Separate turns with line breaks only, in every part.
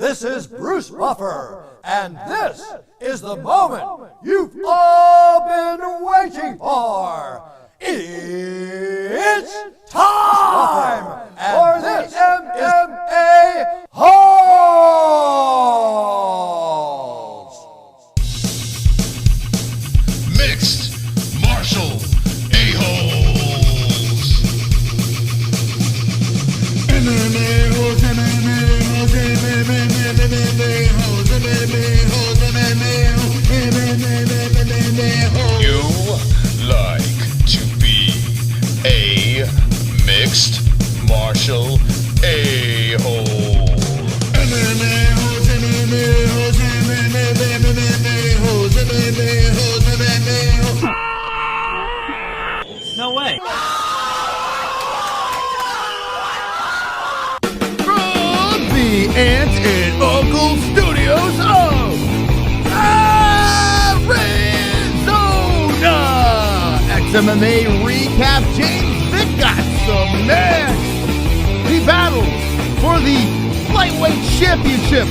This is Bruce Buffer, and this is the moment you've all been waiting for. It's time for the MMA-Holes!
Mixed martial a-holes. MMA-Holes, MMA-Holes, MMA-Holes, MMA-Holes, MMA-Holes. You like to be a mixed martial a-hole. MMA-Holes, MMA-Holes, MMA-Holes, MMA-Holes, MMA-Holes.
No way.
From the Aunt and Uncle Studios of Arizona, XMMA recap. James Vick got smashed. He battles for the lightweight championship.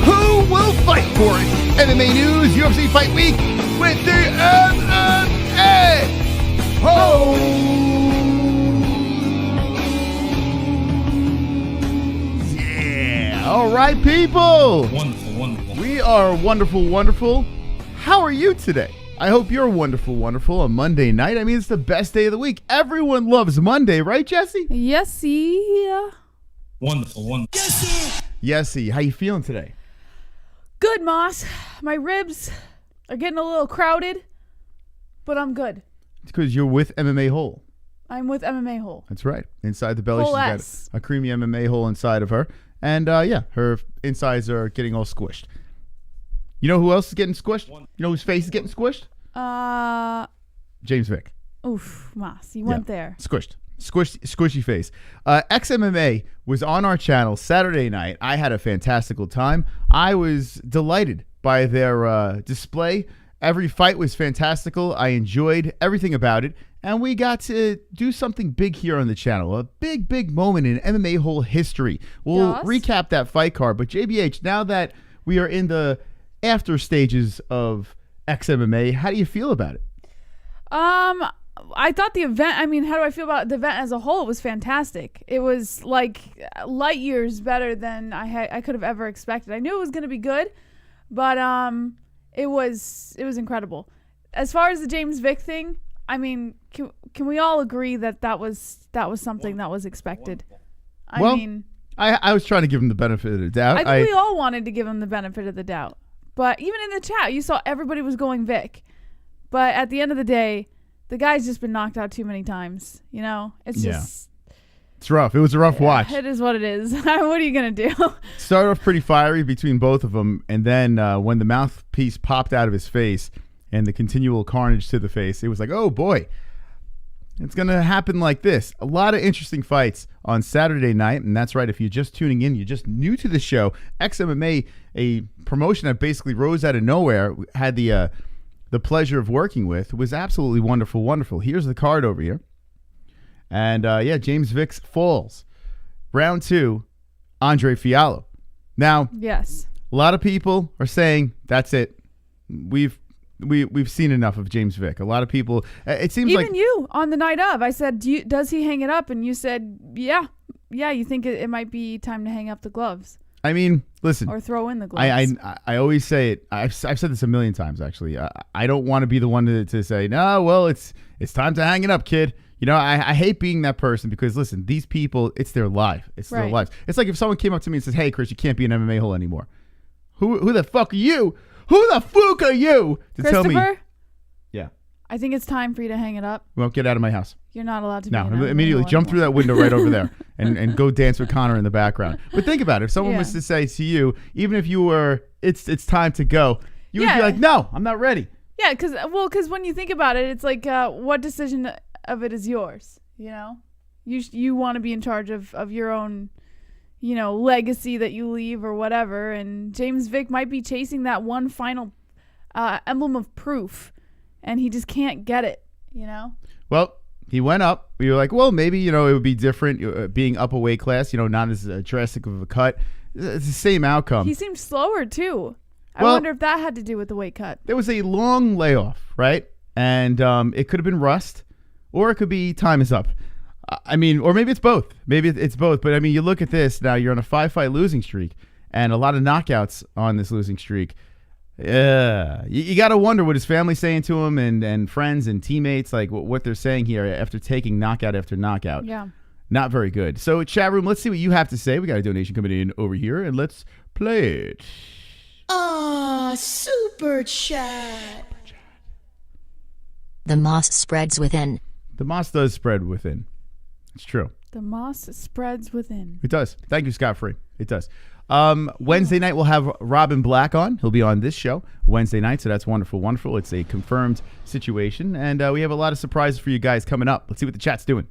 Who will fight for it? MMA news, UFC Fight Week with the MMA-Holes. Yeah. All right, people.
Wonderful.
We are wonderful. How are you today? I hope you're wonderful on Monday night. I mean, it's the best day of the week. Everyone loves Monday, right, Jesse?
Yesy.
Wonderful.
Yesy, how you feeling today?
Good, Moss. My ribs are getting a little crowded, but I'm good.
It's because you're with MMA Hole.
I'm with MMA-Hole.
That's right. Inside the belly,
Whole
she's
S.
got a creamy MMA hole inside of her. And yeah, her insides are getting all squished. You know who else is getting squished? You know whose face is getting squished? James Vick.
Oof, Moss, you went there.
Squished. Squishy face. XMMA was on our channel Saturday night. I had a fantastical time. I was delighted by their display. Every fight was fantastical. I enjoyed everything about it. And we got to do something big here on the channel. A big moment in MMA Hole history. We'll
Yes.
recap that fight card. But JBH, now that we are in the after stages of XMMA, how do you feel about it?
I thought the event, how do I feel about the event as a whole? It was fantastic. It was like light years better than I could have ever expected. I knew it was going to be good, but it was incredible. As far as the James Vick thing, can we all agree that was something that was expected? I
was trying to give him the benefit of the doubt.
I think we all wanted to give him the benefit of the doubt. But even in the chat, you saw everybody was going Vick. But at the end of the day, the guy's just been knocked out too many times. You know, it's
rough. It was a rough watch.
It is what it is. What are you gonna do?
Started off pretty fiery between both of them, and then when the mouthpiece popped out of his face and the continual carnage to the face, it was like, oh boy, it's gonna happen like this. A lot of interesting fights on Saturday night, and that's right. If you're just tuning in, you're just new to the show. XMMA, a promotion that basically rose out of nowhere, had the pleasure of working with, was absolutely wonderful. Here's the card over here. And James Vick falls. Round 2, Andre Fialho. Now,
Yes.
a lot of people are saying that's it. We've seen enough of James Vick. A lot of people, it seems
Even
like
you on the night of, I said, does he hang it up? And you said, yeah. You think it might be time to hang up the gloves
I mean, listen.
or throw in the gloves.
I always say it. I've said this a million times actually. I don't want to be the one to say, no, well, it's time to hang it up, kid. You know, I hate being that person because, listen, these people, it's their life. It's their
Right.
lives. It's like if someone came up to me and says, hey, Chris, you can't be an MMA hole anymore. Who the fuck are you? Who the fuck are you to tell me?
Christopher,
Yeah.
I think it's time for you to hang it up.
Well, get out of my house.
You're not allowed to
No,
be an MMA
immediately
hole
jump through
anymore.
that window right over there and go dance with Connor in the background. But think about it. If someone was to say to you, even if you were, it's time to go, you would be like, no, I'm not ready.
Yeah, because when you think about it, it's like what decision of it is yours, you know? You want to be in charge of your own, legacy that you leave or whatever, and James Vick might be chasing that one final emblem of proof, and he just can't get it,
Well, he went up. We were like, well, maybe, it would be different being up a weight class, not as drastic of a cut. It's the same outcome.
He seemed slower too. I
Well-
wonder if that had to do with the weight cut.
There was a long layoff, right? And it could have been rust, or it could be time is up. I mean, or maybe it's both. Maybe it's both. But I mean, you look at this now. You're on a 5-fight losing streak, and a lot of knockouts on this losing streak. Yeah, you got to wonder what his family's saying to him, and friends and teammates, like what they're saying here after taking knockout after knockout.
Yeah.
Not very good. So, chat room, let's see what you have to say. We got a donation coming in over here, and let's play it.
Super chat.
The moss spreads within.
The moss does spread within. It's true.
The moss spreads within.
It does. Thank you, Scott Free. It does. Wednesday night, we'll have Robin Black on. He'll be on this show Wednesday night, so that's wonderful, wonderful. It's a confirmed situation, and we have a lot of surprises for you guys coming up. Let's see what the chat's doing.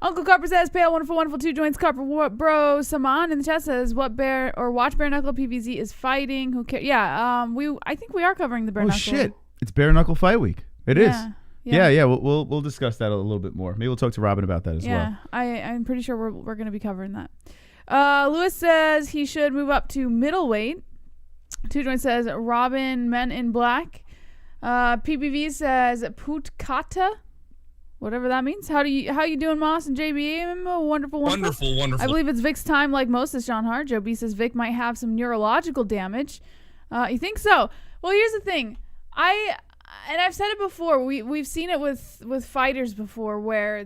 Uncle Carper says, "Pale, wonderful, wonderful." 2 joints. Carper, what, bro? Saman in the chat says, "What bear or watch bare knuckle PVZ is fighting? Who cares?" Yeah. I think we are covering the bare knuckle.
Oh shit! It's bare knuckle fight week. It is.
Yeah.
We'll discuss that a little bit more. Maybe we'll talk to Robin about that as well.
I'm pretty sure we're going to be covering that. Lewis says he should move up to middleweight. 2 joints says Robin Men in Black. PBV says Putkata, whatever that means. How you doing, Moss and JB? Wonderful. I believe it's Vick's time, like most of Sean Hart. Joe B says Vick might have some neurological damage. You think so? Well, here's the thing. I've said it before. We've seen it with fighters before, where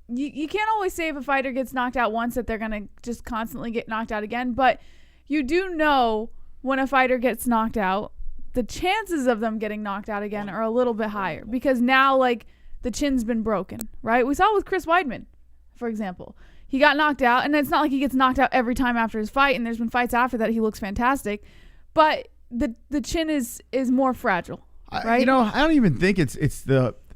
you can't always say if a fighter gets knocked out once that they're gonna just constantly get knocked out again. But you do know when a fighter gets knocked out, the chances of them getting knocked out again are a little bit higher, because now, like, the chin's been broken, right? We saw it with Chris Weidman, for example. He got knocked out, and it's not like he gets knocked out every time after his fight, and there's been fights after that he looks fantastic, but the chin is more fragile, right?
I don't even think it's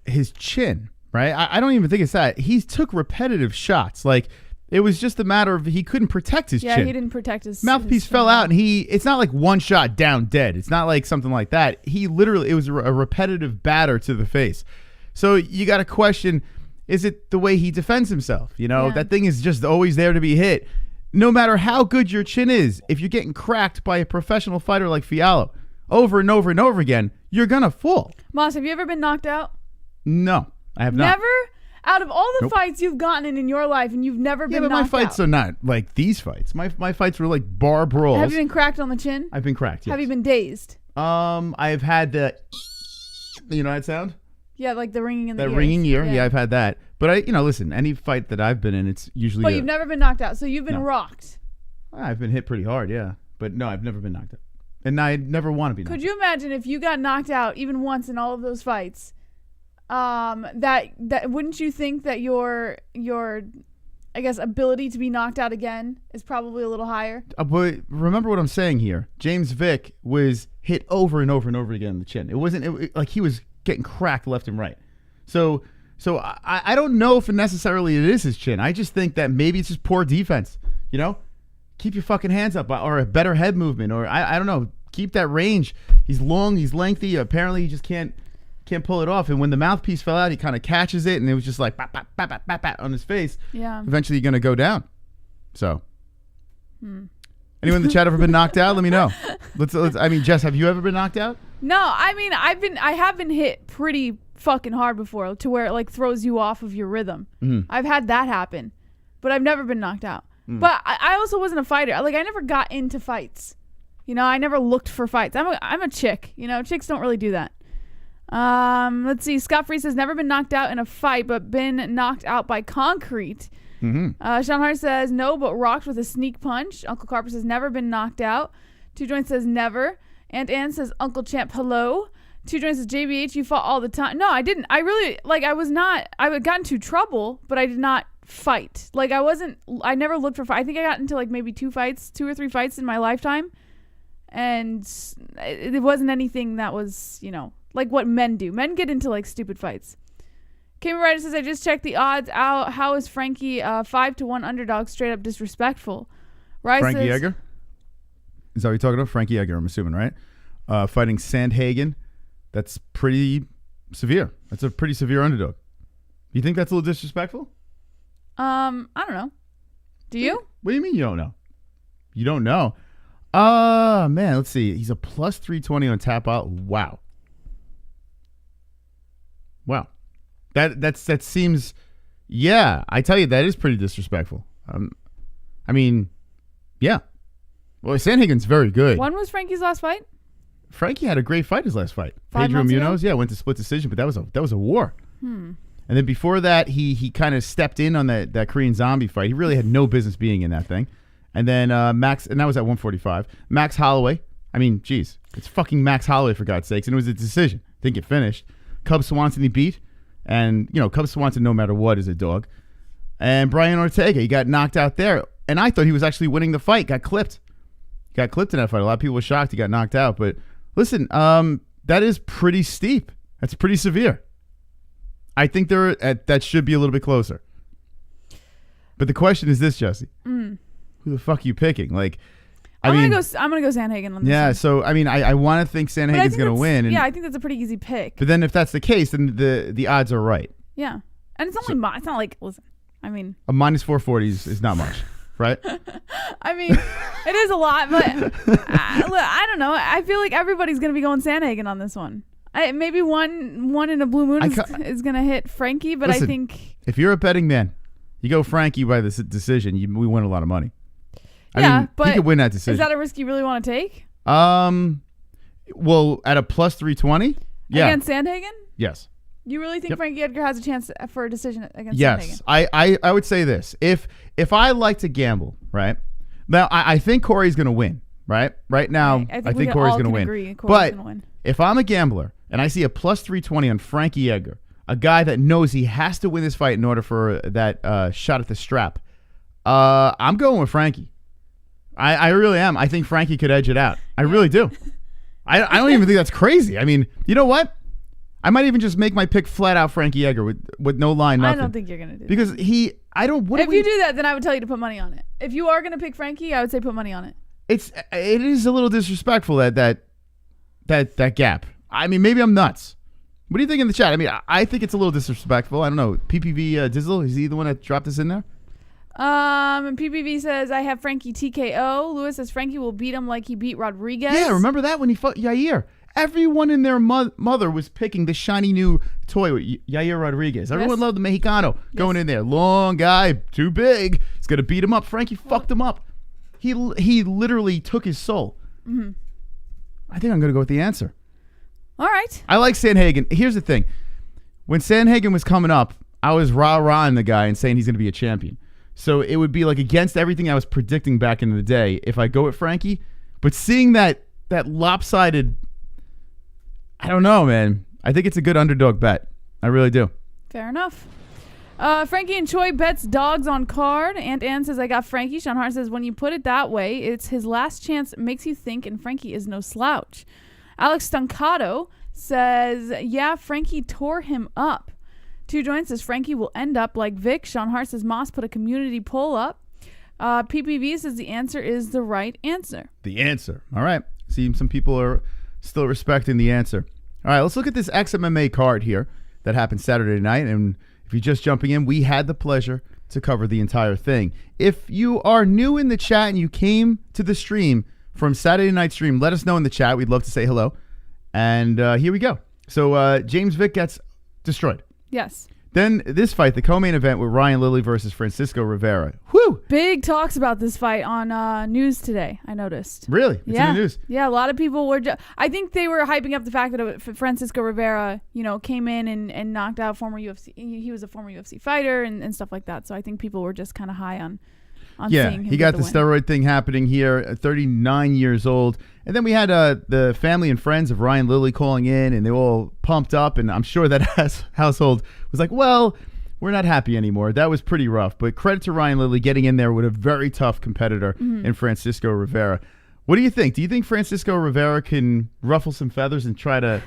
his chin, right? I don't even think it's that. He took repetitive shots. Like, it was just a matter of he couldn't protect his chin.
Yeah, he didn't protect his
mouthpiece fell out, and it's not like one shot down dead. It's not like something like that. It was a repetitive batter to the face. So you got to question, is it the way he defends himself? That thing is just always there to be hit. No matter how good your chin is, if you're getting cracked by a professional fighter like Fialho over and over and over again, you're going to fall.
Moss, have you ever been knocked out?
No, I have not.
Never? Out of all the fights you've gotten in your life, and you've never been knocked out?
Yeah, but my fights are not like these fights. My fights were like bar brawls.
Have you been cracked on the chin?
I've been cracked, yes.
Have you been dazed?
I've had the, you know that sound?
Yeah, like the ringing in the ears.
That ringing ear, yeah, I've had that. But listen, any fight that I've been in, it's usually.
But you've never been knocked out, so you've been rocked.
I've been hit pretty hard, yeah. But no, I've never been knocked out. And I never want to be knocked out.
Could you imagine if you got knocked out even once in all of those fights? That wouldn't you think that your I guess ability to be knocked out again is probably a little higher? But
remember what I'm saying here. James Vick was hit over and over and over again in the chin. It wasn't like he was getting cracked left and right. So I don't know if necessarily it is his chin. I just think that maybe it's just poor defense. Keep your fucking hands up, or a better head movement, or I don't know. Keep that range. He's long, he's lengthy. Apparently, he just can't pull it off. And when the mouthpiece fell out, he kind of catches it, and it was just like bat, bat, bat, bat, bat, bat on his face.
Yeah.
Eventually, you're gonna go down. So, anyone in the chat ever been knocked out? Let me know. Let's. I mean, Jess, have you ever been knocked out?
No, I mean, I have been hit pretty fucking hard before, to where it like throws you off of your rhythm. I've had that happen, but I've never been knocked out. But I also wasn't a fighter. Like, I never got into fights. I never looked for fights. I'm a chick. Chicks don't really do that. Let's see. Scott Free says never been knocked out in a fight, but been knocked out by concrete. Sean Hart says no, but rocked with a sneak punch. Uncle Carper says never been knocked out. 2 Joints says never. Aunt Ann says Uncle Champ hello. 2 Joints says JBH, you fought all the time. No, I didn't. I really I got into trouble, but I did not fight. Like, I never looked for fight. I think I got into like maybe 2 or 3 fights in my lifetime, and it wasn't anything that was like what men do. Men get into like stupid fights. CAMERAMAN says I just checked the odds out. How is Frankie 5-1 underdog, straight up disrespectful? Rice
Frankie
says,
Edgar? Is that what you're talking about? Frankie Edgar, I'm assuming, right? Fighting Sandhagen. That's pretty severe. That's a pretty severe underdog. You think that's a little disrespectful?
I don't know. Do you?
What do you mean you don't know? You don't know? Man, let's see. He's a plus 320 on tap out. Wow. That seems, yeah, I tell you, that is pretty disrespectful. I mean, yeah. Well, Sandhagen's very good.
When was Frankie's last fight?
Frankie had a great fight his last fight.
5
Pedro
months
Munoz,
ago?
yeah, went to split decision, but that was a war. And then before that, he kind of stepped in on that Korean Zombie fight. He really had no business being in that thing. And then Max, and that was at 145. Max Holloway. I mean, geez, it's fucking Max Holloway for God's sakes, and it was a decision. Didn't get finished. Cub Swanson he beat, and Cub Swanson no matter what is a dog. And Brian Ortega, he got knocked out there, and I thought he was actually winning the fight. Got clipped in that fight. A lot of people were shocked he got knocked out, but listen, that is pretty steep. That's pretty severe. I think that should be a little bit closer. But the question is this, Jesse. Who the fuck are you picking? Like, I'm gonna go
Sandhagen on this.
Yeah,
one.
so I mean, I want to think Sandhagen's gonna win. And,
yeah, I think that's a pretty easy pick.
But then if that's the case, then the odds are right.
Yeah, and it's not like listen. I mean,
a minus 440 is not much, right?
I mean, it is a lot, but I don't know. I feel like everybody's gonna be going Sandhagen on this one. Maybe one in a blue moon is gonna hit Frankie, but listen, I think
if you're a betting man, you go Frankie by this decision. We win a lot of money. I mean,
but
he could win that decision.
Is that a risk you really want to take?
Well, at a plus 320, yeah.
Against Sandhagen?
Yes.
You really think Frankie Edgar has a chance for a decision against Sandhagen?
Yes. I would say this. If I like to gamble, right? Now, I think Corey's going to win, right? Right now, I think Corey's going to win. But if I'm a gambler and I see a plus 320 on Frankie Edgar, a guy that knows he has to win this fight in order for that shot at the strap, I'm going with Frankie. I really am. I think Frankie could edge it out. I really do. I don't even think that's crazy. I mean, you know what? I might even just make my pick flat out Frankie Edgar with no line, nothing.
I don't think you're going to do that.
Because if you do
that, then I would tell you to put money on it. If you are going to pick Frankie, I would say put money on it.
It is a little disrespectful that gap. I mean, maybe I'm nuts. What do you think in the chat? I mean, I think it's a little disrespectful. I don't know. PPV Dizzle, is he the one that dropped this in there?
And PPV says, I have Frankie TKO. Lewis says Frankie will beat him like he beat Rodriguez.
Yeah, remember that when he fought Yair? Everyone and their mother was picking the shiny new toy with Yair Rodriguez. Everyone loved the Mexicano going in there. Long guy, too big. He's going to beat him up. Frankie fucked him up. He literally took his soul. Mm-hmm. I think I'm going to go with the answer.
All right.
I like Sandhagen. Here's the thing. When Sandhagen was coming up, I was rah-rahing the guy and saying he's going to be a champion. So it would be like against everything I was predicting back in the day if I go with Frankie. But seeing that lopsided, I don't know, man. I think it's a good underdog bet. I really do.
Fair enough. Frankie and Choi bets dogs on card. Aunt Ann says, I got Frankie. Sean Hart says, when you put it that way, it's his last chance. It makes you think, and Frankie is no slouch. Alex Stancato says, yeah, Frankie tore him up. Two Joints says Frankie will end up like Vick. Sean Hart says Moss put a community poll up. PPV says the answer is the right answer.
The answer. All right. See, some people are still respecting the answer. All right, let's look at this XMMA card here that happened Saturday night. And if you're just jumping in, we had the pleasure to cover the entire thing. If you are new in the chat and you came to the stream from Saturday night stream, let us know in the chat. We'd love to say hello. And here we go. So James Vick gets destroyed.
Yes.
Then this fight, the co-main event with Ryan Lilly versus Francisco Rivera. Whew!
Big talks about this fight on news today, I noticed.
Really? It's in the news?
Yeah, a lot of people were... I think they were hyping up the fact that Francisco Rivera, came in and knocked out former UFC... He was a former UFC fighter and stuff like that. So I think people were just kind of high on seeing him.
He got the steroid thing happening here, 39 years old. And then we had the family and friends of Ryan Lilly calling in, and they were all pumped up. And I'm sure that household was like, well, we're not happy anymore. That was pretty rough. But credit to Ryan Lilly getting in there with a very tough competitor in Francisco Rivera. What do you think? Do you think Francisco Rivera can ruffle some feathers and try to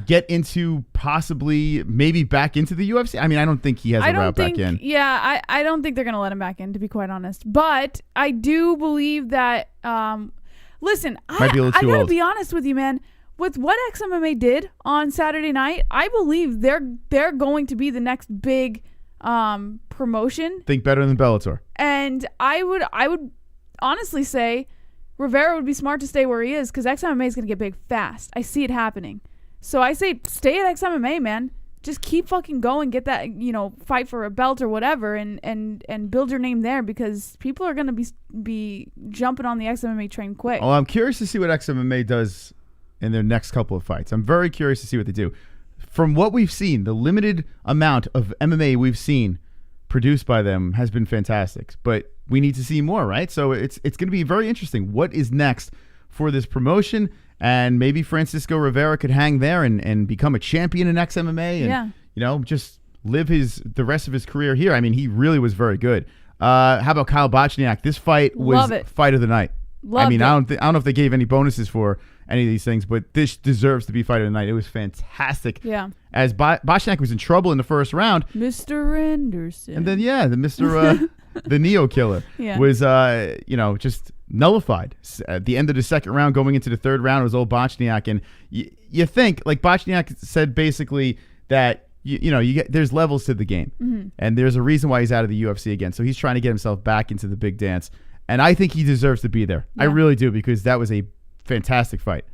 get into possibly maybe back into the UFC? I mean, I don't think he has a route back in.
Yeah, I don't think they're going to let him back in, to be quite honest. But I do believe that... Listen, I gotta be honest with you, man. With what XMMA did on Saturday night, I believe they're going to be the next big promotion.
Think better than Bellator.
And I would honestly say Rivera would be smart to stay where he is because XMMA is going to get big fast. I see it happening. So I say stay at XMMA, man. Just keep fucking going, get that, fight for a belt or whatever, and build your name there because people are going to be jumping on the XMMA train quick.
Oh, I'm curious to see what XMMA does in their next couple of fights. I'm very curious to see what they do. From what we've seen, the limited amount of MMA we've seen produced by them has been fantastic, but we need to see more, right? So it's going to be very interesting. What is next for this promotion? And maybe Francisco Rivera could hang there and become a champion in XMMA and, just live the rest of his career here. I mean, he really was very good. How about Kyle Bochniak? This fight was fight of the night. I don't know if they gave any bonuses for any of these things, but this deserves to be fight of the night. It was fantastic.
Yeah.
As Bochniak was in trouble in the first round.
Mr. Anderson.
And then, the Mr. the Neo Killer was, just nullified at the end of the second round. Going into the third round, it was old Bochniak, and you think like Bochniak said basically that you get there's levels to the game, and there's a reason why he's out of the UFC again. So he's trying to get himself back into the big dance, and I think he deserves to be there. I really do because that was a fantastic fight.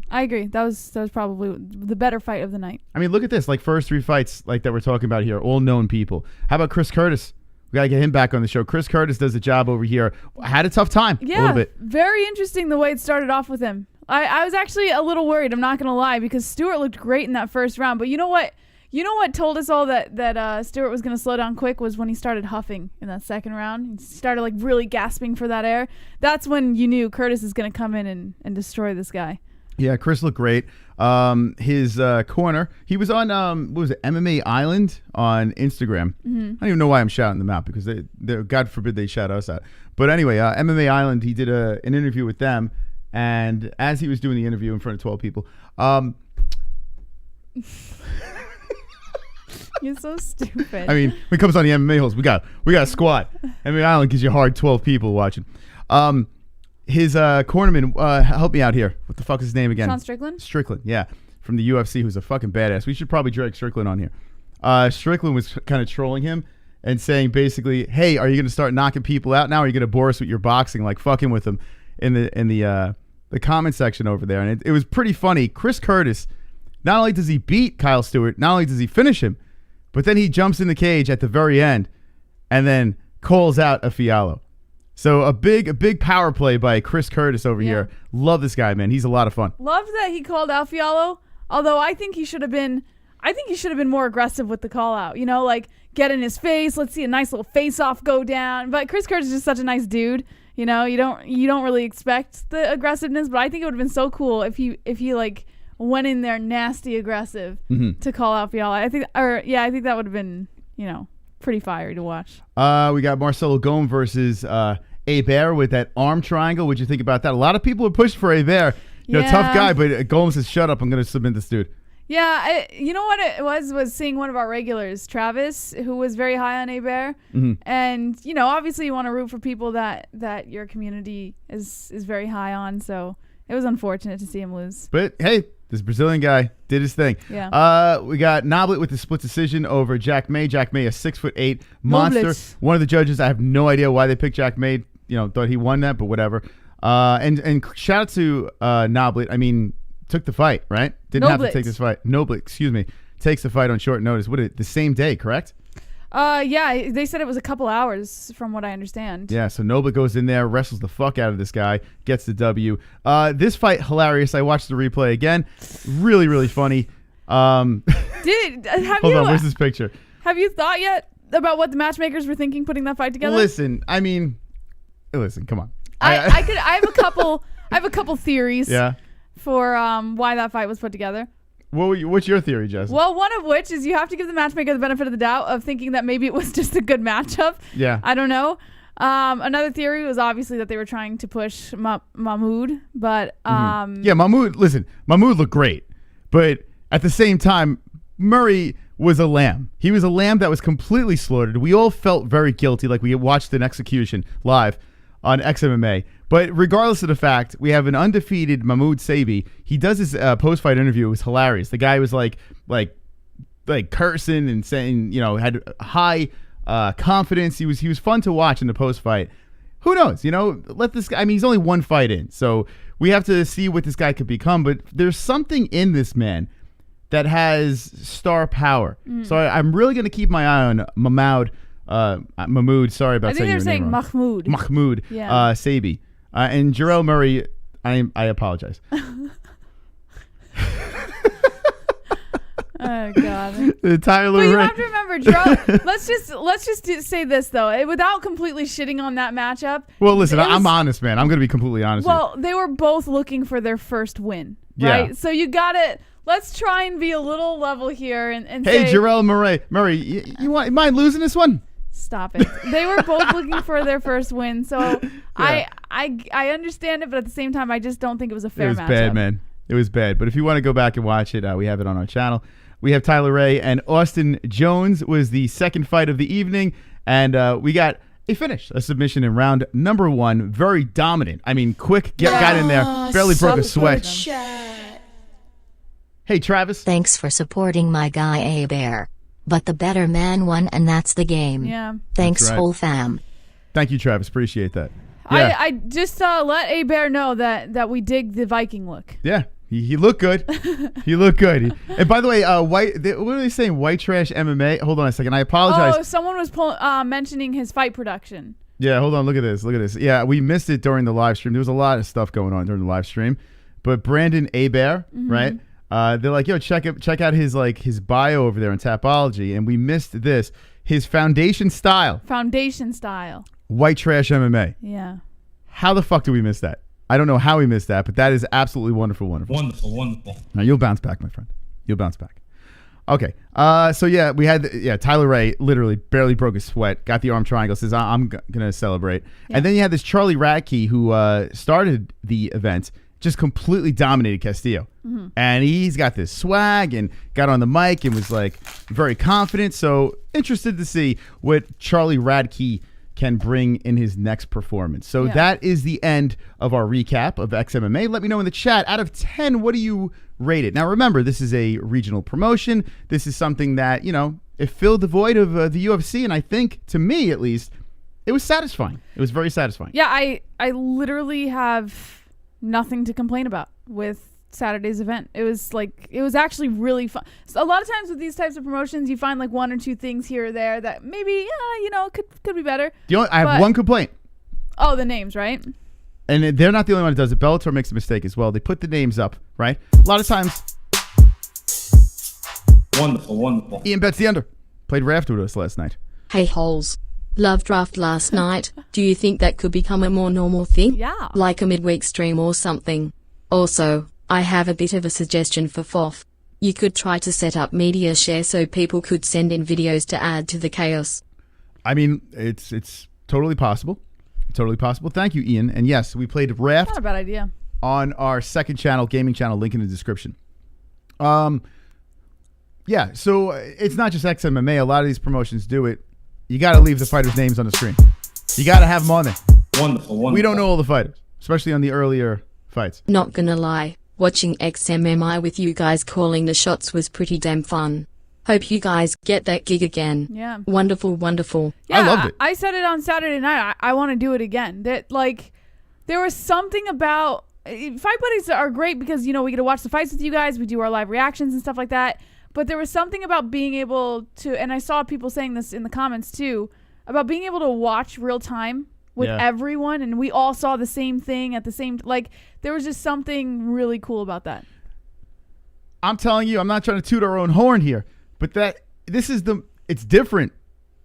I agree. That was probably the better fight of the night.
I mean, look at this. Like first three fights like that we're talking about here, all known people. How about Chris Curtis? We got to get him back on the show. Chris Curtis does the job over here. Had a tough time a little bit. Very
interesting the way it started off with him. I was actually a little worried, I'm not going to lie, because Stewart looked great in that first round. But you know what? You know what told us all that Stewart was going to slow down quick was when he started huffing in that second round. He started like really gasping for that air. That's when you knew Curtis is going to come in and destroy this guy.
Yeah, Chris looked great. His corner, he was on what was it, MMA Island on Instagram. I don't even know why I'm shouting them out because they God forbid they shout us out. But anyway, MMA Island, he did an interview with them, and as he was doing the interview in front of 12 people,
you're so stupid.
I mean, when it comes on the MMA-Holes, we got a squad. MMA Island gives you hard 12 people watching. His cornerman, help me out here. What the fuck is his name again?
Sean Strickland?
Strickland, yeah. From the UFC, who's a fucking badass. We should probably drag Strickland on here. Strickland was kind of trolling him and saying basically, hey, are you going to start knocking people out now? Or are you going to bore us with your boxing? Like fucking with him in the comment section over there. And it was pretty funny. Chris Curtis, not only does he beat Kyle Stewart, not only does he finish him, but then he jumps in the cage at the very end and then calls out a Fialho. So a big power play by Chris Curtis over here. Love this guy, man. He's a lot of fun.
Love that he called out Fialho. Although I think he should have been more aggressive with the call out. Like get in his face. Let's see a nice little face off go down. But Chris Curtis is just such a nice dude. You don't really expect the aggressiveness. But I think it would have been so cool if he like went in there nasty aggressive to call out Fialho. I think that would have been pretty fiery to watch.
We got Marcelo Gomes versus Hebert with that arm triangle. What'd you think about that? A lot of people are pushing for Hebert. Tough guy, but Gomes says, shut up, I'm going to submit this dude.
Yeah, you know what it was seeing one of our regulars, Travis, who was very high on Hebert. And, obviously you want to root for people that your community is very high on, so it was unfortunate to see him lose.
But, hey, this Brazilian guy did his thing.
Yeah.
We got Noblet with the split decision over Jack May. Jack May, a 6'8" monster.
Noblet.
One of the judges, I have no idea why they picked Jack May. Thought he won that, but whatever. And shout out to Noblet. I mean, took the fight, right? Didn't have to take this fight. Noblet, excuse me, takes the fight on short notice. The same day, correct?
Yeah, they said it was a couple hours from what I understand.
Yeah, so Noblet goes in there, wrestles the fuck out of this guy, gets the W. This fight, hilarious. I watched the replay again. Really, really funny. Hold on, where's this picture?
Have you thought yet about what the matchmakers were thinking putting that fight together?
Listen, come on.
I have a couple theories.
Yeah.
For why that fight was put together.
What's your theory, Jess?
Well, one of which is you have to give the matchmaker the benefit of the doubt of thinking that maybe it was just a good matchup.
Yeah.
I don't know. Another theory was obviously that they were trying to push Mahmoud, but
yeah, Mahmoud looked great, but at the same time, Murray was a lamb. He was a lamb that was completely slaughtered. We all felt very guilty, like we watched an execution live on XMMA. But regardless of the fact, we have an undefeated Mahmoud Sabi. He does his post-fight interview. It was hilarious. The guy was like like cursing and saying, had high confidence. He was fun to watch in the post fight. Who knows? Let this guy. I mean, he's only one fight in, so we have to see what this guy could become. But there's something in this man that has star power. So I'm really going to keep my eye on Mahmoud. Sorry about saying your name wrong.
Mahmoud.
Mahmoud Sabi. And Jarrell Murray, I apologize.
Oh God!
Tyler
But you
Ray.
have to remember, Jarrell. let's just say this though, without completely shitting on that matchup.
Well, listen, I'm honest, man. I'm going to be completely honest.
Well, they were both looking for their first win, right?
Yeah.
So you got it. Let's try and be a little level here and
hey,
say,
Jarrell Murray, you mind losing this one?
Stop it. They were both looking for their first win, so
Yeah.
I understand it, but at the same time, I just don't think it was a fair matchup.
It was bad, man. It was bad. But if you want to go back and watch it, we have it on our channel. We have Tyler Ray and Austin Jones was the second fight of the evening, and we got a finish, a submission in round number 1. Very dominant. I mean, quick, got in there, barely broke a sweat.
Chat.
Hey, Travis.
Thanks for supporting my guy A-Bear. But the better man won, and that's the game.
Yeah.
Thanks,
That's right.
whole fam.
Thank you, Travis. Appreciate that. Yeah.
I just let A-Bear know that we dig the Viking look.
Yeah. He looked good. He looked good. And by the way, what are they saying? White trash MMA? Hold on a second. I apologize.
Oh, someone was mentioning his fight production.
Yeah, hold on. Look at this. Yeah, we missed it during the live stream. There was a lot of stuff going on during the live stream. But Brandon Abear, right? They're like, yo, check out his bio over there on Tapology. And we missed this. His foundation style. White trash MMA.
Yeah.
How the fuck did we miss that? I don't know how we missed that, but that is absolutely wonderful.
Wonderful.
Now you'll bounce back, my friend. You'll bounce back. Okay. So yeah, we had Tyler Ray literally barely broke a sweat, got the arm triangle, says I'm gonna celebrate, and then you had this Charlie Radke who started the event, just completely dominated Castillo, and he's got this swag and got on the mic and was like very confident. So interested to see what Charlie Radke can bring in his next performance. So that is the end of our recap of XMMA. Let me know in the chat, out of 10, what do you rate it? Now remember, this is a regional promotion. This is something that, it filled the void of the UFC, and I think, to me at least, it was satisfying. It was very satisfying.
Yeah, I literally have nothing to complain about with Saturday's event. It was actually really fun. So a lot of times with these types of promotions, you find like one or two things here or there that maybe could be better.
I have one complaint.
Oh, the names, right?
And they're not the only one that does it. Bellator makes a mistake as well. They put the names up, right? A lot of times.
Wonderful.
Ian bets the under. Played Raft with us last night.
Hey, Holes. Love draft last night. Do you think that could become a more normal thing?
Yeah.
Like a midweek stream or something? Also, I have a bit of a suggestion for FOF. You could try to set up media share so people could send in videos to add to the chaos.
I mean, it's totally possible. Totally possible. Thank you, Ian. And yes, we played Raft.
Not a bad idea.
On our second channel, gaming channel, link in the description. Yeah, so it's not just XMMA. A lot of these promotions do it. You got to leave the fighters' names on the screen. You got to have them on there.
Wonderful.
We don't know all the fighters, especially on the earlier fights.
Not gonna lie, watching XMMI with you guys calling the shots was pretty damn fun. Hope you guys get that gig again.
Yeah.
Wonderful.
Yeah,
I loved it.
I said it on Saturday night. I want to do it again. That there was something about fight buddies are great because we get to watch the fights with you guys. We do our live reactions and stuff like that. But there was something about being able to, and I saw people saying this in the comments too, about being able to watch real time with everyone, and we all saw the same thing at the same. There was just something really cool about that.
I'm telling you, I'm not trying to toot our own horn here, but it's different.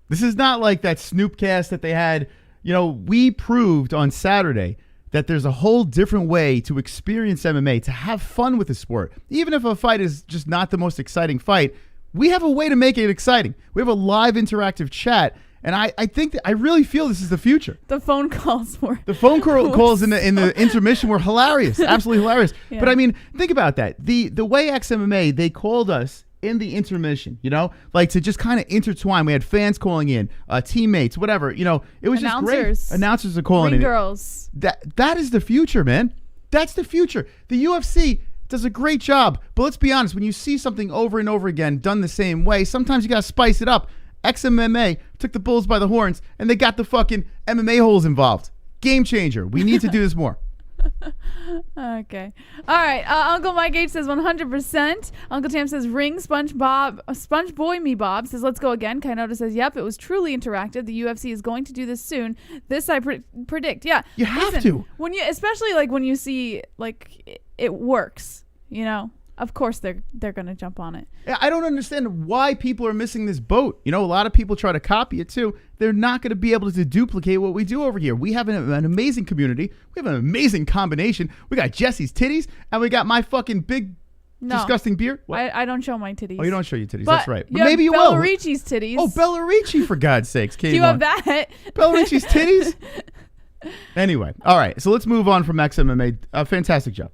This is not like that Snoopcast that they had. We proved on Saturday that there's a whole different way to experience MMA, to have fun with the sport. Even if a fight is just not the most exciting fight, we have a way to make it exciting. We have a live interactive chat, and I think that I really feel this is the future.
The phone calls were
calls in the intermission were hilarious, absolutely hilarious.
Yeah.
But I mean, think about that. The way XMMA, they called us in the intermission, to just kind of intertwine. We had fans calling in, teammates, whatever. It was just great. Announcers are calling in.
Girls.
That is the future, man. That's the future. The UFC, does a great job. But let's be honest, when you see something over and over again done the same way, sometimes you got to spice it up. XMMA took the bulls by the horns, and they got the fucking MMA-Holes involved. Game changer. We need to do this more.
Okay. All right. Uncle Mike H says 100%. Uncle Tam says ring. Sponge Boy Me Bob says let's go again. Kainoda says yep. It was truly interactive. The UFC is going to do this soon. This I predict. Yeah.
You have to.
When you, especially like when you see like it works. You know. Of course they're gonna jump on it.
I don't understand why people are missing this boat. You know, a lot of people try to copy it too. They're not going to be able to duplicate what we do over here. We have an amazing community. We have an amazing combination. We got Jesse's titties, and we got my fucking big, disgusting beard.
I don't show my titties.
Oh, you don't show your titties.
But
that's right. But
maybe you
will.
Ricci's titties.
Oh, Bella Ricci, for God's sakes.
Do you have that?
Bella Ricci's titties? Anyway, all right. So let's move on from XMMA. Fantastic job.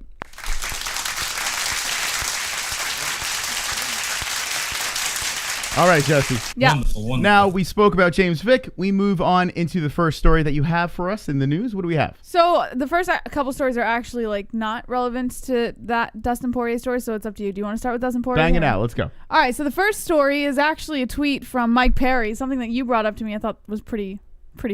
All right, Jesse.
Yeah.
Wonderful.
Now we spoke about James Vick. We move on into the first story that you have for us in the news. What do we have?
So the first couple stories are actually like not relevant to that Dustin Poirier story, so it's up to you. Do you want to start with Dustin Poirier?
Bang it out. Let's go.
All right. So the first story is actually a tweet from Mike Perry, something that you brought up to me. I thought was pretty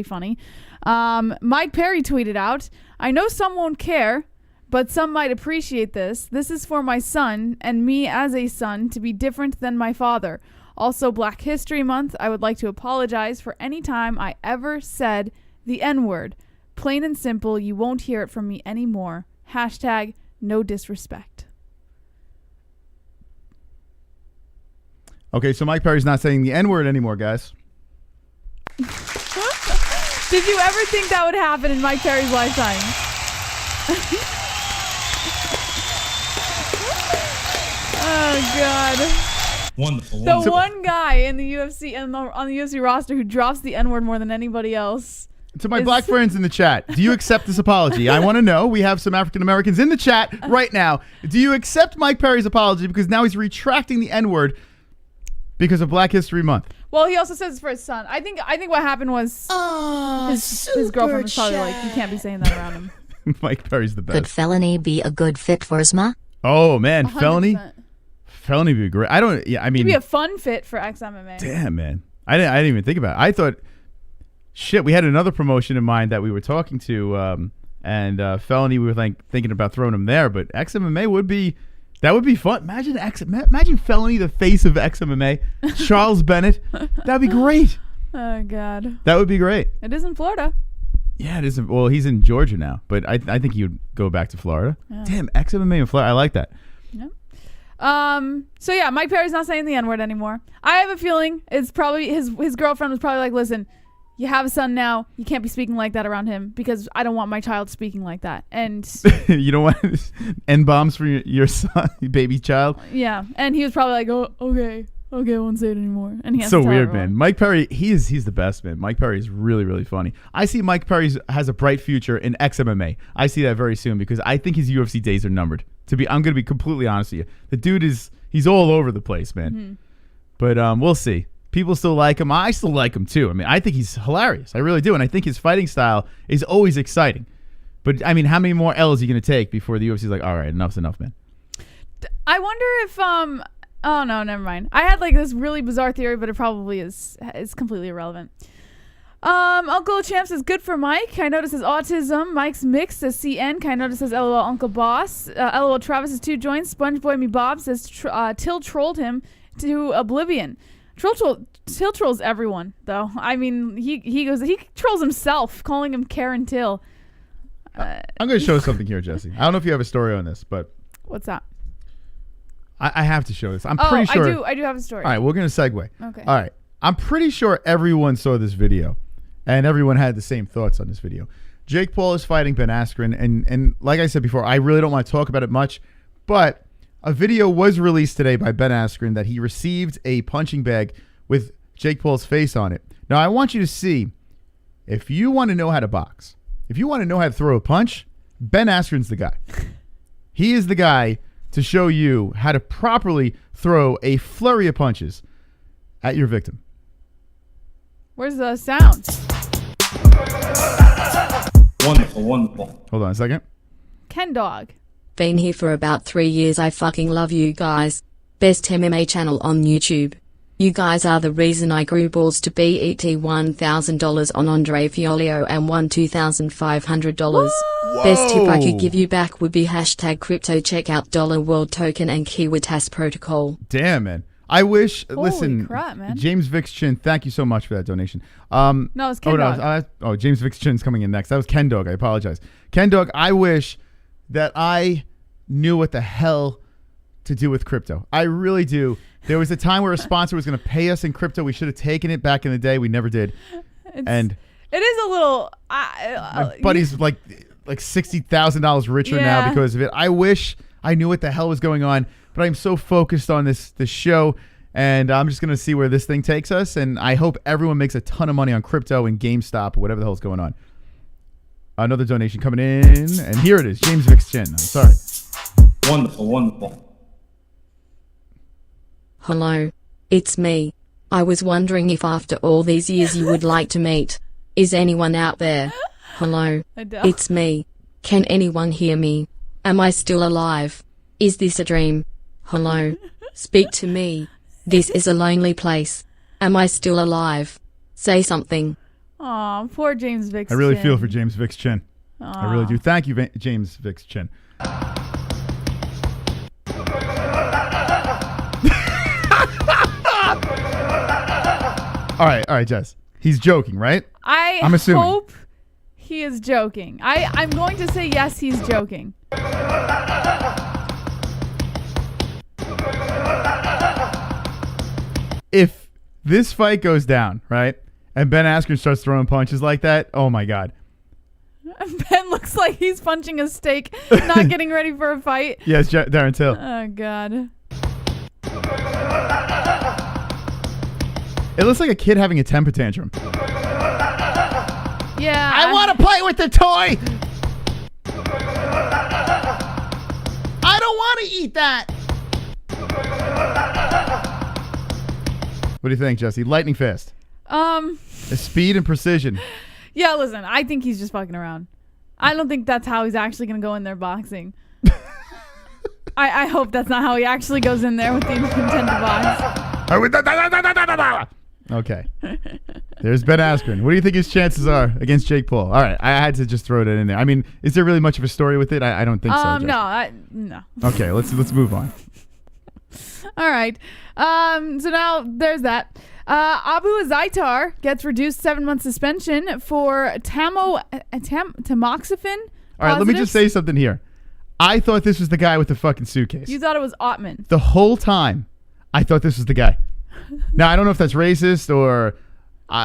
funny. Mike Perry tweeted out, "I know some won't care, but some might appreciate this. This is for my son and me as a son to be different than my father. Also, Black History Month, I would like to apologize for any time I ever said the N-word. Plain and simple, you won't hear it from me anymore. Hashtag no disrespect."
Okay, so Mike Perry's not saying the N-word anymore, guys.
Did you ever think that would happen in Mike Perry's lifetime? Oh, God.
Wonderful.
The one guy in the UFC and on the UFC roster who drops the N-word more than anybody else.
To my black friends in the chat, do you accept this apology? I want to know. We have some African Americans in the chat right now. Do you accept Mike Perry's apology because now he's retracting the N-word because of Black History Month?
Well, he also says it's for his son. I think what happened was his girlfriend was probably like, you can't be saying that around him.
Mike Perry's the best.
Could felony be a good fit for IZZY?
Oh man,
100%.
felony would be great. I mean,
it'd be a fun fit for XMMA.
Damn, man. I didn't even think about it. I thought, shit, we had another promotion in mind that we were talking to, and felony, we were like thinking about throwing him there, but XMMA would be fun. Imagine felony, the face of XMMA, Charles Bennett. That'd be great.
Oh God.
That would be great.
It is in Florida.
Yeah, it isn't. Well, he's in Georgia now, but I think he would go back to Florida. Yeah. Damn, XMMA in Florida. I like that.
Yeah. So yeah, Mike Perry's not saying the N-word anymore. I have a feeling it's probably his girlfriend was probably like, listen, you have a son now. You can't be speaking like that around him because I don't want my child speaking like that. And
you don't want N-bombs for your son, your baby child?
Yeah. And he was probably like, oh, okay, I won't say it anymore. And he has
so
to tell
weird,
everyone.
man. Mike Perry, he's the best, man. Mike Perry is really, really funny. I see Mike Perry has a bright future in XMMA. I see that very soon because I think his UFC days are numbered. I'm going to be completely honest with you. The dude he's all over the place, man. Mm-hmm. But we'll see. People still like him. I still like him too. I mean, I think he's hilarious. I really do. And I think his fighting style is always exciting. But I mean, how many more L's are you going to take before the UFC's like, all right, enough's enough, man?
I wonder if oh no, never mind. I had like this really bizarre theory, but it probably is completely irrelevant. Uncle Champ says good for Mike. I notice his autism. Mike's mixed says CN. I notice says LOL Uncle Boss. LOL Travis is 2 joints. Sponge Boy Me Bob says Till trolled him to oblivion. Till trolls everyone though. I mean he trolls himself, calling him Karen Till.
I'm going to show something here, Jesse. I don't know if you have a story on this, but
what's that?
I have to show this. I'm pretty sure.
I do have a story.
All right, we're going to segue.
Okay.
All right. I'm pretty sure everyone saw this video, and everyone had the same thoughts on this video. Jake Paul is fighting Ben Askren, and like I said before, I really don't want to talk about it much, but a video was released today by Ben Askren that he received a punching bag with Jake Paul's face on it. Now, I want you to see, if you want to know how to box, if you want to know how to throw a punch, Ben Askren's the guy. He is the guy to show you how to properly throw a flurry of punches at your victim.
Where's the sound?
Wonderful.
Hold on a second.
Ken Dog.
Been here for about 3 years. I fucking love you guys. Best MMA channel on YouTube. You guys are the reason I grew balls to bet $1,000 on Andre Fialho and won $2,500. Best tip I could give you back would be hashtag crypto checkout dollar world token and Kiwitas protocol.
Damn, man. I wish. Listen,
crap, man.
James Vick's Chin. Thank you so much for that donation.
No, it's Ken Dog.
James Vick's Chin's coming in next. That was Ken Dog. I apologize. Ken Dog, I wish that I knew what the hell to do with crypto. I really do. There was a time where a sponsor was going to pay us in crypto. We should have taken it back in the day. We never did.
It is a little.
My buddy's like $60,000 richer now because of it. I wish I knew what the hell was going on, but I'm so focused on this show, and I'm just going to see where this thing takes us, and I hope everyone makes a ton of money on crypto and GameStop or whatever the hell's going on. Another donation coming in, and here it is, James Vick's Chin. I'm sorry.
Wonderful, wonderful.
Hello. It's me. I was wondering if after all these years you would like to meet. Is anyone out there? Hello. It's me. Can anyone hear me? Am I still alive? Is this a dream? Hello. Speak to me. This is a lonely place. Am I still alive? Say something.
Aw, poor James Vick's
I really
Chin.
feel for James Vick's Chin. I really do. Thank you, James Vick's Chin. All right, Jess. He's joking, right? I'm assuming.
Hope he is joking. I'm going to say yes, he's joking.
If this fight goes down, right, and Ben Askren starts throwing punches like that, oh my God.
Ben looks like he's punching a steak, not getting ready for a fight.
Yes, Darren Till.
Oh, God.
It looks like a kid having a temper tantrum.
Yeah.
I want to play with the toy. I don't want to eat that. What do you think, Jesse? Lightning fast. The speed and precision.
Yeah, listen, I think he's just fucking around. I don't think that's how he's actually going to go in there boxing. I hope that's not how he actually goes in there with the intent to box.
Okay. There's Ben Askren. What do you think his chances are against Jake Paul? All right. I had to just throw that in there. I mean, is there really much of a story with it? I don't think so.
No.
Okay, let's move on.
All right. So now there's that. Abu Azaitar gets reduced 7-month suspension for tamoxifen.
All right, let me just say something here. I thought this was the guy with the fucking suitcase.
You thought it was Ottman.
The whole time, I thought this was the guy. Now, I don't know if that's racist or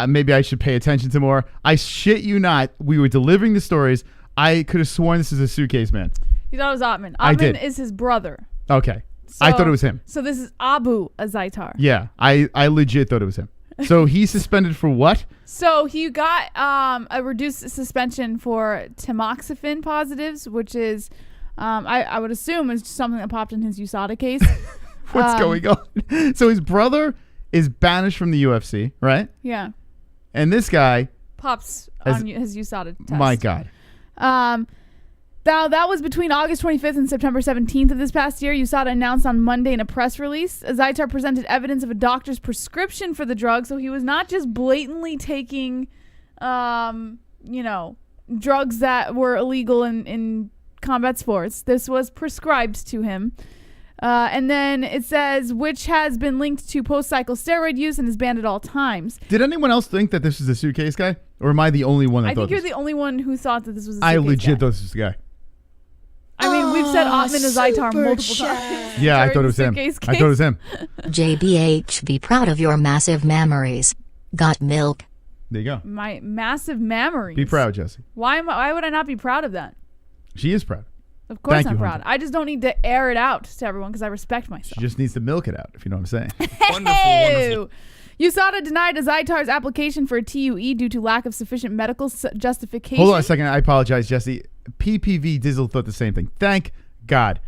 maybe I should pay attention to more. I shit you not. We were delivering the stories. I could have sworn this is a suitcase man.
You thought it was Ottman.
I did.
Ottman is his brother.
Okay.
So,
I thought it was him.
So this is Abu Azaitar.
Yeah, I legit thought it was him. So he's suspended for what?
So he got a reduced suspension for tamoxifen positives, which is, I would assume, is something that popped in his USADA case.
What's going on? So his brother is banished from the UFC, right?
Yeah.
And this guy
pops on his USADA test.
My God.
Now, that was between August 25th and September 17th of this past year. USADA announced on Monday in a press release. Azaitar presented evidence of a doctor's prescription for the drug, so he was not just blatantly taking, drugs that were illegal in combat sports. This was prescribed to him. And then it says, which has been linked to post-cycle steroid use and is banned at all times.
Did anyone else think that this was the suitcase guy? Or am I the only one that thought
I think you're the only one who thought that this was a
I
suitcase
legit
guy.
thought this was the guy.
I mean, we've said Ottman Azaitar multiple
chat.
times.
Yeah, I thought it was him. I thought it was him.
JBH, be proud of your massive memories. Got milk.
There you go.
My massive memories.
Be proud, Jesse.
Why would I not be proud of that?
She is proud.
Of course
Thank
I'm
you,
proud.
Hunter.
I just don't need to air it out to everyone because I respect myself.
She just needs to milk it out, if you know what I'm saying.
Wonderful.
USADA denied Azaitar's application for a TUE due to lack of sufficient medical justification.
Hold on a second. I apologize, Jesse. PPV Dizzle thought the same thing. Thank God.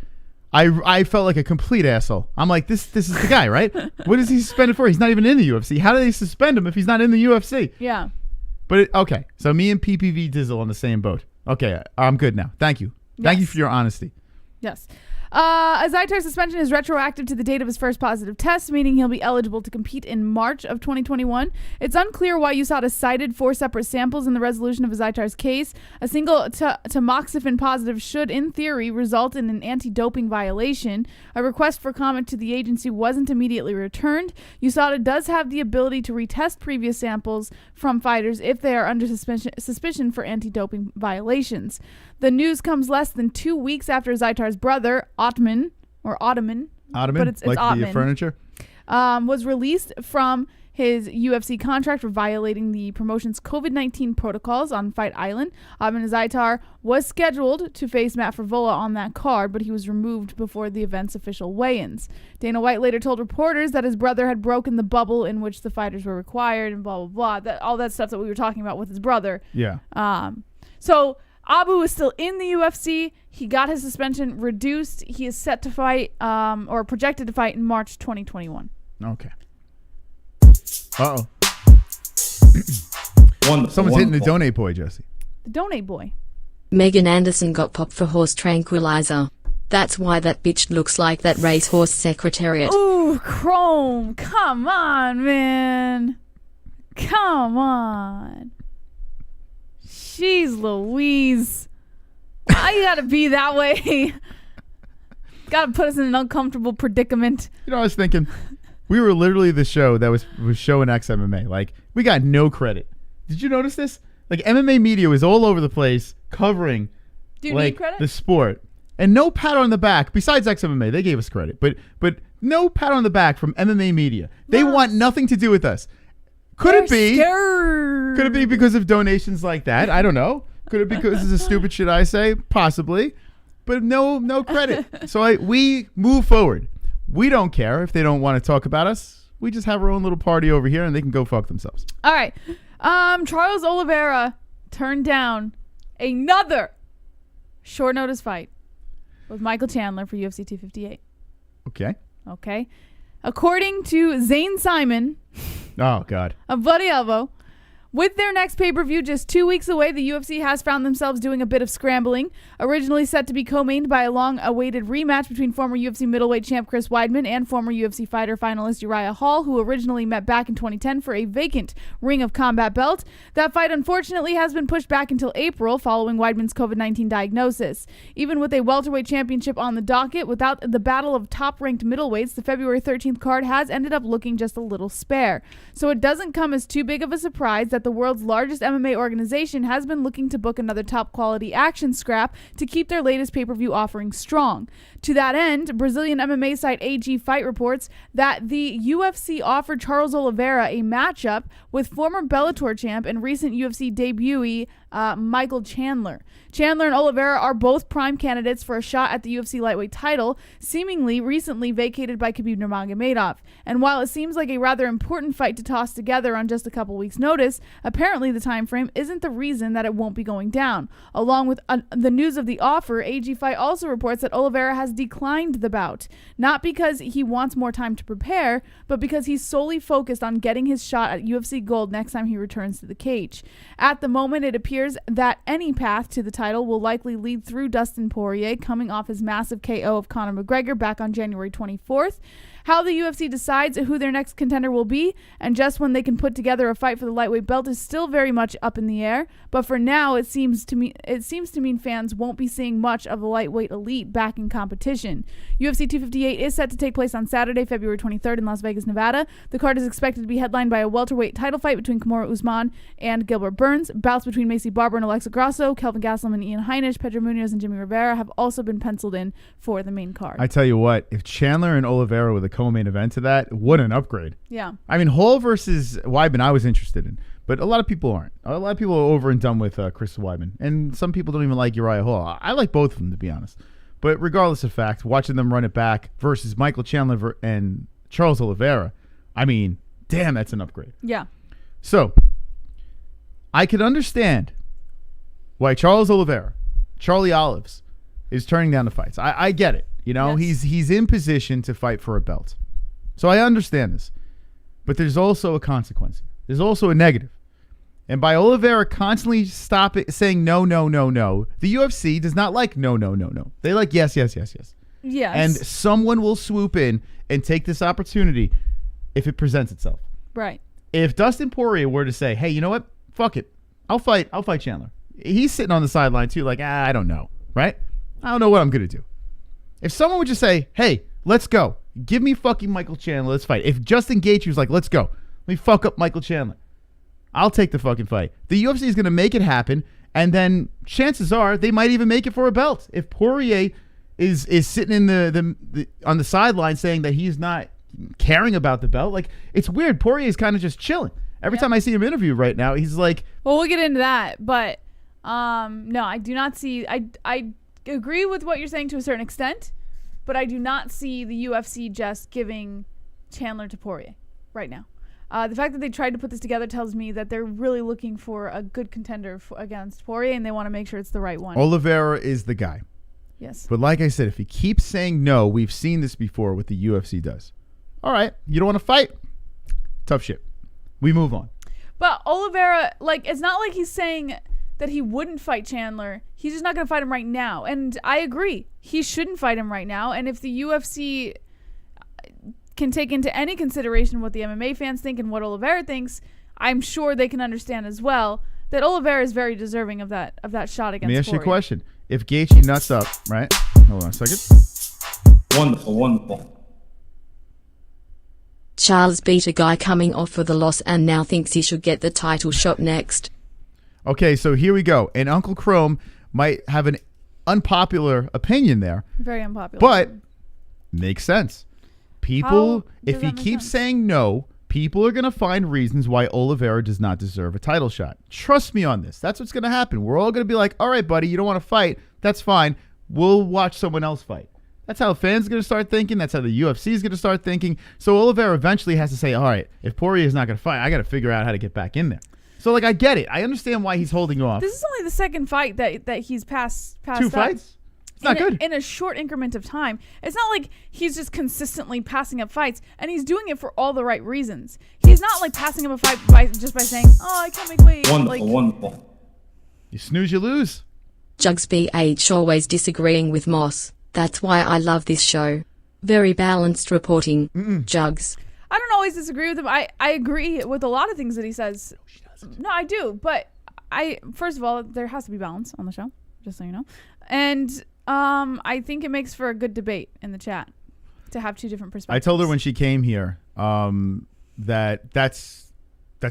I felt like a complete asshole. I'm like, this is the guy, right? What is he suspended for? He's not even in the UFC. How do they suspend him if he's not in the UFC?
Yeah.
But okay, so me and PPV Dizzle on the same boat. Okay, I'm good now. Thank you. Thank you for your honesty.
Yes. Azaitar's suspension is retroactive to the date of his first positive test, meaning he'll be eligible to compete in March of 2021. It's unclear why USADA cited 4 separate samples in the resolution of Azaitar's case. A single tamoxifen positive should, in theory, result in an anti-doping violation. A request for comment to the agency wasn't immediately returned. USADA does have the ability to retest previous samples from fighters if they are under suspicion for anti-doping violations. The news comes less than 2 weeks after Zaitar's brother, Ottoman, but it's
like
Ottoman,
the furniture,
was released from his UFC contract for violating the promotion's COVID-19 protocols on Fight Island. Ottoman Zaitar was scheduled to face Matt Frevola on that card, but he was removed before the event's official weigh-ins. Dana White later told reporters that his brother had broken the bubble in which the fighters were required and blah, blah, blah. All that stuff that we were talking about with his brother.
Yeah.
So Abu is still in the UFC. He got his suspension reduced. He is set to fight, or projected to fight in March 2021.
Okay. Uh-oh.
Wonderful.
Someone's hitting the donate boy, Jesse.
The donate boy.
Megan Anderson got popped for horse tranquilizer. That's why that bitch looks like that racehorse secretariat.
Ooh, Chrome. Come on, man. Come on. Jeez Louise. Why you gotta be that way? Gotta put us in an uncomfortable predicament.
You know, I was thinking, we were literally the show that was showing XMMA. Like, we got no credit. Did you notice this? Like, MMA media was all over the place covering
Do you
like
need credit?
the sport. And no pat on the back, besides XMMA, they gave us credit. But no pat on the back from MMA media. They want nothing to do with us. Could it be?
Scared.
Could it be because of donations like that? I don't know. Could it be because of the stupid shit I say? Possibly. But no credit. So we move forward. We don't care if they don't want to talk about us. We just have our own little party over here and they can go fuck themselves.
All right. Charles Oliveira turned down another short notice fight with Michael Chandler for UFC 258.
Okay.
According to Zane Simon
Oh, God.
of Bloody Elbow, with their next pay-per-view just 2 weeks away, the UFC has found themselves doing a bit of scrambling. Originally set to be co-mained by a long-awaited rematch between former UFC middleweight champ Chris Weidman and former UFC fighter finalist Uriah Hall, who originally met back in 2010 for a vacant Ring of Combat belt. That fight, unfortunately, has been pushed back until April following Weidman's COVID-19 diagnosis. Even with a welterweight championship on the docket, without the battle of top-ranked middleweights, the February 13th card has ended up looking just a little spare. So it doesn't come as too big of a surprise that the world's largest MMA organization has been looking to book another top-quality action scrap to keep their latest pay-per-view offering strong. To that end, Brazilian MMA site AG Fight reports that the UFC offered Charles Oliveira a matchup with former Bellator champ and recent UFC debutee Michael Chandler. Chandler and Oliveira are both prime candidates for a shot at the UFC lightweight title, seemingly recently vacated by Khabib Nurmagomedov. And while it seems like a rather important fight to toss together on just a couple weeks' notice, apparently the time frame isn't the reason that it won't be going down. Along with the news of the offer, AG Fight also reports that Oliveira has declined the bout, not because he wants more time to prepare, but because he's solely focused on getting his shot at UFC Gold next time he returns to the cage. At the moment, it appears that any path to the title will likely lead through Dustin Poirier, coming off his massive KO of Conor McGregor back on January 24th. How the UFC decides who their next contender will be, and just when they can put together a fight for the lightweight belt, is still very much up in the air. But for now, it seems to mean fans won't be seeing much of the lightweight elite back in competition. UFC 258 is set to take place on Saturday, February 23rd in Las Vegas, Nevada. The card is expected to be headlined by a welterweight title fight between Kamaru Usman and Gilbert Burns. Bouts between Macy Barber and Alexa Grasso, Kelvin Gastelum and Ian Heinisch, Pedro Munoz and Jimmy Rivera have also been penciled in for the main card.
I tell you what, if Chandler and Oliveira were the co-main event to that, what an upgrade.
Yeah.
I mean, Hall versus Weidman I was interested in, but a lot of people aren't. A lot of people are over and done with Chris Weidman, and some people don't even like Uriah Hall. I like both of them, to be honest. But regardless of fact, watching them run it back versus Michael Chandler and Charles Oliveira, I mean, damn, that's an upgrade.
Yeah.
So, I could understand why Charles Oliveira, Charlie Olives, is turning down the fights. I get it. You know,
Yes.
he's in position to fight for a belt. So I understand this. But there's also a consequence. There's also a negative. And by Oliveira constantly saying no, no, no, no, the UFC does not like no, no, no, no. They like yes, yes, yes, yes.
Yes.
And someone will swoop in and take this opportunity if it presents itself.
Right.
If Dustin Poirier were to say, hey, you know what? Fuck it. I'll fight Chandler. He's sitting on the sideline too, like, I don't know, right? I don't know what I'm going to do. If someone would just say, hey, let's go. Give me fucking Michael Chandler. Let's fight. If Justin Gaethje was like, let's go. Let me fuck up Michael Chandler. I'll take the fucking fight. The UFC is going to make it happen, and then chances are they might even make it for a belt. If Poirier is sitting in the on the sideline saying that he's not caring about the belt, like, it's weird. Poirier is kind of just chilling. Every time I see him interview right now, he's like,
well, we'll get into that, but no, I do not see. I agree with what you're saying to a certain extent, but I do not see the UFC just giving Chandler to Poirier right now. The fact that they tried to put this together tells me that they're really looking for a good contender against Poirier, and they want to make sure it's the right one.
Oliveira is the guy.
Yes.
But like I said, if he keeps saying no, we've seen this before, what the UFC does. All right, you don't want to fight? Tough shit. We move on.
But Oliveira, like, it's not like he's saying that he wouldn't fight Chandler. He's just not going to fight him right now. And I agree. He shouldn't fight him right now. And if the UFC can take into any consideration what the MMA fans think and what Oliveira thinks, I'm sure they can understand as well that Oliveira is very deserving of that shot against Poirier.
Let me ask you a question. If Gaethje nuts up, right? Hold on a second.
Wonderful, wonderful.
Charles beat a guy coming off of the loss and now thinks he should get the title shot next.
Okay, so here we go. And Uncle Chrome might have an unpopular opinion there.
Very unpopular.
But makes sense. People, if he keeps saying no, people are going to find reasons why Oliveira does not deserve a title shot. Trust me on this. That's what's going to happen. We're all going to be like, all right, buddy, you don't want to fight. That's fine. We'll watch someone else fight. That's how fans are going to start thinking. That's how the UFC is going to start thinking. So Oliveira eventually has to say, all right, if Poirier is not going to fight, I got to figure out how to get back in there. So, like, I get it. I understand why he's holding off.
This is only the second fight that he's passed
Two fights? It's not good.
In a short increment of time. It's not like he's just consistently passing up fights, and he's doing it for all the right reasons. He's not, like, passing up a fight just by saying, oh, I can't make weight.
Wonderful, wonderful.
You snooze, you lose.
Jugs BH always disagreeing with Moss. That's why I love this show. Very balanced reporting. Jugs.
I don't always disagree with him. I agree with a lot of things that he says. No, she doesn't. No, I do. But first of all, there has to be balance on the show, just so you know. And I think it makes for a good debate in the chat to have two different perspectives.
I told her when she came here that's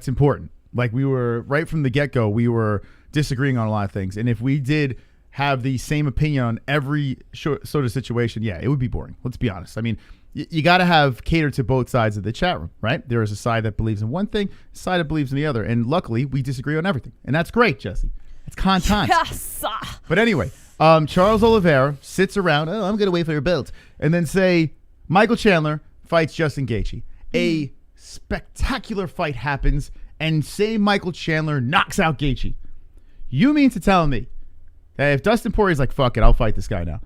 important. Like, we were, right from the get-go, we were disagreeing on a lot of things. And if we did have the same opinion on every sort of situation, yeah, it would be boring. Let's be honest. I mean, you got to have cater to both sides of the chat room, right? There is a side that believes in one thing, a side that believes in the other. And luckily, we disagree on everything. And that's great, Jesse. It's content.
Yes.
But anyway, Charles Oliveira sits around, oh, I'm going to wait for your belt. And then say, Michael Chandler fights Justin Gaethje. A spectacular fight happens, and say Michael Chandler knocks out Gaethje. You mean to tell me that if Dustin Poirier's like, fuck it, I'll fight this guy now.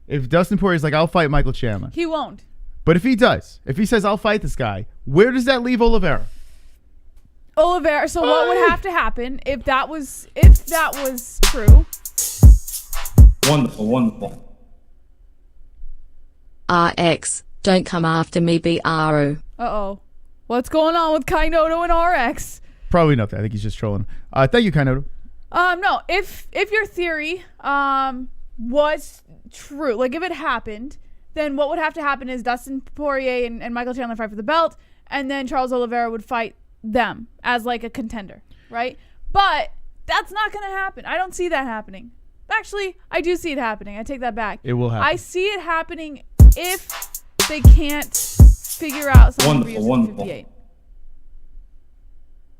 If Dustin Poirier's like, I'll fight Michael Chandler.
He won't.
But if he does, if he says, I'll fight this guy, where does that leave Oliveira?
So what would have to happen if that was true?
Wonderful, wonderful.
RX, don't come after me, BRO.
Uh-oh. What's going on with Kainoto and RX?
Probably nothing. I think he's just trolling. Thank you, Kainoto.
No, if your theory was true, like if it happened, then what would have to happen is Dustin Poirier and Michael Chandler fight for the belt, and then Charles Oliveira would fight them as like a contender, right? But that's not going to happen. I don't see that happening. Actually, I do see it happening. I take that back.
It will happen.
I see it happening if they can't figure out something for UFC 58.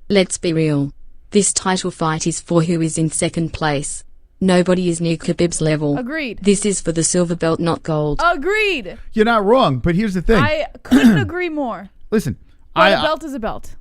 Let's be real. This title fight is for who is in second place. Nobody is near Khabib's level.
Agreed.
This is for the silver belt, not gold.
Agreed.
You're not wrong, but here's the thing.
I couldn't agree more.
Listen.
But a belt is a belt.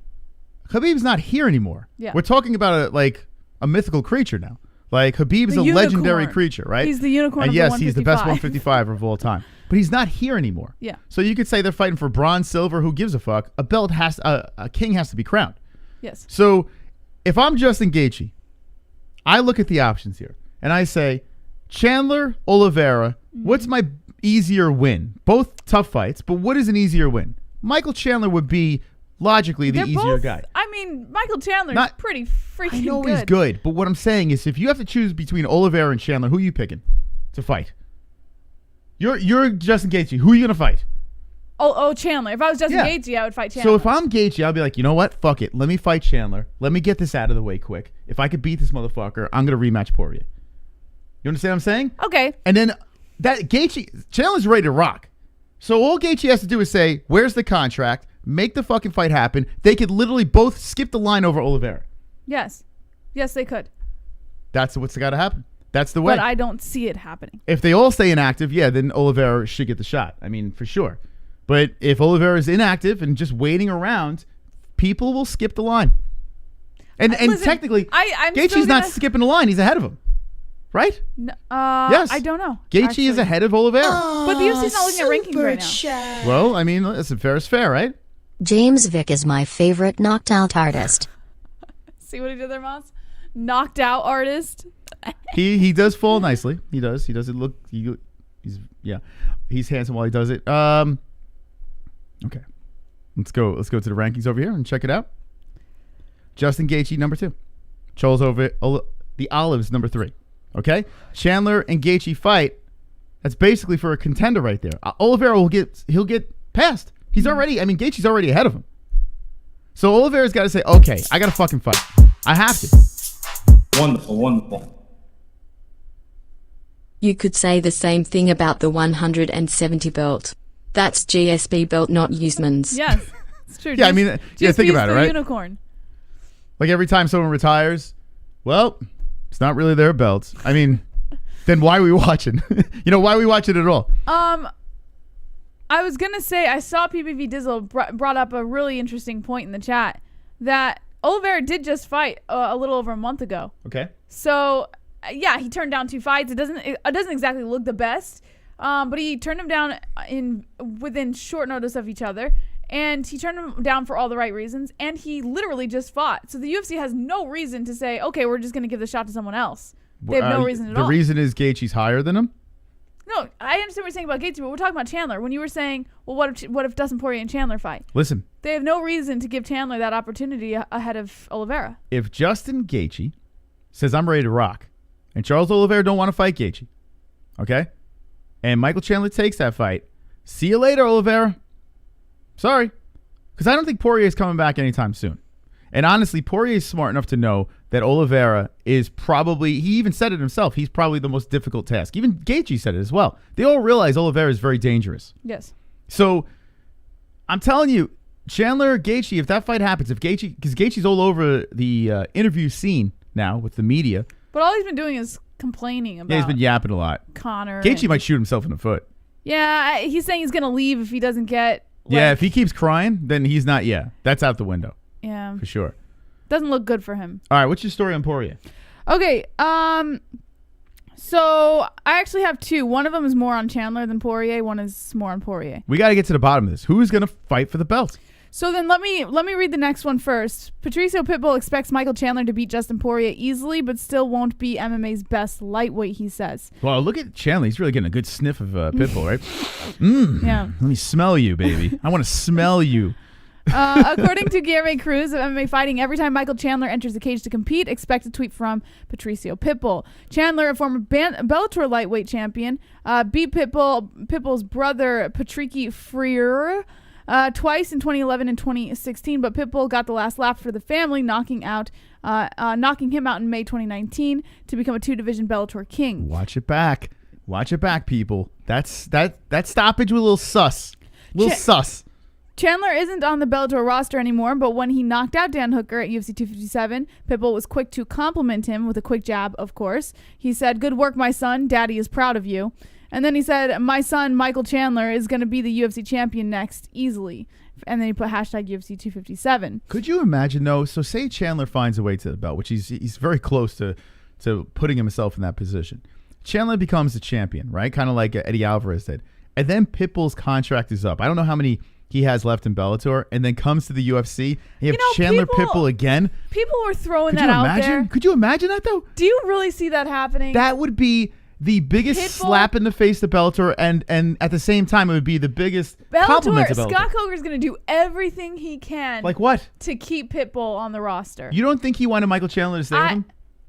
Khabib's not here anymore.
Yeah.
We're talking about a mythical creature now. Like, Khabib's a legendary creature, right?
He's the unicorn
and
of
yes,
the
he's the best 155 of all time. But he's not here anymore.
Yeah.
So you could say they're fighting for bronze, silver, who gives a fuck? A king has to be crowned.
Yes.
So if I'm Justin Gaethje, I look at the options here and I say, Chandler, Oliveira, what's my easier win? Both tough fights, but what is an easier win? Michael Chandler would be logically the easier guy.
I mean, Michael Chandler's pretty freaking good.
I know he's good, but what I'm saying is if you have to choose between Oliveira and Chandler, who are you picking to fight? You're Justin Gaethje. Who are you going to fight?
Oh, Chandler. If I was Justin Gaethje, I would fight Chandler.
So if I'm Gaethje, I'll be like, you know what? Fuck it. Let me fight Chandler. Let me get this out of the way quick. If I could beat this motherfucker, I'm going to rematch Poirier. You understand what I'm saying?
Okay.
And then Chandler's ready to rock. So all Gaethje has to do is say, where's the contract? Make the fucking fight happen. They could literally both skip the line over Oliveira.
Yes. Yes, they could.
That's what's got to happen. That's the way.
But I don't see it happening.
If they all stay inactive, then Oliveira should get the shot. I mean, for sure. But if Oliveira is inactive and just waiting around, people will skip the line. And
Listen,
technically,
I'm
Gaethje's not skipping the line. He's ahead of him. Right?
No,
yes.
I don't know.
Gaethje is ahead of Oliveira.
But the UFC's not looking at rankings right now.
Chat.
Well, I mean, listen, fair is fair, right?
James Vick is my favorite knocked out artist.
See what he did there, Moss? Knocked out artist.
He does fall nicely. He does. He doesn't look. He's handsome while he does it. Okay, let's go to the rankings over here and check it out. Justin Gaethje number 2, Charles over the Olives number 3. Okay, Chandler and Gaethje fight. That's basically for a contender right there. Oliveira he'll get past. He's already. I mean, Gaethje's already ahead of him. So Oliveira's got to say, okay, I got to fucking fight. I have to.
Wonderful.
You could say the same thing about the 170 belt. That's GSP belt, not Usman's.
Yes, it's true.
Yeah, I mean, think about it, right?
Unicorn.
Like every time someone retires, well, it's not really their belts. I mean, then why are we watching? Why are we watching at all?
I was gonna say I saw PPV Dizzle brought up a really interesting point in the chat that Oliveira did just fight a little over a month ago.
Okay.
So he turned down 2 fights. It doesn't exactly look the best. But he turned him down within short notice of each other, and he turned him down for all the right reasons, and he literally just fought. So the UFC has no reason to say, okay, we're just going to give the shot to someone else. They have no reason at all.
The reason is Gaethje's higher than him?
No, I understand what you're saying about Gaethje, but we're talking about Chandler. When you were saying, well, what if Dustin Poirier and Chandler fight?
Listen.
They have no reason to give Chandler that opportunity ahead of Oliveira.
If Justin Gaethje says, I'm ready to rock, and Charles Oliveira don't want to fight Gaethje, okay? And Michael Chandler takes that fight. See you later, Oliveira. Sorry. Because I don't think Poirier is coming back anytime soon. And honestly, Poirier is smart enough to know that Oliveira is probably, he even said it himself, he's probably the most difficult task. Even Gaethje said it as well. They all realize Oliveira is very dangerous.
Yes.
So, I'm telling you, Chandler, Gaethje, if that fight happens, because Gaethje's all over the interview scene now with the media.
But all he's been doing is complaining about.
Yeah, he's been yapping a lot.
Conor.
Gaethje might shoot himself in the foot.
Yeah, he's saying he's going to leave if he doesn't get.
If he keeps crying, then he's not. Yeah, that's out the window.
Yeah.
For sure.
Doesn't look good for him.
All right, what's your story on Poirier?
Okay, so I actually have 2. One of them is more on Chandler than Poirier. One is more on Poirier.
We got to get to the bottom of this. Who is going to fight for the belt?
So then let me read the next one first. Patricio Pitbull expects Michael Chandler to beat Dustin Poirier easily, but still won't be MMA's best lightweight, he says.
Well, look at Chandler. He's really getting a good sniff of Pitbull, right?
Yeah.
Let me smell you, baby. I want to smell you.
According to Guillermo Cruz of MMA Fighting, every time Michael Chandler enters the cage to compete, expect a tweet from Patricio Pitbull. Chandler, a former Bellator lightweight champion, beat Pitbull's brother, Patricky Freire, twice in 2011 and 2016, but Pitbull got the last laugh for the family, knocking him out in May 2019 to become a 2-division Bellator king.
Watch it back, people. That stoppage was a little sus. Sus.
Chandler isn't on the Bellator roster anymore, but when he knocked out Dan Hooker at UFC 257, Pitbull was quick to compliment him with a quick jab, of course. He said, "Good work, my son. Daddy is proud of you." And then he said, "My son, Michael Chandler, is going to be the UFC champion next, easily." And then he put hashtag UFC 257.
Could you imagine, though? So say Chandler finds a way to the belt, which he's very close to putting himself in that position. Chandler becomes the champion, right? Kind of like Eddie Alvarez did. And then Pitbull's contract is up. I don't know how many he has left in Bellator, and then comes to the UFC. And you have
know,
Chandler
people-
Pitbull again.
People were throwing
Could
that
you
out
imagine?
there.
Could you imagine that though?
Do you really see that happening?
That would be the biggest
Pitbull?
slap in the face to Bellator, and at the same time, it would be the biggest compliment to Bellator.
Scott Coker's going to do everything he can.
Like what?
To keep Pitbull on the roster.
You don't think he wanted Michael Chandler to stay with him?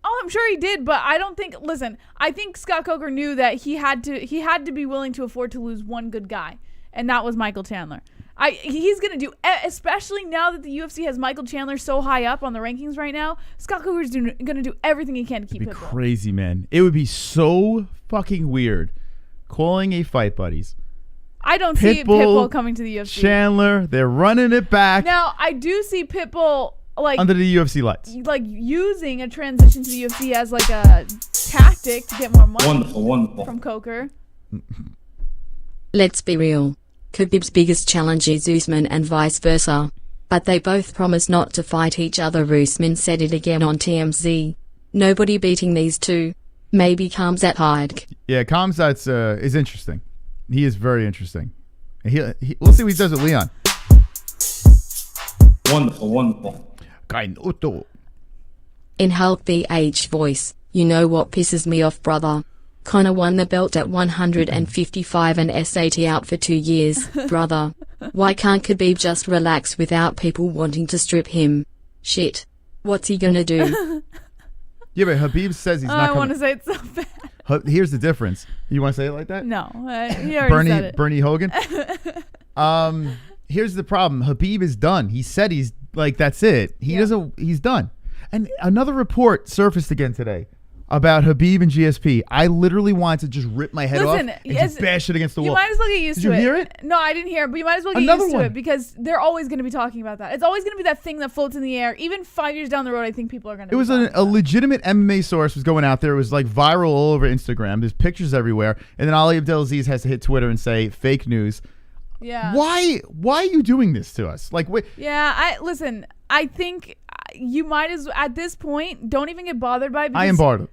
Oh, I'm sure he did, but I don't think. Listen, I think Scott Coker knew that he had to be willing to afford to lose one good guy, and that was Michael Chandler. He's gonna do, especially now that the UFC has Michael Chandler so high up on the rankings right now. Scott Coker's gonna do everything he can to keep
It'd be
Pitbull.
crazy, man. It would be so fucking weird calling a fight buddies.
I don't see Pitbull coming to the UFC.
Chandler, they're running it back.
Now I do see Pitbull
under the UFC lights,
using a transition to the UFC as like a tactic to get more money.
Wonderful.
From Coker.
Let's be real. Khabib's biggest challenge is Usman and vice versa. But they both promise not to fight each other. Usman said it again on TMZ. Nobody beating these two. Maybe KHAMZAT hide.
Yeah, KHAMZAT's is interesting. He is very interesting. We'll see what he does with Leon.
Wonderful.
In Hulk BH voice, you know what pisses me off, brother? Conor won the belt at 155 and SAT out for 2 years, brother. Why can't Khabib just relax without people wanting to strip him? Shit. What's he gonna do?
Yeah, but Khabib says he's not
I
coming.
want to say it so bad.
Here's the difference. You want to say it like that?
No, he already said it.
Bernie Hogan. Here's the problem. Khabib is done. He said he's like, that's it. He's done. And another report surfaced again today about Khabib and GSP. I literally wanted to just rip my head off and just bash it against the wall.
You might as well get used to it.
Did you hear it?
No, I didn't hear it, but you might as well get used to it because they're always going to be talking about that. It's always going to be that thing that floats in the air. Even 5 years down the road, I think people are going to.
It was a legitimate MMA source was going out there. It was like viral all over Instagram. There's pictures everywhere. And then Ali Abdelaziz has to hit Twitter and say fake news.
Yeah.
Why are you doing this to us? Like, wait.
Yeah, I think you might as at this point don't even get bothered by it.
I am bothered,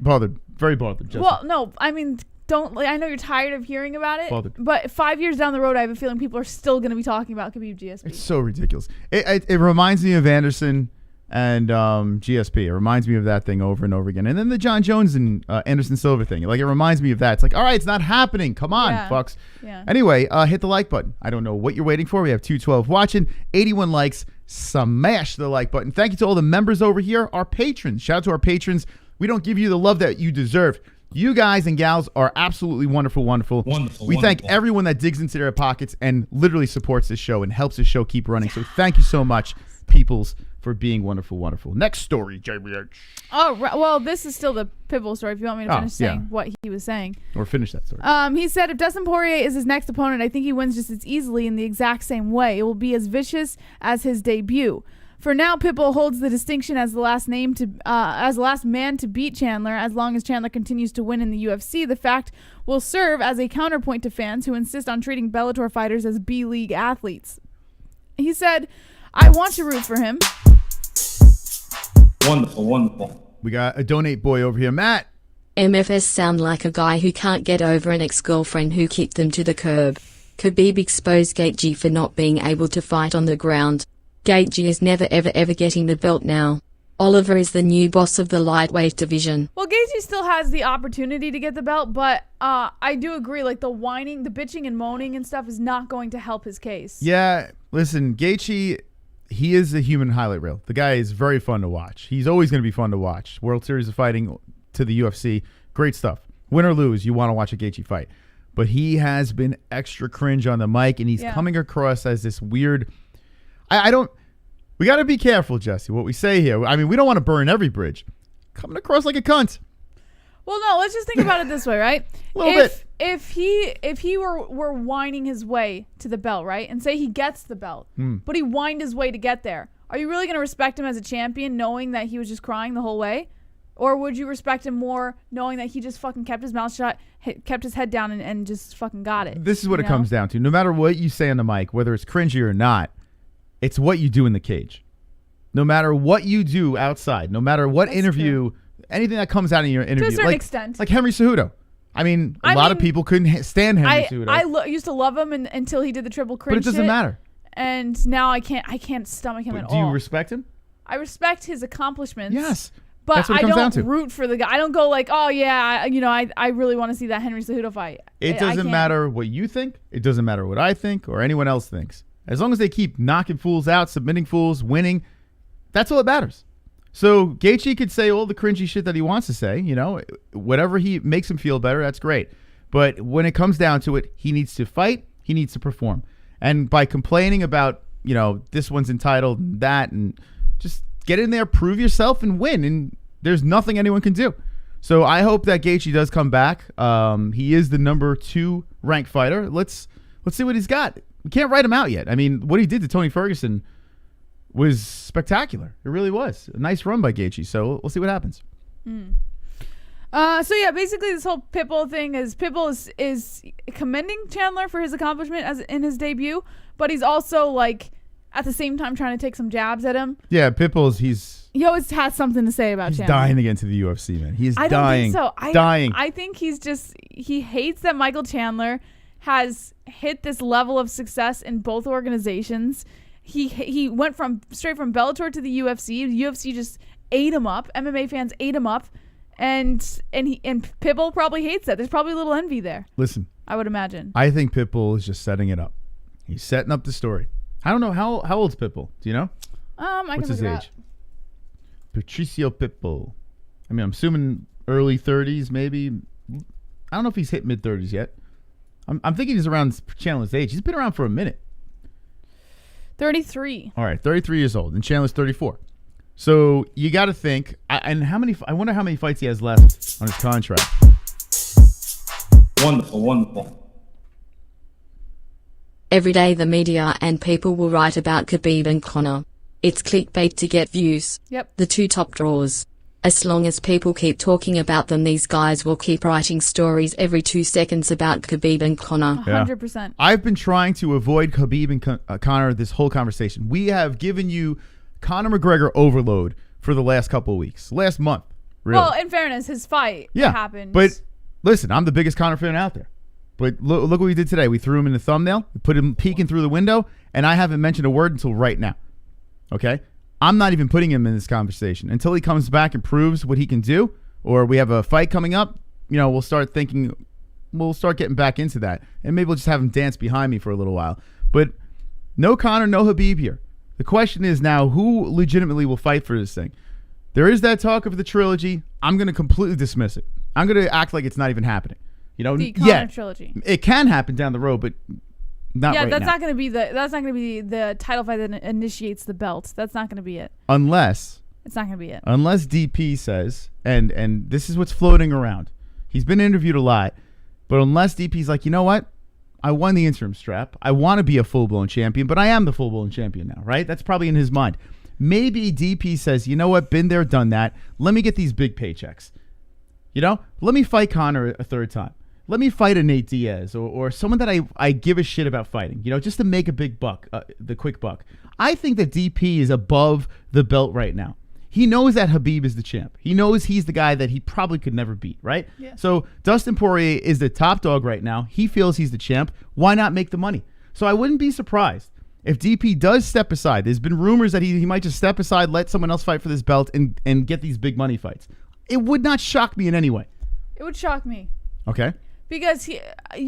very bothered. Jessica.
Well, no, I mean, don't. I know you're tired of hearing about it,
Bothered.
but 5 years down the road, I have a feeling people are still going to be talking about Khabib GSP.
It's so ridiculous. It reminds me of Anderson and GSP. It reminds me of that thing over and over again. And then the John Jones and Anderson Silva thing. Like, it reminds me of that. It's like, all right, it's not happening. Come on, fucks.
Yeah.
Anyway, hit the like button. I don't know what you're waiting for. We have 212 watching, 81 likes. Smash the like button. Thank you to all the members over here, our patrons. Shout out to our patrons. We don't give you the love that you deserve. You guys and gals are absolutely wonderful. We thank everyone that digs into their pockets and literally supports this show and helps this show keep running. So thank you so much, peoples, for being wonderful. Next story, JBH.
Oh, well, this is still the Pitbull story. If you want me to finish saying what he was saying.
Or finish that story.
He said, if Dustin Poirier is his next opponent, I think he wins just as easily in the exact same way. It will be as vicious as his debut. For now, Pitbull holds the distinction as the last man to beat Chandler. As long as Chandler continues to win in the UFC, the fact will serve as a counterpoint to fans who insist on treating Bellator fighters as B-League athletes. He said, I want to root for him.
Wonderful.
We got a donate boy over here, Matt.
MFS sound like a guy who can't get over an ex-girlfriend who kicked them to the curb. Khabib exposed Gaethje for not being able to fight on the ground. Gaethje is never ever getting the belt now. Oliveira is the new boss of the lightweight division.
Well, Gaethje still has the opportunity to get the belt, but I do agree, like the whining, the bitching and moaning and stuff is not going to help his case.
Yeah, listen, Gaethje, he is a human highlight reel. The guy is very fun to watch. He's always going to be fun to watch. World Series of Fighting to the UFC, great stuff. Win or lose, you want to watch a Gaethje fight. But he has been extra cringe on the mic, and he's coming across as this weird... We got to be careful, Jesse, what we say here. I mean, we don't want to burn every bridge. Coming across like a cunt.
Well, no, let's just think about it this way, right? If he were whining his way to the belt, right, and say he gets the belt, but he whined his way to get there, are you really going to respect him as a champion knowing that he was just crying the whole way? Or would you respect him more knowing that he just fucking kept his mouth shut, kept his head down, and just fucking got it?
This is what it comes down to. No matter what you say on the mic, whether it's cringy or not, it's what you do in the cage. No matter what you do outside, no matter what interview, anything that comes out in your interview.
To a certain extent.
Like Henry Cejudo. I mean, a lot of people couldn't stand Henry Cejudo.
I used to love him until he did the triple cringe
But it doesn't matter.
and now I can't stomach him at all.
Do you respect him?
I respect his accomplishments.
Yes.
But
That's what it
I
comes down
don't
to.
root for the guy. I don't go like, oh yeah, I really want to see that Henry Cejudo fight.
It doesn't matter what you think. It doesn't matter what I think or anyone else thinks. As long as they keep knocking fools out, submitting fools, winning, that's all that matters. So Gaethje could say all the cringy shit that he wants to say, you know, whatever he makes him feel better, that's great. But when it comes down to it, he needs to fight, he needs to perform. And by complaining about, you know, this one's entitled and that, and just get in there, prove yourself and win. And there's nothing anyone can do. So I hope that Gaethje does come back. He is the number 2 ranked fighter. Let's see what he's got. We can't write him out yet. I mean, what he did to Tony Ferguson was spectacular. It really was. A nice run by Gaethje. So we'll see what happens.
So yeah, basically this whole Pitbull thing is Pitbull is commending Chandler for his accomplishment as in his debut, but he's also like at the same time trying to take some jabs at him.
Yeah, Pitbull's
he always has something to say about
he's
Chandler.
dying to get into the UFC, man. He is
I
dying.
don't think so.
Dying.
I think he hates that Michael Chandler has hit this level of success in both organizations. He went straight from Bellator to the UFC. The UFC just ate him up. MMA fans ate him up, and Pitbull probably hates that. There's probably a little envy there.
Listen,
I would imagine.
I think Pitbull is just setting it up. He's setting up the story. I don't know how old's Pitbull. Do you know?
What's
his age? Patricio Pitbull. I mean, I'm assuming early 30s, maybe. I don't know if he's hit mid 30s yet. I'm thinking he's around Chandler's age. He's been around for a minute.
33.
All right, 33 years old, and Chandler's 34. So you got to think. I wonder how many fights he has left on his contract.
Wonderful.
Every day the media and people will write about Khabib and Conor. It's clickbait to get views.
Yep.
The 2 top draws. As long as people keep talking about them, these guys will keep writing stories every 2 seconds about Khabib and Conor.
100%.
I've been trying to avoid Khabib and Conor this whole conversation. We have given you Conor McGregor overload for the last couple of weeks. Last month, really.
Well, in fairness, his fight happened.
But listen, I'm the biggest Conor fan out there. But look what we did today. We threw him in the thumbnail. We put him peeking through the window, and I haven't mentioned a word until right now. Okay? I'm not even putting him in this conversation. Until he comes back and proves what he can do, or we have a fight coming up, you know, we'll start getting back into that. And maybe we'll just have him dance behind me for a little while. But no Conor, no Khabib here. The question is now, who legitimately will fight for this thing? There is that talk of the trilogy. I'm going to completely dismiss it. I'm going to act like it's not even happening. You know,
the Conor trilogy.
It can happen down the road, but not right
that's
now.
not going to be the title fight that initiates the belt. That's not going to be it.
Unless
it's not going to be it.
Unless DP says, and this is what's floating around. He's been interviewed a lot, but unless DP's like, you know what? I won the interim strap. I want to be a full-blown champion, but I am the full-blown champion now, right? That's probably in his mind. Maybe DP says, you know what? Been there, done that. Let me get these big paychecks. You know? Let me fight Conor a third time. Let me fight a Nate Diaz or someone that I give a shit about fighting, you know, just to make a big buck, the quick buck. I think that DP is above the belt right now. He knows that Khabib is the champ. He knows he's the guy that he probably could never beat, right?
Yeah.
So Dustin Poirier is the top dog right now. He feels he's the champ. Why not make the money? So I wouldn't be surprised if DP does step aside. There's been rumors that he might just step aside, let someone else fight for this belt, and get these big money fights. It would not shock me in any way.
It would shock me.
Okay.
Because you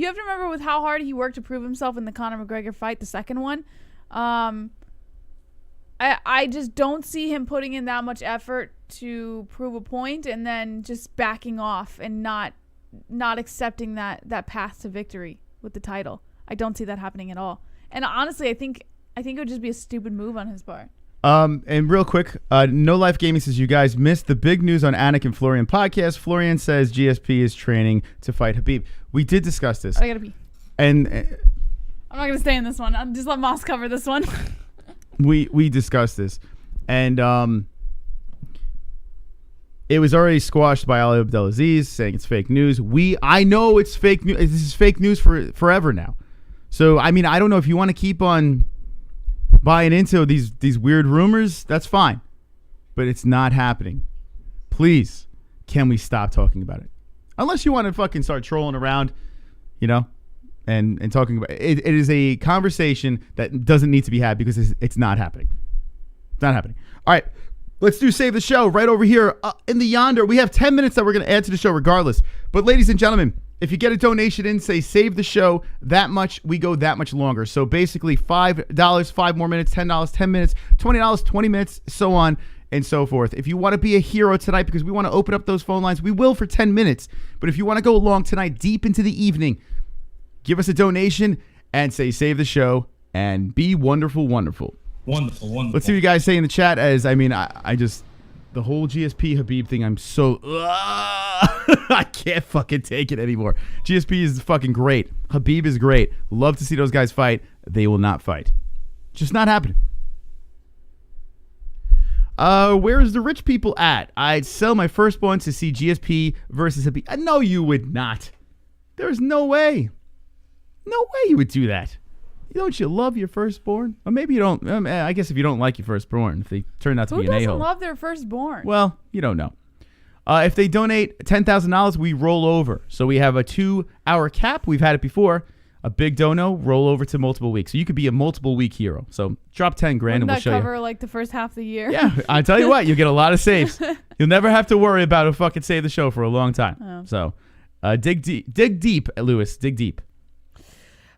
have to remember with how hard he worked to prove himself in the Conor McGregor fight, the second one. I just don't see him putting in that much effort to prove a point and then just backing off and not accepting that path to victory with the title. I don't see that happening at all. And honestly, I think it would just be a stupid move on his part.
And real quick, No Life Gaming says you guys missed the big news on Anik and Florian podcast. Florian says GSP is training to fight Khabib. We did discuss this.
I gotta pee.
And
I'm not gonna stay in this one. I'll just let Moss cover this one.
we discussed this, and it was already squashed by Ali Abdelaziz saying it's fake news. I know it's fake news. This is fake news for forever now. So I mean, I don't know if you want to keep on buying into these weird rumors, that's fine. But it's not happening. Please, can we stop talking about it? Unless you want to fucking start trolling around, you know, and talking about it. It is a conversation that doesn't need to be had because it's not happening. It's not happening. All right, let's do Save the Show right over here in the yonder. We have 10 minutes that we're going to add to the show regardless. But ladies and gentlemen, if you get a donation in, say Save the Show, that much, we go that much longer. So basically $5, 5 more minutes, $10, 10 minutes, $20, 20 minutes, so on and so forth. If you want to be a hero tonight, because we want to open up those phone lines, we will for 10 minutes. But if you want to go along tonight, deep into the evening, give us a donation and say Save the Show and be wonderful, wonderful.
Wonderful, wonderful.
Let's see what you guys say in the chat. As I mean, I just, the whole GSP Habib thing, I'm so, I can't fucking take it anymore. GSP is fucking great. Habib is great. Love to see those guys fight. They will not fight. Just not happening. Where's the rich people at? I'd sell my firstborn to see GSP versus Habib. No, you would not. There's no way. No way you would do that. Don't you love your firstborn? Or maybe you don't. I guess if you don't like your firstborn, if they turn out to be an a-hole.
Who doesn't love their firstborn?
Well, you don't know. If they donate $10,000, we roll over. So we have a 2-hour cap. We've had it before. A big dono, roll over to multiple weeks. So you could be a multiple week hero. So drop 10 grand and we'll show you.
Wouldn't that cover like the first half of the year?
Yeah, I tell you what, you'll get a lot of saves. You'll never have to worry about a fucking Save the Show for a long time. Oh. So dig deep, Lewis, dig deep.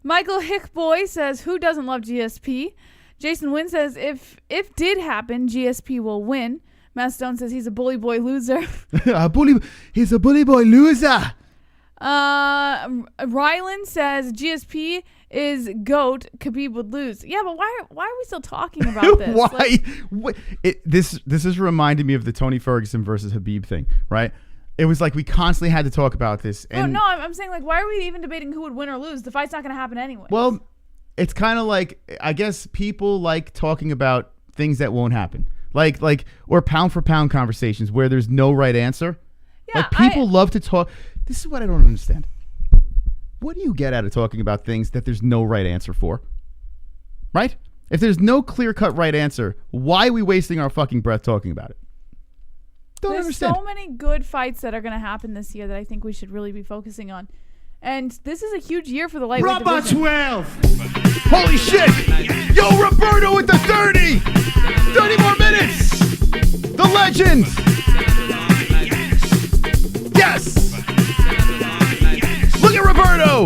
Michael Hickboy says, who doesn't love GSP? Jason Wynn says, if did happen, GSP will win. Matt Stone says he's a bully boy loser.
He's a bully boy loser.
Rylan says GSP is GOAT. Khabib would lose. Yeah, but why are we still talking about this?
Why? This is reminding me of the Tony Ferguson versus Habib thing, right? It was like we constantly had to talk about this. And
no, I'm saying, like, why are we even debating who would win or lose? The fight's not going to happen anyway.
Well, it's kind of like, I guess people like talking about things that won't happen. Like or pound for pound conversations where there's no right answer. Yeah, like people love to talk. This is what I don't understand. What do you get out of talking about things that there's no right answer for? Right? If there's no clear-cut right answer, why are we wasting our fucking breath talking about it?
There's so many good fights that are going to happen this year that I think we should really be focusing on. And this is a huge year for the lightweight division.
12! Holy shit! Yo, Roberto with the 30! 30 more minutes! The legend! Yes! Look at Roberto!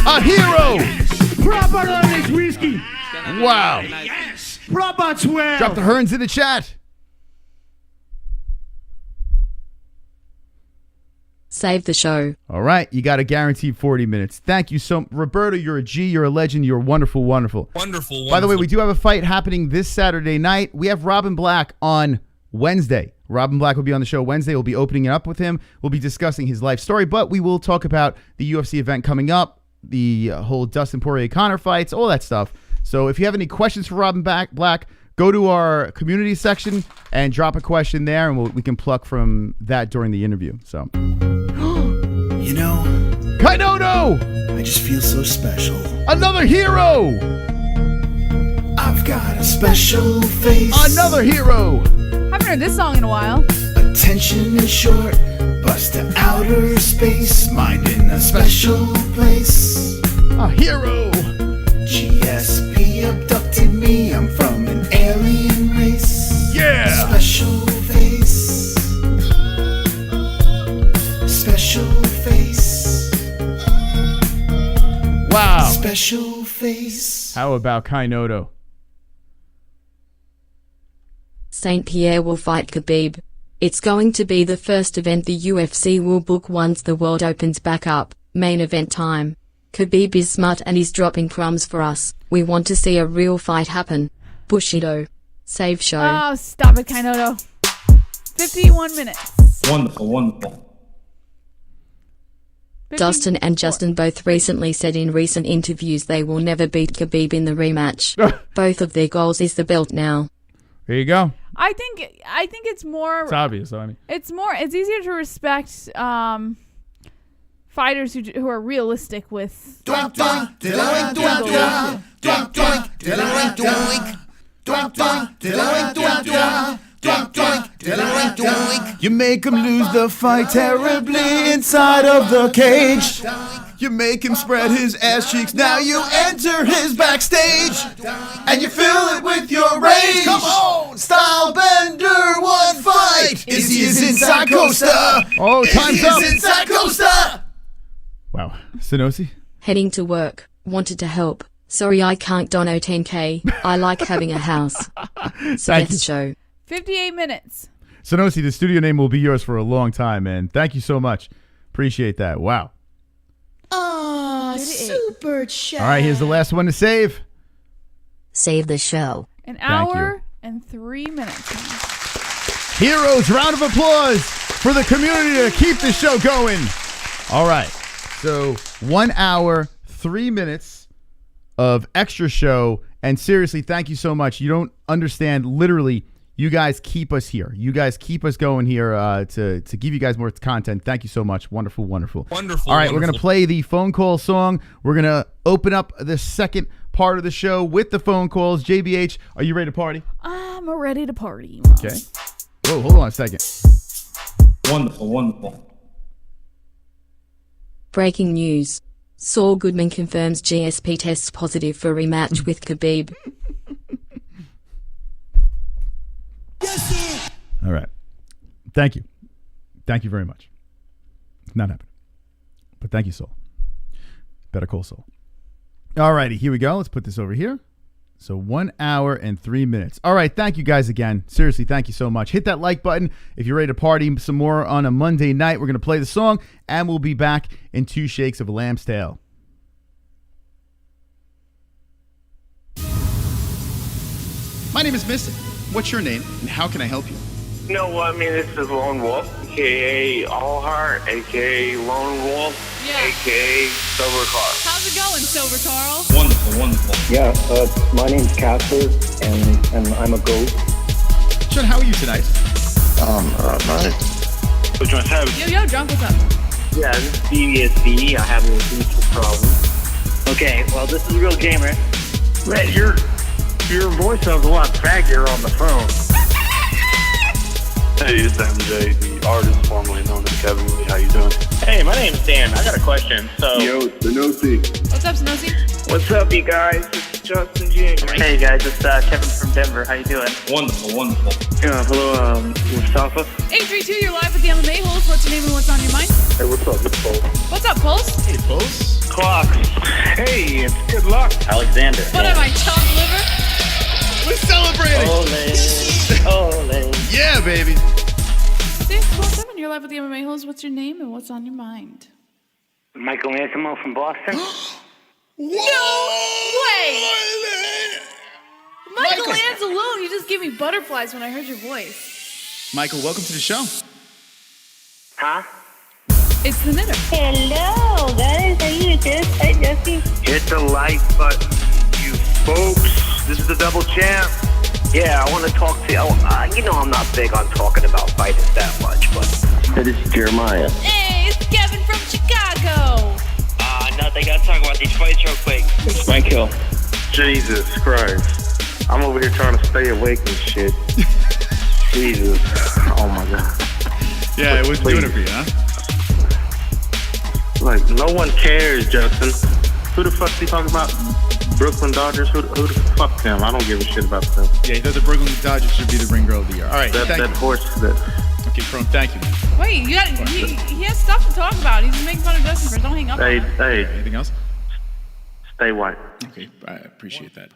A hero!
Proper on this whiskey!
Wow!
Yes! Proper 12!
Drop the Hearns in the chat!
Save the show.
All right, you got a guaranteed 40 minutes. Thank you so much. Roberto, you're a G, you're a legend, you're wonderful, wonderful.
Wonderful.
By the way, we do have a fight happening this Saturday night. We have Robin Black on Wednesday. Robin Black will be on the show Wednesday. We'll be opening it up with him. We'll be discussing his life story, but we will talk about the UFC event coming up, the whole Dustin Poirier Conor fights, all that stuff. So if you have any questions for Robin Black, go to our community section and drop a question there, and we can pluck from that during the interview. So,
you know,
Kaidodo!
I just feel so special.
Another hero!
I've got a special face.
Another hero!
Haven't heard this song in a while.
Attention is short, bust to outer space, mind in a special place.
A hero!
GSP abducted me, I'm from an alien race.
Yeah!
Special face. Special face.
Wow.
Special face.
How about Kainoto?
St. Pierre will fight Khabib. It's going to be the first event the UFC will book once the world opens back up. Main event time. Khabib is smart and he's dropping crumbs for us. We want to see a real fight happen. Bushido. Save show.
Oh, stop it, Kainoto. 51 minutes.
Wonderful, wonderful.
Dustin and Justin both recently said in recent interviews they will never beat Khabib in the rematch. Both of their goals is the belt now.
There you go.
I think it's more.
It's obvious, I mean.
It's easier to respect fighters who are realistic with.
Doink doink, doink doink, doink doink, doink doink, doink doink, doink doink, doink doink, doink.
You make them lose the fight terribly inside of the cage.
You make him spread his ass cheeks. Now you enter his backstage, and you fill it with your rage. Come on, style bender, one fight. Izzy is inside Costa.
Oh, time's up.
Izzy is inside Costa.
Wow. Sonosi?
Heading to work, wanted to help. Sorry I can't dono 10K. I like having a house.
Thank you.
Show.
58 minutes.
Sonosi, the studio name will be yours for a long time, man. Thank you so much. Appreciate that. Wow.
Ah, super chat.
All right, here's the last one to save.
Save the show.
An hour and 3 minutes.
Heroes, round of applause for the community to keep the show going. All right. So 1 hour, 3 minutes of extra show. And seriously, thank you so much. You don't understand. Literally, you guys keep us here. You guys keep us going here to give you guys more content. Thank you so much. Wonderful, wonderful.
Wonderful.
All right, we're going to play the phone call song. We're going to open up the second part of the show with the phone calls. JBH, are you ready to party?
I'm ready to party.
Okay. Whoa, hold on a second.
Wonderful, wonderful.
Breaking news. Saul Goodman confirms GSP tests positive for rematch with Khabib.
All right. Thank you. Thank you very much. Not happening. But thank you, Soul. Better call Soul. All righty, here we go. Let's put this over here. So 1 hour and 3 minutes. All right, thank you guys again. Seriously, thank you so much. Hit that like button if you're ready to party some more on a Monday night. We're going to play the song, and we'll be back in 2 shakes of a lamb's tail.
My name is Mystic. What's your name, and how can I help you?
No, this is Lone Wolf, a.k.a. All Heart, a.k.a. Lone Wolf, a.k.a. Silver Carl.
How's it going, Silver Carl?
Wonderful, wonderful.
Yeah, my name's Casper, and I'm a ghost.
Sean, how are you tonight?
Nice. Which one's having?
Yo, drunk, what's up?
Yeah, this is BBSB. I have a beach problem. Okay, well, this is Real Gamer. Man, your voice sounds a lot faggier on the phone.
Hey, it's MJ, the artist formerly known as Kevin Lee. How you doing?
Hey, my name's Dan. I got a question.
Yo, Sonosi.
What's up, Sonosi?
What's up, you guys? It's Justin Jr. Hey, guys. It's Kevin from Denver. How you doing?
Wonderful, wonderful.
Hello, Mustafa.
832, you're live with the MMA-Holes. What's your name and what's on your mind?
Hey, what's up? It's Pulse.
What's up, Pulse?
Hey, Pulse.
Clocks. Hey, it's good luck.
Alexander.
What am I, chopped liver?
We're celebrating.
Ole.
Yeah, baby.
647, you're live with the MMA-Holes. What's your name and what's on your mind?
Michael Chandler from Boston.
No way! Michael Anzalone, you just gave me butterflies when I heard your voice.
Michael, welcome to the show.
Huh?
It's the knitter.
Hello, guys. How you doing? Hi, Jesse.
Hit the like button, you folks. This is the double champ. Yeah, I want to talk to you. I'm not big on talking about fighting that much, but...
Hey, this is Jeremiah.
Hey, it's Kevin from Chicago.
Nothing. Gotta talk about these fights real quick.
It's Michael.
Jesus Christ. I'm over here trying to stay awake and shit. Jesus. Oh, my God.
Yeah, it was doing it for you, huh?
Like, no one cares, Justin. Who the fuck are you talking about? Brooklyn Dodgers? Who the fuck them? I don't give a shit about them.
Yeah, he thought the Brooklyn Dodgers should be the ring girl of the year. All right,
That horse,
Okay, Chrome, thank you, man.
Wait, he has stuff to talk about. He's making fun of Justin first. Don't hang up on him.
Hey.
Anything else?
Stay white.
Okay, I appreciate that.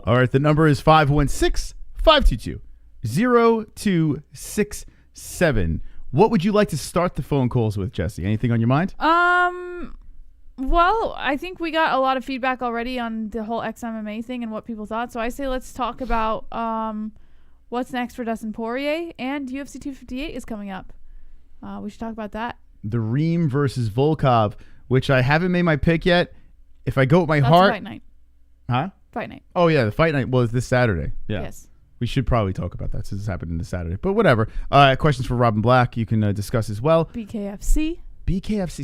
All right, the number is 516-522-0267. What would you like to start the phone calls with, Jesse? Anything on your mind?
Well, I think we got a lot of feedback already on the whole XMMA thing and what people thought. So I say let's talk about what's next for Dustin Poirier, and UFC 258 is coming up. We should talk about that.
The Reem versus Volkov, which I haven't made my pick yet. If I go with my heart...
Fight night.
Huh?
Fight night.
Oh, yeah, the fight night was this Saturday. Yeah.
Yes. We
should probably talk about that since it's happening this Saturday. But whatever. Questions for Robin Black you can discuss as well.
BKFC.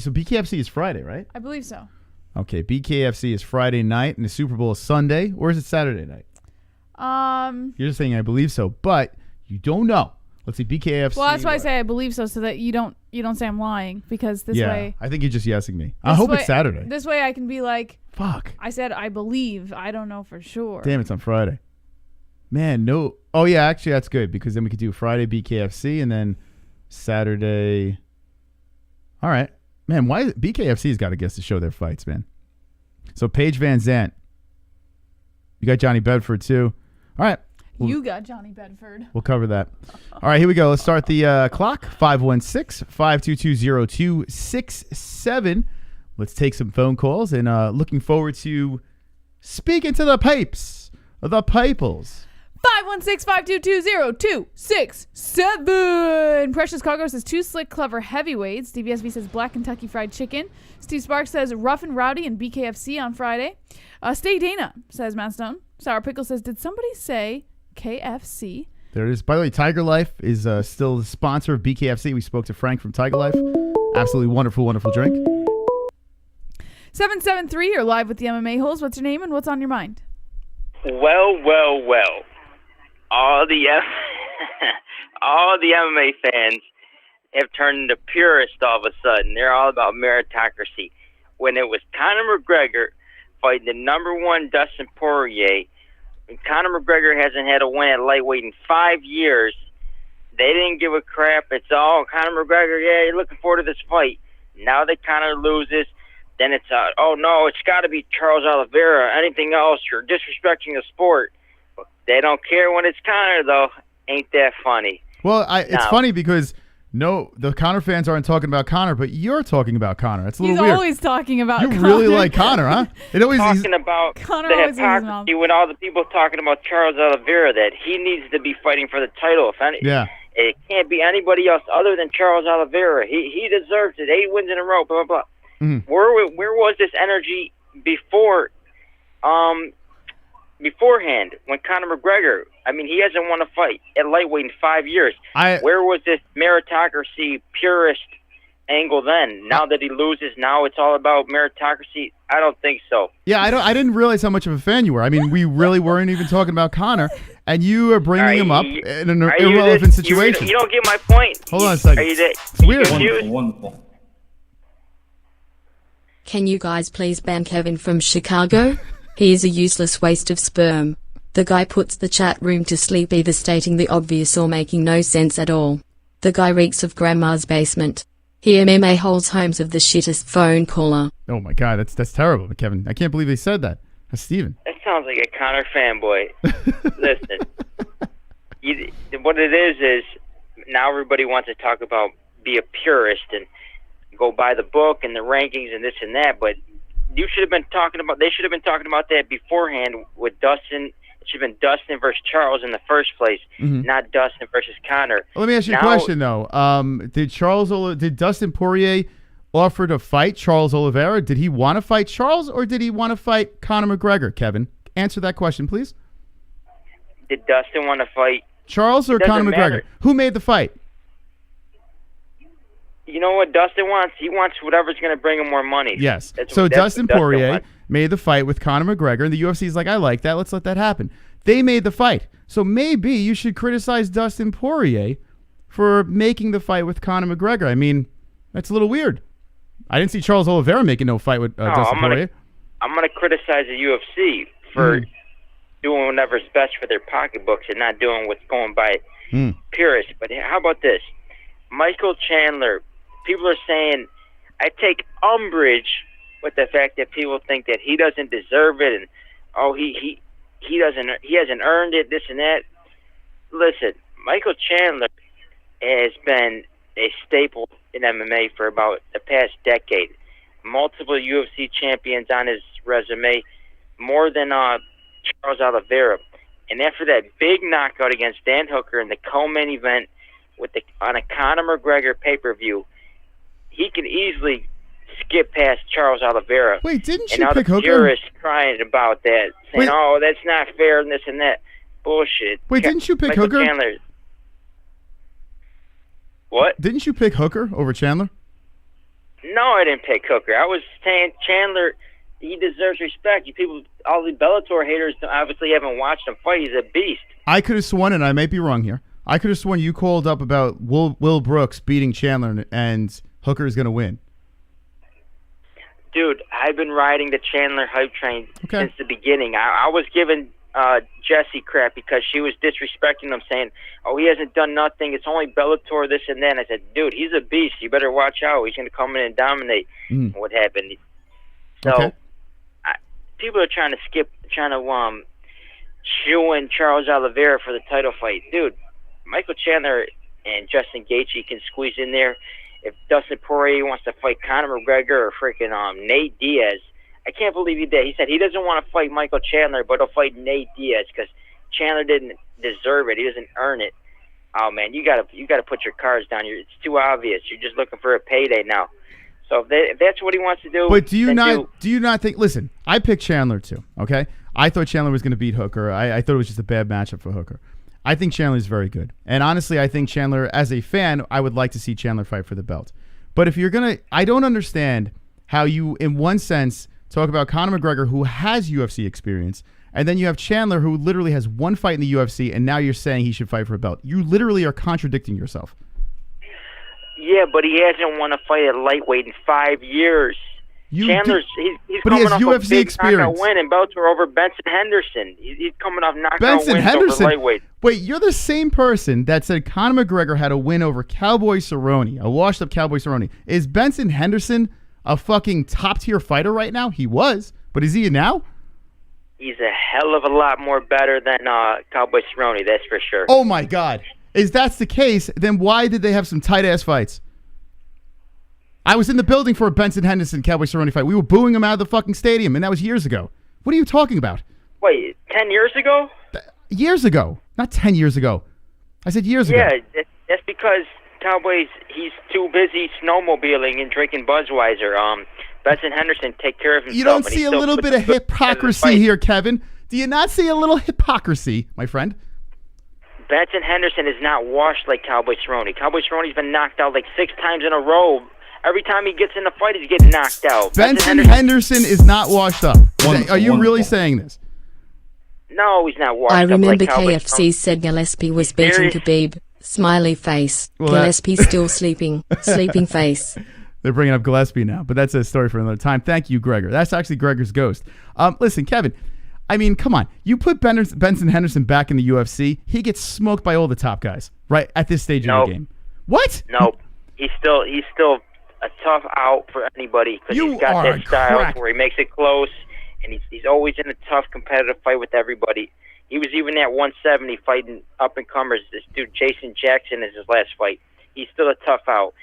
So BKFC is Friday, right?
I believe so.
Okay, BKFC is Friday night, and the Super Bowl is Sunday. Or is it Saturday night? You're just saying I believe so, but you don't know. Let's see, BKFC.
Well, that's why I say I believe so that you don't say I'm lying, because this way.
I think you're just yesing me. I hope it's Saturday.
This way I can be like,
fuck.
I said I believe. I don't know for sure.
Damn, it's on Friday. Man, no. Oh, yeah, actually, that's good, because then we could do Friday BKFC and then Saturday. All right. Man, why BKFC's got to guess to show their fights, man. So Paige Van Zandt. You got Johnny Bedford, too. All right.
You got Johnny Bedford.
We'll cover that. All right, here we go. Let's start the clock. 516-522-0267. Let's take some phone calls, and looking forward to speaking to the pipes. The Piples.
516-522-0267. Precious Cargo says 2 slick, clever heavyweights. DBSB says Black Kentucky Fried Chicken. Steve Sparks says Rough and Rowdy and BKFC on Friday. Stay Dana, says Matt Stone. Sour Pickle says, did somebody say KFC?
There it is. By the way, Tiger Life is still the sponsor of BKFC. We spoke to Frank from Tiger Life. Absolutely wonderful, wonderful drink.
773, you're live with the MMA-Holes. What's your name and what's on your mind?
Well. All the MMA fans have turned into purists all of a sudden. They're all about meritocracy. When it was Conor McGregor fighting the #1 Dustin Poirier, and Conor McGregor hasn't had a win at lightweight in 5 years, they didn't give a crap. It's all Conor McGregor, yeah, you're looking forward to this fight. Now that Conor loses, then it's, oh no, it's got to be Charles Oliveira. Anything else, you're disrespecting the sport. They don't care when it's Conor, though. Ain't that funny?
Well, it's funny because the Conor fans aren't talking about Conor, but you're talking about Conor. It's a little weird.
He's always talking about Conor.
You really like Conor, huh?
Talking about
Conor
the
always
hypocrisy when all the people talking about Charles Oliveira, that he needs to be fighting for the title. It can't be anybody else other than Charles Oliveira. He deserves it. 8 wins in a row, blah, blah, blah.
Mm-hmm.
Where was this energy beforehand when Conor McGregor, he hasn't won a fight at lightweight in 5 years. Where was this meritocracy purist angle then? Now that he loses, now it's all about meritocracy? I don't think so.
Yeah, I didn't realize how much of a fan you were. We really weren't even talking about Conor, and you are bringing him up in an irrelevant situation.
You don't get my point.
Hold on a second.
It's
weird.
Wonderful.
Can you guys please ban Kevin from Chicago? He is a useless waste of sperm. The guy puts the chat room to sleep, either stating the obvious or making no sense at all. The guy reeks of grandma's basement. He MMA-Holes homes of the shittest phone caller.
Oh my God, that's terrible, Kevin. I can't believe he said that. That's Steven.
That sounds like a Conor fanboy. Listen, what it is now everybody wants to talk about, be a purist and go by the book and the rankings and this and that, but they should have been talking about that beforehand with Dustin. It should have been Dustin versus Charles in the first place, not Dustin versus Conor.
Well, let me ask you a question, though. Did Dustin Poirier offer to fight Charles Oliveira? Did he want to fight Charles, or did he want to fight Conor McGregor, Kevin? Answer that question, please.
Did Dustin want to fight
Charles or Conor McGregor? Who made the fight?
You know what Dustin wants? He wants whatever's going to bring him more money.
Yes. So Dustin Poirier made the fight with Conor McGregor, and the UFC is like, I like that. Let's let that happen. They made the fight. So maybe you should criticize Dustin Poirier for making the fight with Conor McGregor. That's a little weird. I didn't see Charles Oliveira making no fight with Dustin Poirier.
I'm going to criticize the UFC for doing whatever's best for their pocketbooks and not doing what's going by purists. But how about this? Michael Chandler. People are saying, I take umbrage with the fact that people think that he doesn't deserve it, and he hasn't earned it, this and that. Listen, Michael Chandler has been a staple in MMA for about the past decade. Multiple UFC champions on his resume, more than Charles Oliveira. And after that big knockout against Dan Hooker in the co-main event on a Conor McGregor pay-per-view, he can easily skip past Charles Oliveira.
Wait, didn't you
pick
Hooker?
And all the purists crying about that, saying, oh, that's not fair and this and that. Bullshit.
Wait, didn't you pick
Michael
Hooker?
Chandler. What?
Didn't you pick Hooker over Chandler?
No, I didn't pick Hooker. I was saying Chandler, he deserves respect. You people, all the Bellator haters obviously haven't watched him fight. He's a beast.
I could have sworn, and I might be wrong here, I could have sworn you called up about Will Brooks beating Chandler and Hooker is going to win.
Dude, I've been riding the Chandler hype train since the beginning. I was giving Jesse crap because she was disrespecting him, saying, "Oh, he hasn't done nothing. It's only Bellator, this and that." And I said, "Dude, he's a beast. You better watch out. He's going to come in and dominate." What happened? So people are trying to shoe in Charles Oliveira for the title fight. Dude, Michael Chandler and Justin Gaethje can squeeze in there. If Dustin Poirier wants to fight Conor McGregor or freaking Nate Diaz, I can't believe he did. He said he doesn't want to fight Michael Chandler, but he'll fight Nate Diaz because Chandler didn't deserve it. He doesn't earn it. Oh man, you gotta put your cards down. It's too obvious. You're just looking for a payday now. So if that's what he wants to do,
but do you not think? Listen, I picked Chandler too. Okay, I thought Chandler was going to beat Hooker. I thought it was just a bad matchup for Hooker. I think Chandler's very good. And honestly, I think Chandler, as a fan, I would like to see Chandler fight for the belt. But if you're going to, I don't understand how you, in one sense, talk about Conor McGregor, who has UFC experience, and then you have Chandler, who literally has one fight in the UFC, and now you're saying he should fight for a belt. You literally are contradicting yourself.
Yeah, but he hasn't won a fight at lightweight in 5 years. Chandler's he's coming off a big knockout win in Bellator over Benson Henderson. He's coming off knockout wins over lightweight.
Wait, you're the same person that said Conor McGregor had a win over Cowboy Cerrone, a washed-up Cowboy Cerrone. Is Benson Henderson a fucking top-tier fighter right now? He was, but is he now?
He's a hell of a lot more better than Cowboy Cerrone, that's for sure.
Oh, my God. If that's the case, then why did they have some tight-ass fights? I was in the building for a Benson Henderson Cowboy Cerrone fight. We were booing him out of the fucking stadium, and that was years ago. What are you talking about?
Wait, 10 years ago?
Years ago. Not 10 years ago. I said years ago.
Yeah, that's because Cowboys, he's too busy snowmobiling and drinking Budweiser. Benson Henderson take care of himself.
You don't see a little bit of hypocrisy here, Kevin? Do you not see a little hypocrisy, my friend?
Benson Henderson is not washed like Cowboy Cerrone. Cowboy Cerrone's been knocked out like 6 times in a row. Every time he gets in the fight, he's getting knocked out.
Benson Henderson is not washed up. Are you really saying this?
No, he's not washed up.
I remember
like
KFC said Gillespie was beating Khabib. Smiley face. Gillespie still sleeping. Sleeping face.
They're bringing up Gillespie now, but that's a story for another time. Thank you, Gregor. That's actually Gregor's ghost. Listen, Kevin, I mean, come on. You put Benson Henderson back in the UFC, he gets smoked by all the top guys, right, at this stage of the game. What?
Nope. He's still a tough out for anybody because he's got that style where he makes it close, and he's always in a tough competitive fight with everybody. He was even at 170 fighting up-and-comers. This dude, Jason Jackson, is his last fight. He's still a tough out.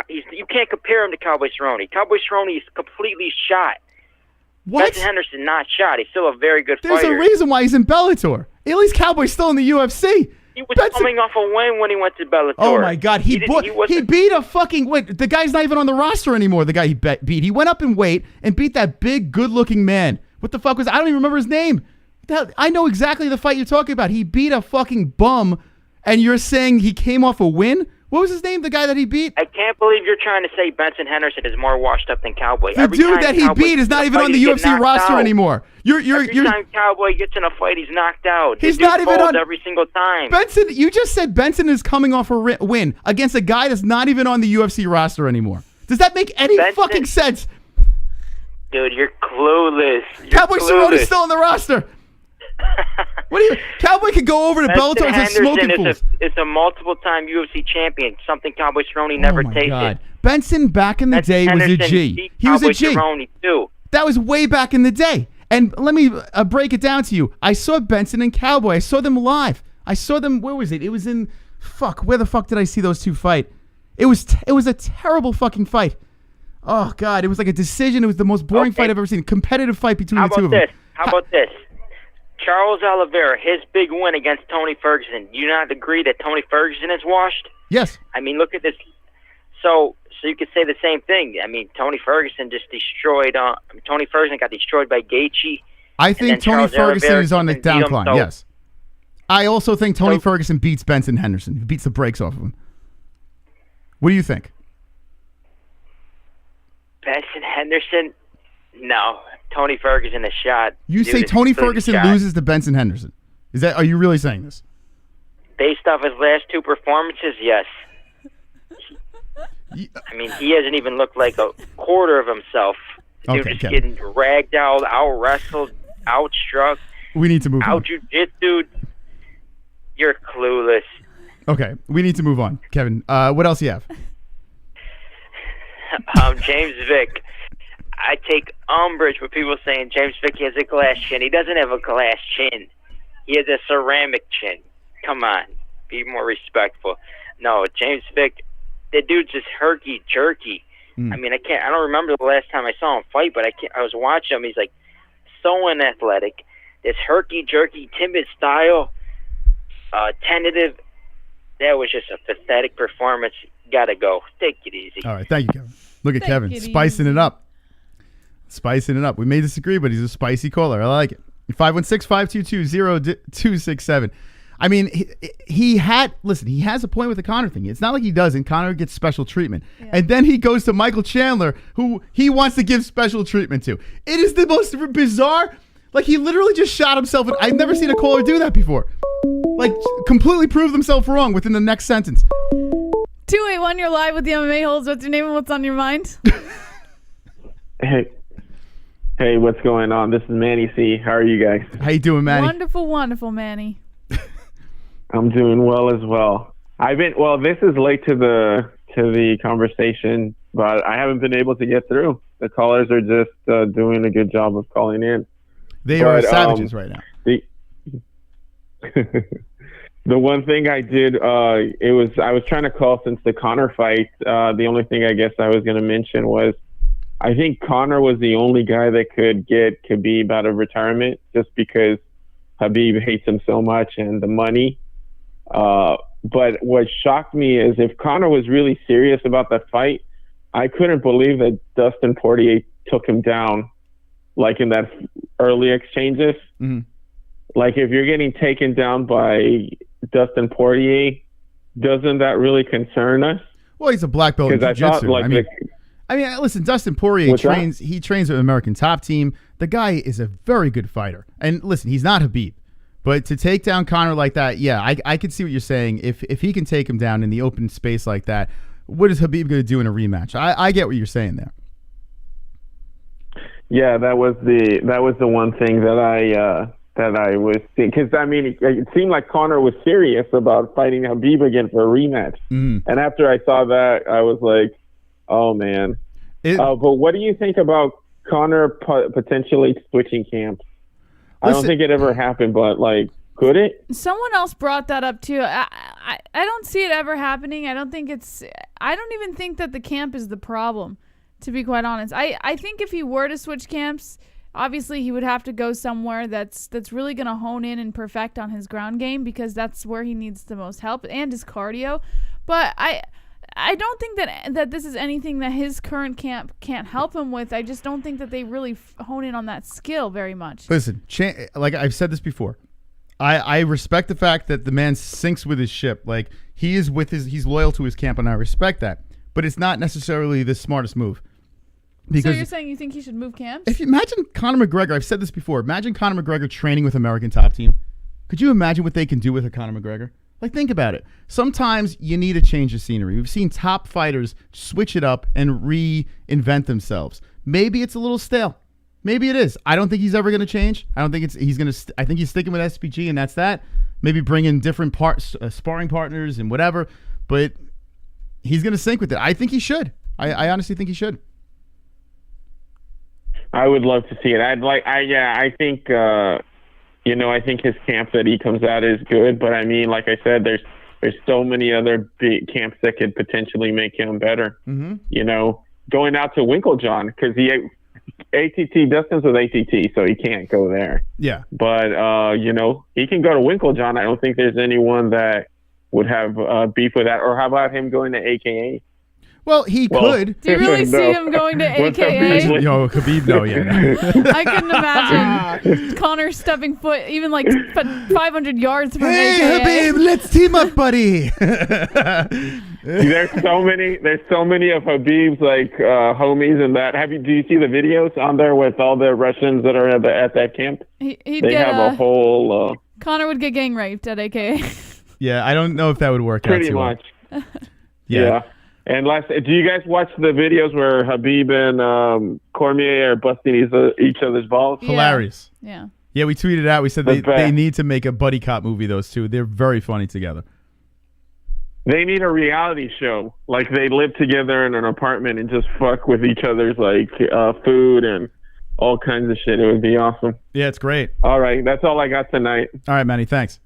You can't compare him to Cowboy Cerrone. Cowboy Cerrone is completely shot.
What?
Benson Henderson not shot. He's still a very good fighter.
There's a reason why he's in Bellator. At least Cowboy's still in the UFC.
He was coming off a win when he went to Bellator.
Oh, my God. He beat a fucking... Wait, the guy's not even on the roster anymore, the guy he beat. He went up in weight and beat that big, good-looking man. What the fuck was... I don't even remember his name. I know exactly the fight you're talking about. He beat a fucking bum, and you're saying he came off a win? What was his name, the guy that he beat?
I can't believe you're trying to say Benson Henderson is more washed up than Cowboy.
The dude that he beat is not even on the UFC roster anymore. Every
time Cowboy gets in a fight, he's knocked out.
He's not even on
every single time.
Benson, you just said Benson is coming off a win against a guy that's not even on the UFC roster anymore. Does that make any fucking sense?
Dude, you're clueless.
Cowboy Cerrone is still on the roster. Cowboy could go over to Bellator and say smoking fools.
It's a multiple-time UFC champion, something Cowboy Cerrone never tasted. God.
Benson back in the day was a G. He was a G.
Cerrone too.
That was way back in the day. And let me break it down to you. I saw Benson and Cowboy. I saw them live. I saw them. Where was it? It was in. Where the fuck did I see those two fight? It was a terrible fucking fight. Oh God! It was like a decision. It was the most boring fight I've ever seen. Competitive fight between the two of them.
How about this? Charles Oliveira, his big win against Tony Ferguson. Do you not agree that Tony Ferguson is washed?
Yes.
I mean, look at this. So you could say the same thing. I mean, Tony Ferguson just destroyed. Tony Ferguson got destroyed by Gaethje.
I think Tony Ferguson is on the downcline. Yes. I also think Tony Ferguson beats Benson Henderson. He beats the brakes off of him. What do you think?
Benson Henderson? No. Tony Ferguson is shot.
You say Tony Ferguson loses to Benson Henderson. Are you really saying this?
Based off his last 2 performances, yes. I mean, he hasn't even looked like a quarter of himself. The dude just getting dragged out wrestled, outstruck.
We need to move on.
Out jiu-jitsu. You're clueless.
Okay, we need to move on. Kevin, what else do you have?
James Vick. I take umbrage with people saying James Vick has a glass chin. He doesn't have a glass chin. He has a ceramic chin. Come on. Be more respectful. No, James Vick, the dude's just herky-jerky. I mean, I don't remember the last time I saw him fight, but I was watching him. He's like so unathletic. This herky-jerky, timid style, tentative. That was just a pathetic performance. Gotta go. Take it easy.
All right, thank you, Kevin. Look at Kevin, spicing it up. Spicing it up. We may disagree, but he's a spicy caller. I like it. 516-522-0267. I mean, he has a point with the Conor thing. It's not like he doesn't. Conor gets special treatment. Yeah. And then he goes to Michael Chandler, who he wants to give special treatment to. It is the most bizarre. Like, he literally just shot himself. I've never seen a caller do that before. Like, completely prove themselves wrong within the next sentence.
281, you're live with the MMA-Holes. What's your name and what's on your mind?
Hey, what's going on? This is Manny C. How are you guys?
How you doing, Manny?
Wonderful, wonderful, Manny.
I'm doing well as well. This is late to the conversation, but I haven't been able to get through. The callers are just doing a good job of calling in.
They are savages right now.
The one thing I did, I was trying to call since the Conor fight. The only thing I guess I was going to mention was I think Conor was the only guy that could get Khabib out of retirement just because Khabib hates him so much and the money. But what shocked me is if Conor was really serious about that fight, I couldn't believe that Dustin Poirier took him down like in that early exchanges.
Mm-hmm.
Like if you're getting taken down by Dustin Poirier, doesn't that really concern us?
Well, he's a black belt in jiu-jitsu. I mean, listen, Dustin Poirier trains with the American Top Team. The guy is a very good fighter. And listen, he's not Khabib. But to take down Conor like that, yeah, I can see what you're saying. If he can take him down in the open space like that, what is Khabib going to do in a rematch? I get what you're saying there.
Yeah, that was the one thing that I was thinking. Because, I mean, it seemed like Conor was serious about fighting Khabib again for a rematch.
Mm.
And after I saw that, I was like, oh, man. But what do you think about Conor potentially switching camps? I don't think it ever happened, but, like, could it?
Someone else brought that up, too. I don't see it ever happening. I don't even think that the camp is the problem, to be quite honest. I think if he were to switch camps, obviously he would have to go somewhere that's really going to hone in and perfect on his ground game because that's where he needs the most help and his cardio. But I don't think that this is anything that his current camp can't help him with. I just don't think that they really hone in on that skill very much.
Listen, like I've said this before, I respect the fact that the man sinks with his ship. Like he's loyal to his camp, and I respect that. But it's not necessarily the smartest move.
So you're saying you think he should move camps?
If you imagine Conor McGregor, I've said this before. Imagine Conor McGregor training with American Top Team. Could you imagine what they can do with a Conor McGregor? Like, think about it. Sometimes you need a change of scenery. We've seen top fighters switch it up and reinvent themselves. Maybe it's a little stale. Maybe it is. I don't think he's ever going to change. I don't think I think he's sticking with SPG and that's that. Maybe bring in different sparring partners and whatever. But he's going to sync with it. I think he should. I honestly think he should.
I would love to see it. I think. I think his camp that he comes out is good, but I mean, like I said, there's so many other big camps that could potentially make him better.
Mm-hmm.
You know, going out to Winklejohn because Dustin's with ATT, so he can't go there.
Yeah,
but he can go to Winklejohn. I don't think there's anyone that would have beef with that. Or how about him going to AKA?
Well, he could.
Do you really see him going to AKA?
Yo, Khabib, no, yeah.
I couldn't imagine Conor stepping foot even like 500 yards from AKA.
Hey, Khabib, let's team up, buddy.
There's so many of Khabib's like homies and that. Do you see the videos on there with all the Russians that are at that camp? They have a whole.
Conor would get gang raped at AKA.
Yeah, I don't know if that would work out
Pretty
too well.
much.
Yeah.
And do you guys watch the videos where Habib and Cormier are busting each other's balls?
Hilarious.
Yeah.
Yeah, we tweeted out. We said
The best.
they need to make a buddy cop movie, those two. They're very funny together.
They need a reality show. Like, they live together in an apartment and just fuck with each other's, like, food and all kinds of shit. It would be awesome.
Yeah, it's great.
All right, that's all I got tonight.
All right, Manny, thanks.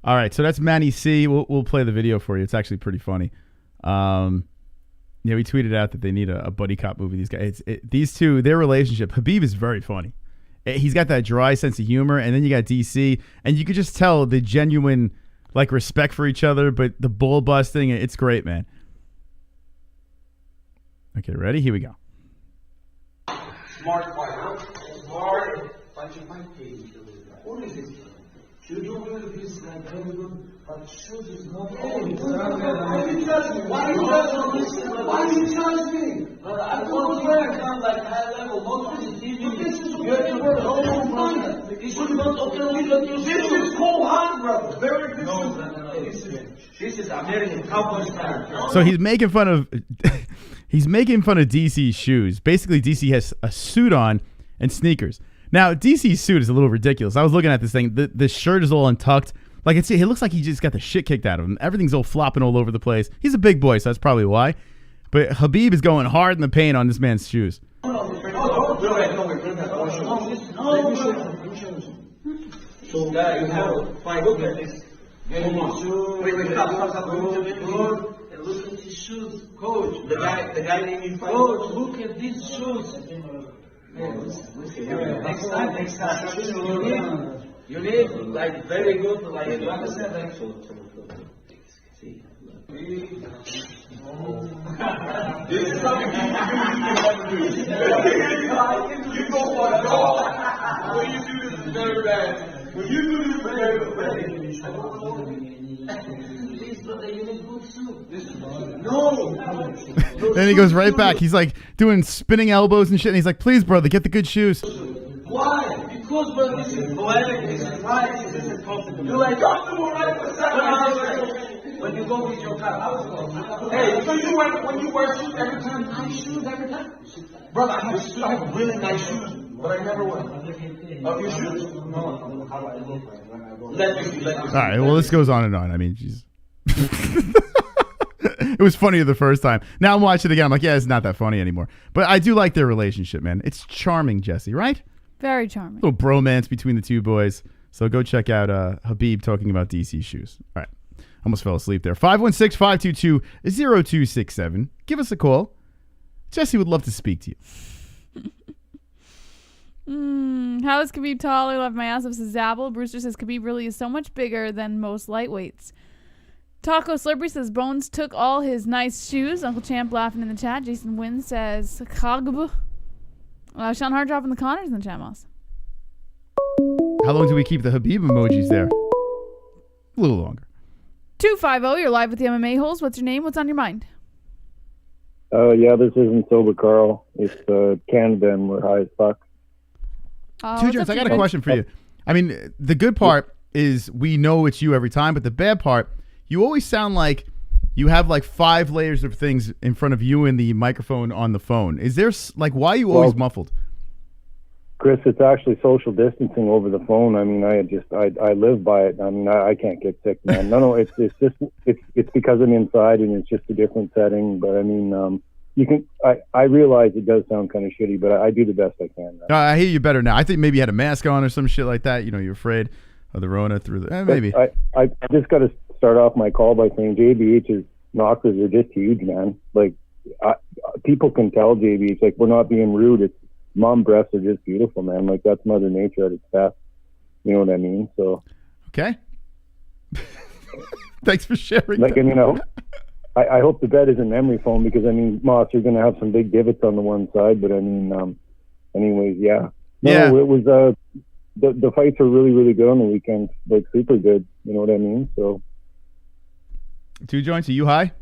All right, so that's Manny C. We'll play the video for you. It's actually pretty funny. Yeah, we tweeted out that they need a buddy cop movie. These guys, these two, their relationship. Habib is very funny. He's got that dry sense of humor, and then you got DC, and you could just tell the genuine, like, respect for each other, but the bull busting, it's great, man. Okay, ready? Here we go.
Smart fighter. Smart. What is it? You do with this like very good, but shoes is not. Why you judge me? Why you judge me? I don't care. I'm like high level. Most of the TV. This is good. This is not okay. This is cold hard, brother. Very good. No. This is American cowboy style.
So he's making fun of DC's shoes. Basically, DC has a suit on and sneakers. Now, DC's suit is a little ridiculous. I was looking at this thing. The shirt is all untucked. Like, it looks like he just got the shit kicked out of him. Everything's all flopping all over the place. He's a big boy, so that's probably why. But Habib is going hard in the paint on this man's shoes.
So that you have 5 look at this. Wait, stop. And look at these shoes, coach. The guy named Coach, look at these shoes. Next time. You need like very good, like you understand that. See. This is something you go for a dog. When you do this, is very bad. When you do this, is very bad. Please, brother, you need good soup. No.
Then he goes right back. He's like doing spinning elbows and shit. And he's like, please, brother, get the good shoes.
Why? Because, brother, this is poetic, this is right, this is comfortable. You're like, don't do it right for second. When you go with your car, hey, so when you wear shoes every time, nice shoes every time? Brother, I have really nice shoes, but I never wear them. Of your shoes? No. Let me see.
All right, well, this goes on and on. I mean, jeez. It was funnier the first time. Now I'm watching it again. I'm like, yeah, it's not that funny anymore. But I do like their relationship, man. It's charming, Jesse, right?
Very charming.
Little bromance between the two boys. So go check out Habib talking about DC shoes. All right. Almost fell asleep there. 516-522-0267. Give us a call. Jesse would love to speak to you.
How is Khabib tall? I love my ass of Zabel. Brewster says Khabib really is so much bigger than most lightweights. Taco Slurpery says Bones took all his nice shoes. Uncle Champ laughing in the chat. Jason Wynn says Kagb. Sean Hard dropping the Connors in the chat, Moss.
How long do we keep the Habib emojis there? A little longer.
250, you're live with the MMA-Holes. What's your name? What's on your mind?
Yeah, this isn't Sober Carl. It's Canada, and we're high as fuck.
Two Jones, I got a question for you. I mean, the good part is we know it's you every time, but the bad part, you always sound like you have like 5 layers of things in front of you and the microphone on the phone. Is there, like, why are you always muffled?
Chris, it's actually social distancing over the phone. I mean, I live by it. I mean, I can't get sick, man. No, it's just it's because I'm inside and it's just a different setting. But I mean, I realize it does sound kind of shitty, but I do the best I can.
I hear you better now. I think maybe you had a mask on or some shit like that. You know, you're afraid of the Rona through the maybe.
I just got to start off my call by saying JBH's knockers are just huge, man. Like people can tell JBH, like, we're not being rude. It's mom breasts are just beautiful, man. Like, that's Mother Nature at its best. You know what I mean? So
okay. Thanks for sharing.
Like, I mean, I hope the bed is a memory foam because, I mean, Moss, you're going to have some big divots on the one side, but I mean, anyways, yeah. No, it was the fights were really, really good on the weekend, like super good. You know what I mean? So
2 joints. Are you high?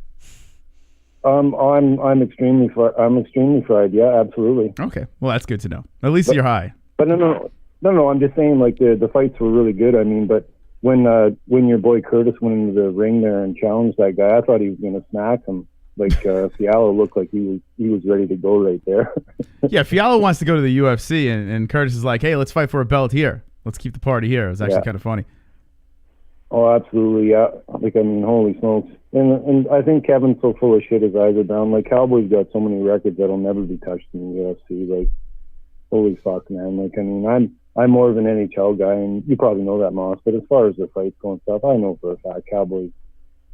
I'm extremely fried. Yeah, absolutely.
Okay, well, that's good to know. At least you're high.
But no. I'm just saying, like, the fights were really good. I mean, but when your boy Curtis went into the ring there and challenged that guy, I thought he was going to smack him. Like Fialho looked like he was ready to go right there.
Yeah, Fialho wants to go to the UFC, and Curtis is like, hey, let's fight for a belt here. Let's keep the party here. It was actually kind of funny.
Oh, absolutely, yeah. Like, I mean, holy smokes. And I think Kevin's so full of shit, his eyes are down. Like, Cowboy's got so many records that'll never be touched in the UFC. Like, holy fuck, man. Like, I mean, I'm more of an NHL guy, and you probably know that, Moss. But as far as the fights go and stuff, I know for a fact Cowboy's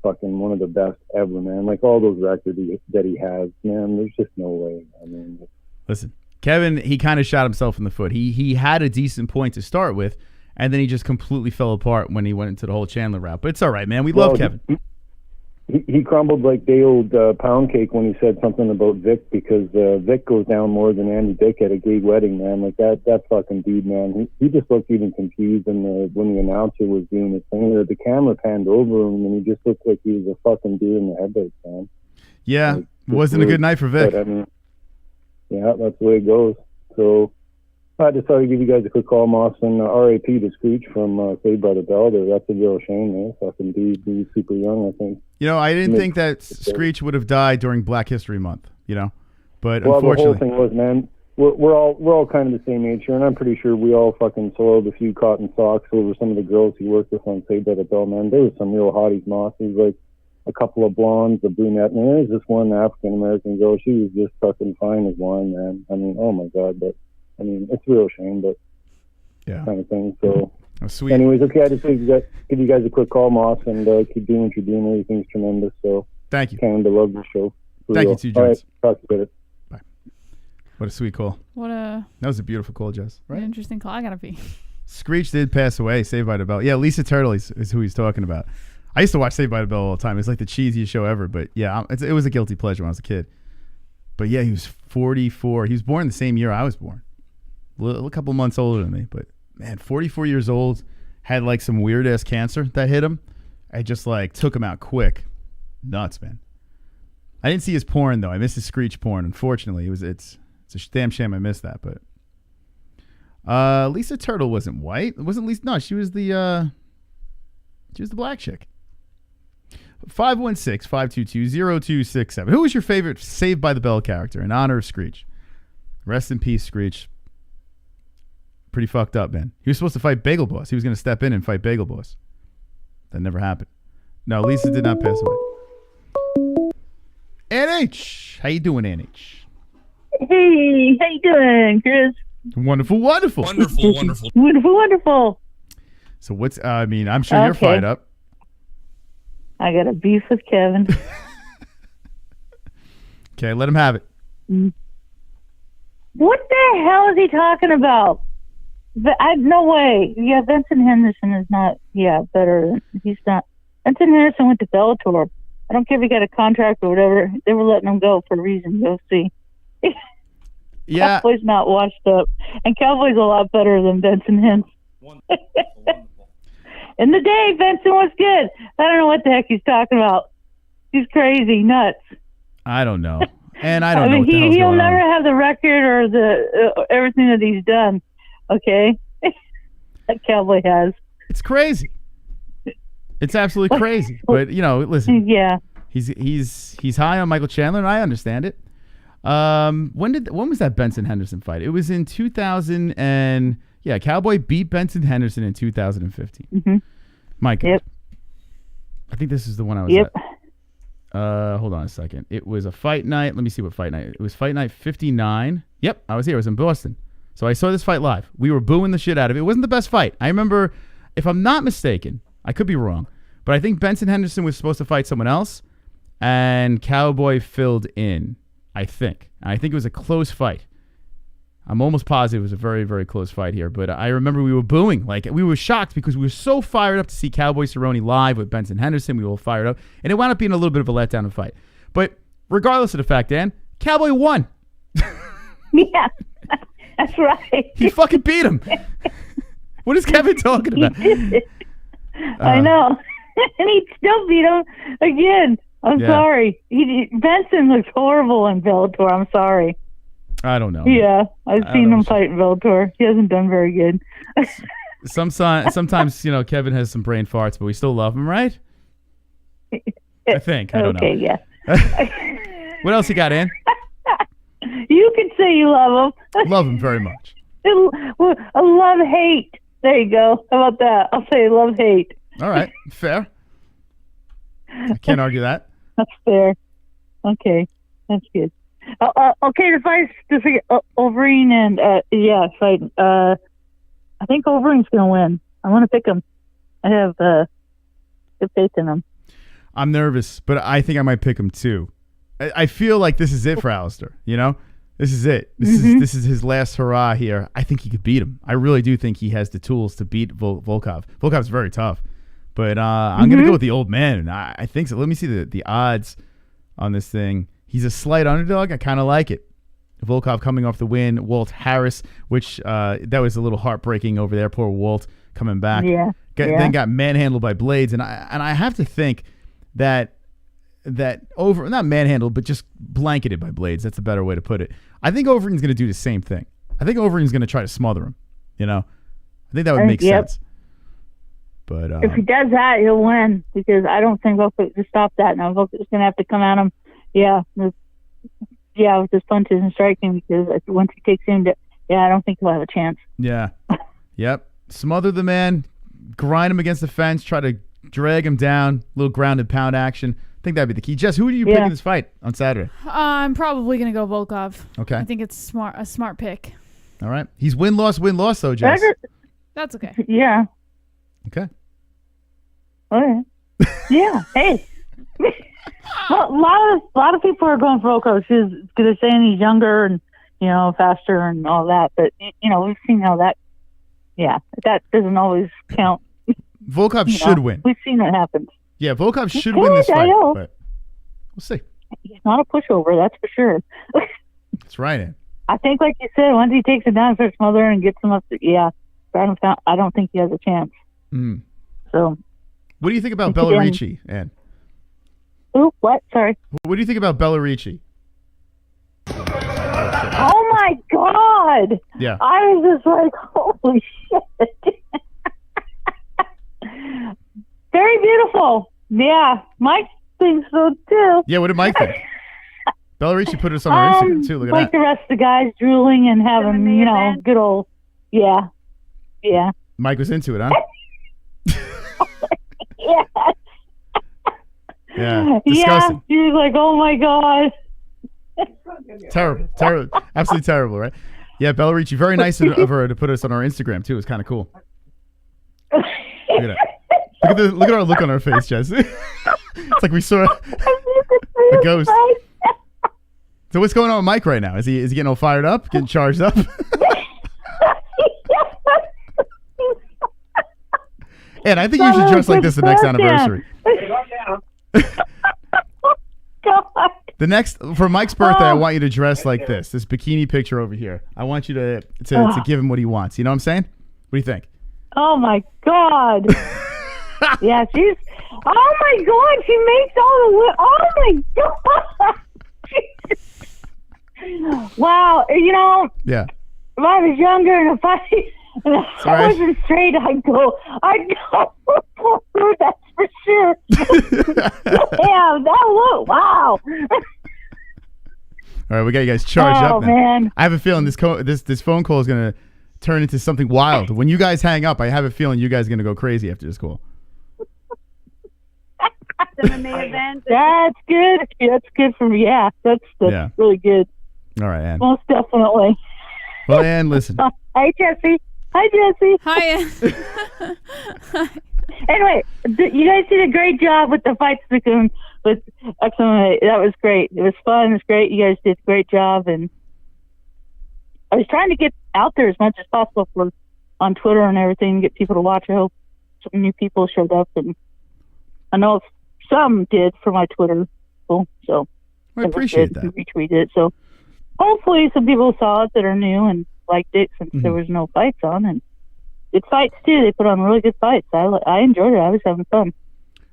fucking one of the best ever, man. Like, all those records that he has, man, there's just no way. I mean,
listen, Kevin, he kind of shot himself in the foot. He had a decent point to start with, and then he just completely fell apart when he went into the whole Chandler route. But it's all right, man. We love Kevin.
He crumbled like day old pound cake when he said something about Vick, because Vick goes down more than Andy Dick at a gay wedding, man. Like, that fucking dude, man. He just looked even confused when the announcer was doing his thing there. The camera panned over him, and he just looked like he was a fucking deer in the headlights, man.
Yeah,
like,
wasn't a good night for Vick.
But, I mean, yeah, that's the way it goes. So I decided to give you guys a quick call, Moss, and RAP to Screech from Saved by the Bell there. That's a real shame, man. Fucking dude, he's super young, I think.
You know, I didn't think that Screech would have died during Black History Month, you know? But
well,
unfortunately...
the whole thing was, man, we're all kind of the same age here, and I'm pretty sure we all fucking soiled a few cotton socks over some of the girls he worked with on Saved by the Bell, man. There was some real hotties, Moss. There was like a couple of blondes, a brunette, and there was this one African-American girl. She was just fucking fine as wine, man. I mean, oh my God, but... I mean, it's a real shame, but
yeah,
kind of thing. So,
sweet.
Anyways, okay, I just give you guys a quick call, Moss, and keep doing what you're doing. Everything's tremendous. So,
thank you.
Canada, love the show.
Thank you, too, Jess.
All right, talk to you later.
Bye. What a sweet call. That was a beautiful call, Jess.
Right? An interesting call. I gotta be.
Screech did pass away. Saved by the Bell. Yeah, Lisa Turtle is who he's talking about. I used to watch Saved by the Bell all the time. It's like the cheesiest show ever. But yeah, it was a guilty pleasure when I was a kid. But yeah, he was 44. He was born the same year I was born. A couple months older than me, but man, 44 years old, had like some weird ass cancer that hit him. I just like took him out quick. Nuts, man. I didn't see his porn though. I missed his Screech porn. Unfortunately, it's a damn shame I missed that. But Lisa Turtle wasn't white. It wasn't Lisa. No, she was the black chick. 516-522-0267. Who was your favorite Saved by the Bell character in honor of Screech? Rest in peace, Screech. Pretty fucked up, man. He was supposed to fight Bagel Boss. He was going to step in and fight Bagel Boss. That never happened. No, Lisa did not pass away. NH. How you doing, NH?
Hey, how you doing, Chris?
Wonderful, wonderful.
Wonderful, wonderful.
Wonderful, wonderful.
So what's, I mean, I'm sure you're fired up.
I got a beef with Kevin.
Okay, let him have it.
What the hell is he talking about? No way. Yeah, Benson Henderson is not, better. He's not. Benson Henderson went to Bellator. I don't care if he got a contract or whatever. They were letting him go for a reason. Go see.
Yeah.
Cowboy's not washed up. And Cowboy's a lot better than Benson Henderson. In the day, Benson was good. I don't know what the heck he's talking about. He's crazy, nuts.
I don't know. And I don't know what the hell's
he'll
going
never
on.
have the record or the everything that he's done. Okay, that Cowboy has.
It's crazy. It's absolutely crazy. But you know, listen.
Yeah.
He's high on Michael Chandler, and I understand it. When was that Benson Henderson fight? It was in 2000 and Cowboy beat Benson Henderson in 2015.
Mm-hmm.
My God.
Yep.
I think this is the one I was at. Hold on a second. It was a fight night. Let me see what fight night. It was fight night 59. Yep, I was here. I was in Boston. So I saw this fight live. We were booing the shit out of it. It wasn't the best fight. I remember, if I'm not mistaken, I could be wrong, but I think Benson Henderson was supposed to fight someone else, and Cowboy filled in, I think. I think it was a close fight. I'm almost positive it was a very, very close fight here, but I remember we were booing. Like, we were shocked because we were so fired up to see Cowboy Cerrone live with Benson Henderson. We were all fired up, and it wound up being a little bit of a letdown of fight. But regardless of the fact, Dan, Cowboy won.
Yeah, that's right.
He fucking beat him. What is Kevin talking about?
I know. And he still beat him again. I'm sorry. Benson looks horrible in Bellator. I'm sorry.
I don't know.
Yeah, I've seen him fight in Bellator. He hasn't done very good.
Sometimes Kevin has some brain farts, but we still love him, right? I think. I don't know.
Okay, yeah.
What else you got, Ann?
You can say you love him.
Love him very much.
A love-hate. There you go. How about that? I'll say love-hate.
All right. Fair. I can't argue that.
That's fair. Okay. That's good. Okay, the fights, Overeem and, fighting. I think Overeem's going to win. I want to pick him. I have good faith in him.
I'm nervous, but I think I might pick him too. I feel like this is it for Alistair. This is it. This is his last hurrah here. I think he could beat him. I really do think he has the tools to beat Volkov. Volkov's very tough, but I'm gonna go with the old man, and I think so. Let me see the odds on this thing. He's a slight underdog. I kind of like it. Volkov coming off the win. Walt Harris, which that was a little heartbreaking over there. Poor Walt coming back. Then got manhandled by Blades, and I have to think that not manhandled, but just blanketed by Blades. That's a better way to put it. I think Overeem's going to do the same thing. I think Overeem's going to try to smother him. I think that would make sense. But
if he does that, he'll win, because I don't think Volkov will stop that. Now Volkov's going to have to come at him. With his punches and striking, because once he takes him, I don't think he'll have a chance.
Yeah. Yep. Smother the man, grind him against the fence, try to drag him down, little grounded pound action. I think that'd be the key. Jess, who do you pick in this fight on Saturday?
I'm probably gonna go Volkov.
Okay.
I think it's a smart pick.
All right. He's win-loss though, Jess.
That's okay.
Yeah.
Okay.
Okay. Yeah. Hey. Well, a lot of people are going for Volkov. She's gonna say he's younger and faster and all that, but we've seen how that. Yeah, that doesn't always count.
Volkov should win.
We've seen what happens.
Yeah, Volkov should win this fight, but we'll see.
He's not a pushover, that's for sure.
That's right, Ann.
I think, like you said, once he takes it down, starts smothering and gets him up, I don't think he has a chance. So,
what do you think about Bellarici, Ann?
Ooh, what? Sorry.
What do you think about Bellarici?
Oh my God!
Yeah.
I was just like, holy shit. Very beautiful. Yeah, Mike thinks so too.
Yeah, what did Mike think? Bellarici put us on our Instagram too. Look at
like
that.
The rest of the guys drooling and having, good old, yeah.
Mike was into it, huh?
Yeah.
Yeah, disgusting.
He was like, oh my God.
Terrible, absolutely terrible, right? Yeah, Bellarici, very nice of her to put us on our Instagram too. It was kind of cool. Look at that. Look at our look on our face, Jess. It's like we saw a ghost. So what's going on with Mike right now? Is he getting all fired up, getting charged up? And I think you should dress like this the next anniversary. The next for Mike's birthday, I want you to dress like this bikini picture over here. I want you to give him what he wants. You know what I'm saying? What do you think?
Oh my God. Yeah, she's. Oh my God, she makes all the. Oh my God. Wow,
Yeah.
If I was younger and if I wasn't straight, I'd go. That's for sure. Yeah, that look. Wow.
All right, we got you guys charged up now.
Man.
I have a feeling this phone call is gonna turn into something wild. When you guys hang up, I have a feeling you guys are gonna go crazy after this call.
MMA event. That's good. That's good for me. Yeah, that's really good.
All right, Ann.
Most definitely.
Well, Ann, listen.
Hi, Jesse. Hi, Jesse.
Hi, Ann.
Anyway, you guys did a great job with the fights with XMMA. That was great. It was fun. It was great. You guys did a great job, and I was trying to get out there as much as possible on Twitter and everything, get people to watch. I hope some new people showed up, and I know some did for my Twitter. So
I appreciate that.
Retweeted it. So hopefully some people saw it that are new and liked it, since there was no fights on, and good fights too. They put on really good fights. I enjoyed it. I was having fun.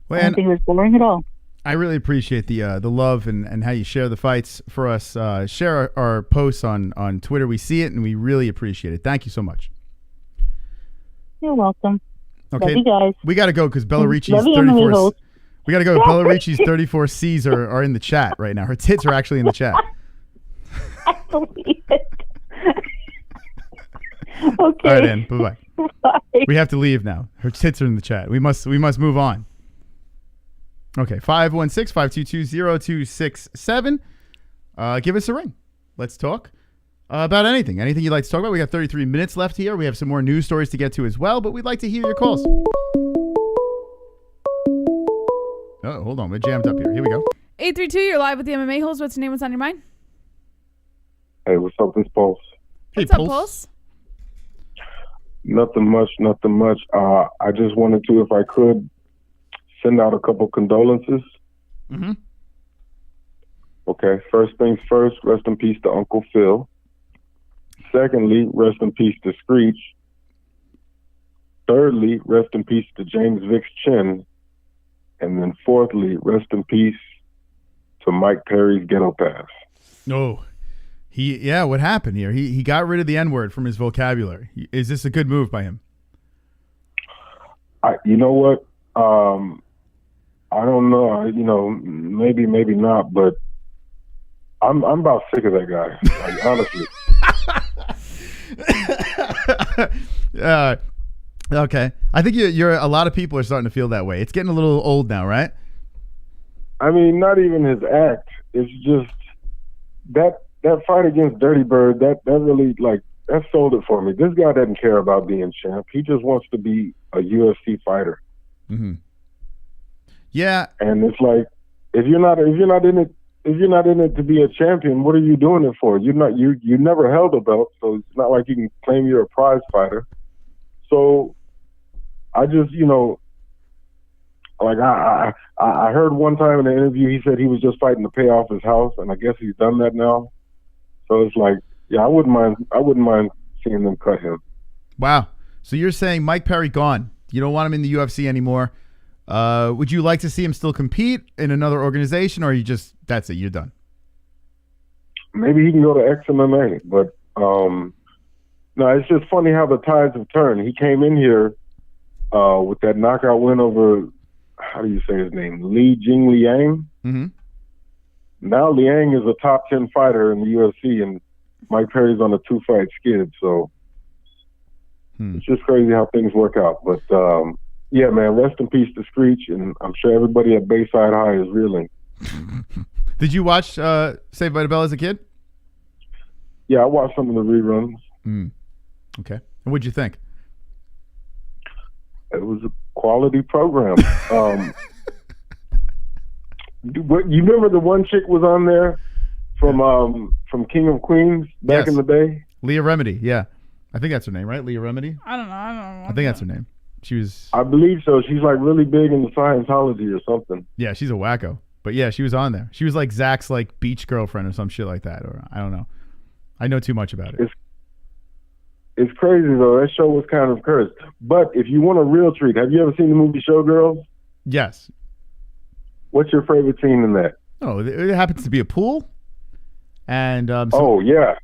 Well,
I don't think it was boring at all.
I really appreciate the love and how you share the fights for us. Share our posts on Twitter. We see it and we really appreciate it. Thank you so much.
You're welcome.
Okay.
Love you guys.
We got to go because Bella Ricci's
Love you,
34.
MMA-Holes.
We got to go. Bella Ricci's 34 C's are in the chat right now. Her tits are actually in the chat.
I believe it. Okay.
All right, Ann. Bye-bye.
Bye.
We have to leave now. Her tits are in the chat. We must move on. Okay, 516-522-0267. Give us a ring. Let's talk about anything. Anything you'd like to talk about. We got 33 minutes left here. We have some more news stories to get to as well, but we'd like to hear your calls. Oh, hold on. We're jammed up here. Here we go.
832, you're live with the MMA Holes. What's your name? What's on your mind?
Hey, what's up? This Pulse.
Hey,
What's up, Pulse?
Nothing much. I just wanted to, if I could, send out a couple condolences.
Mm-hmm.
Okay, first things first, rest in peace to Uncle Phil. Secondly, rest in peace to Screech. Thirdly, rest in peace to James Vick's chin. And then fourthly, rest in peace to Mike Perry's ghetto pass.
No. What happened here? He got rid of the N-word from his vocabulary. Is this a good move by him?
You know what? I don't know. Maybe not, but I'm about sick of that guy. Like, honestly.
Okay. I think you're a lot of people are starting to feel that way. It's getting a little old now, right?
I mean, not even his act. It's just that fight against Dirty Bird, that really, like, that sold it for me. This guy doesn't care about being champ. He just wants to be a UFC fighter.
Mm-hmm. Yeah.
And it's like, if you're not in it to be a champion, what are you doing it for? You never held a belt, so it's not like you can claim you're a prize fighter. So I just, like I heard one time in an interview he said he was just fighting to pay off his house, and I guess he's done that now. So it's like, yeah, I wouldn't mind seeing them cut him.
Wow. So you're saying Mike Perry gone? You don't want him in the UFC anymore? Would you like to see him still compete in another organization, or that's it, you're done?
Maybe he can go to XMMA, but no, it's just funny how the tides have turned. He came in here with that knockout win over, how do you say his name, Li Jingliang?
Mm-hmm.
Now Liang is a top 10 fighter in the UFC, and Mike Perry's on a 2-fight skid, so it's just crazy how things work out. But yeah, man, rest in peace to Screech, and I'm sure everybody at Bayside High is reeling.
Did you watch Saved by the Bell as a kid?
Yeah, I watched some of the reruns.
Okay. And what'd you think?
It was a quality program. You remember the one chick was on there from King of Queens back in the day?
Leah Remedy, yeah. I think that's her name, right? Leah Remedy?
I don't know.
I think that's her name. She was...
I believe so. She's like really big into Scientology or something.
Yeah, she's a wacko. But yeah, she was on there. She was like Zach's like beach girlfriend or some shit like that. Or I don't know. I know too much about it.
It's crazy though. That show was kind of cursed. But if you want a real treat, have you ever seen the movie Showgirls?
Yes.
What's your favorite scene in that?
Oh, it happens to be a pool. And